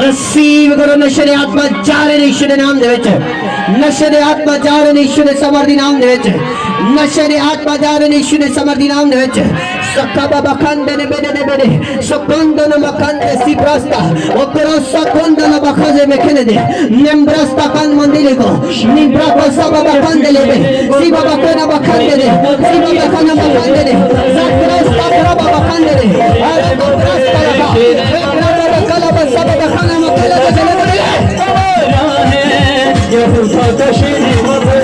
रिसीव करो, नशे ने आत्मा जा रहे ने ईश्वर के नाम दे विच, नशे ने आत्मा जा रहे ने ईश्वर के समर्थी नाम दे विच, नशे ने आत्मा जा रहे ने ईश्वर के समर्थी नाम दे विच। सकबा बखंदे ने बेने सकंदन मखंदे सिब्रस्ता ओकरो सकंदन बखजे मेखने दे निम्ब्रस्ता कान मंदिले को निम्ब्रा को सब बखंदे ले सिबा बखना बखंदे दे सिबा बखना बखंदे दे सकरस्ता करा बखंदे दे अरे बखरस्ता लगा एकरा बखला सब बखना मखले दे चले दे ये हुआ तो श्री मधुर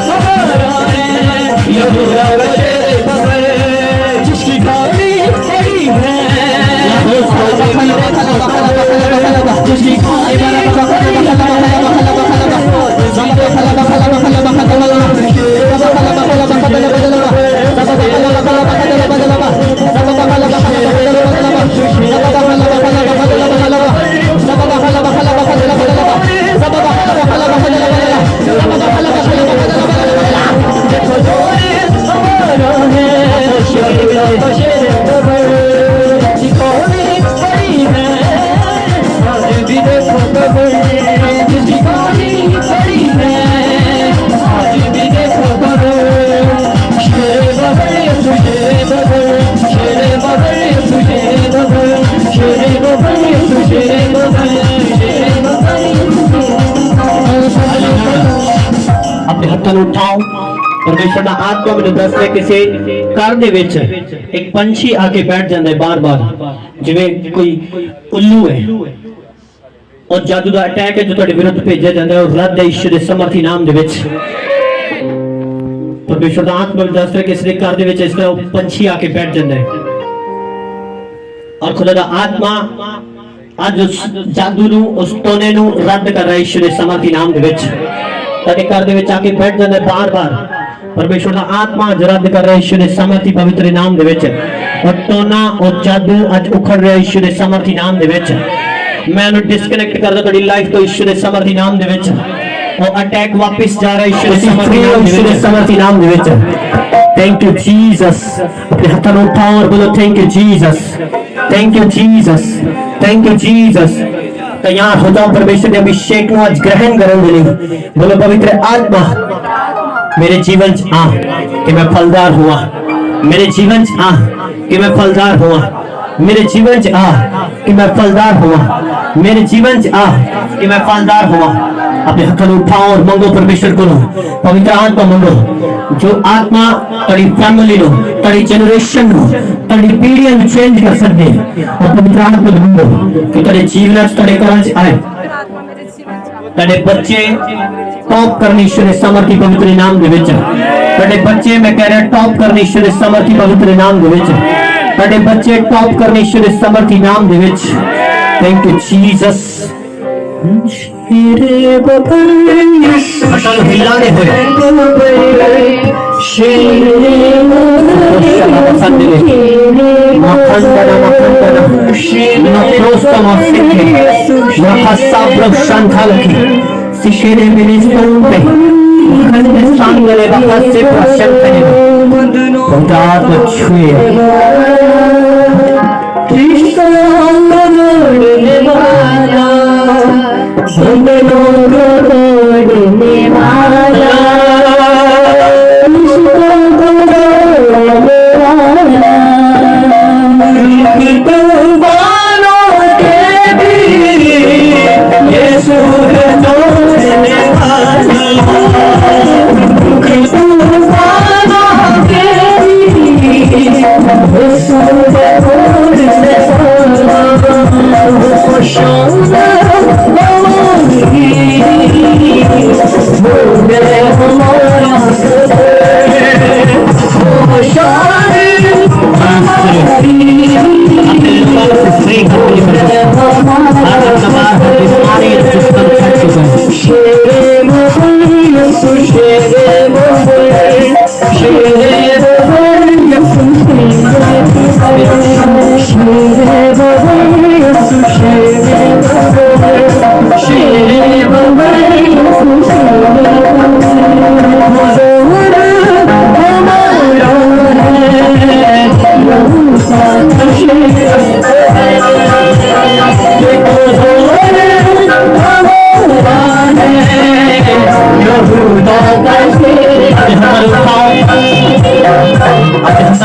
हमारा है ये हुआ जिसकी गाड़ी बड़ी है, जिसकी गाड़ी परमेश्वर दा आत्मा मैनूं दस रहा किसी घर दे विच एक पंछी आके बैठ जाता है बार बार, जिवें कोई उल्लू है और जादू का अटैक है जो तुहाडे विरुद्ध भेजा जाता है और रद्द है यीशु दे समर्थी नाम दे विच। परमेश्वर दा आत्मा मैनूं दस रहा किसी दे घर दे विच इस तरह पंछी आके बैठ जाता है और खुदा दा आत्मा आज उस जादू नूं उस टोने नूं रद्द कर रहा है यीशु दे समर्थी नाम दे विच। तेरे घर दे विच आके बैठ जाता है बार बार। परमेश्वर दा आत्मा आज रद्द कर रहा है यीशु दे समर्थी पवित्र नाम दे विच और टोना और जादू आज उखड़ रहा है यीशु दे समर्थी नाम दे विच। मैं उन्हें डिस्कनेक्ट कर दा तेरी लाइफ तो यीशु दे समर्थी नाम दे विच और अटैक वापस जा रहा है यीशु दे समर्थी नाम दे विच। Thank you Jesus. अपने हाथों को उठाओ और बोलो thank you Jesus, thank you Jesus, thank you Jesus. तैयार हो जाओ परमेश्वर के अभिषेक को आज ग्रहण करने के लिए। बोलो पवित्र आत्मा मेरे जीवन च आ कि मैं फलदार हुआ, मेरे जीवन च आ कि मैं फलदार हुआ, मेरे जीवन च आ कि मैं फलदार हुआ, मेरे जीवन च आ कि मैं फलदार हुआ। अपने हाथों को उठाओ और मांगो परमेश्वर को, पवित्र आत्मा मांगो। जो आत्मा तेरी फैमिली नो, तेरी जनरेशन नो, तेरी पीढ़ियां को चेंज कर सकते हैं और पवित्र आत्मा मांगो कि तेरे जीवन च तेरे घर च आए। तेरे बच्चे टॉप करने ईश्वर दे समर्थी पवित्र नाम दे विच। तेरे बच्चे मैं कह रहा टॉप करने ईश्वर दे समर्थी पवित्र नाम दे विच। तेरे बच्चे टॉप करने ईश्वर दे समर्थी नाम दे विच। Thank you Jesus. हिलाने हुए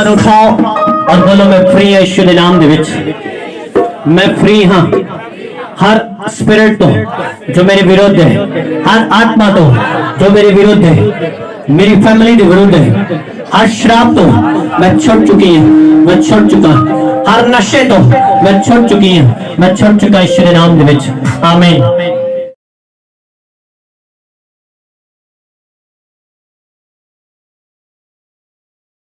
उठाओ और बोलो मैं फ्री है यीशु के नाम दे विच। मैं फ्री हाँ हर स्पिरिट तो जो मेरे विरुद्ध है, हर आत्मा तो जो मेरे विरुद्ध है, मेरी फैमिली के विरुद्ध है, हर श्राप तो मैं छोड़ चुकी हूँ, मैं छोड़ चुका। हर नशे तो मैं छोड़ चुकी हूँ, मैं छोड़ चुका यीशु के नाम दे विच। आमीन।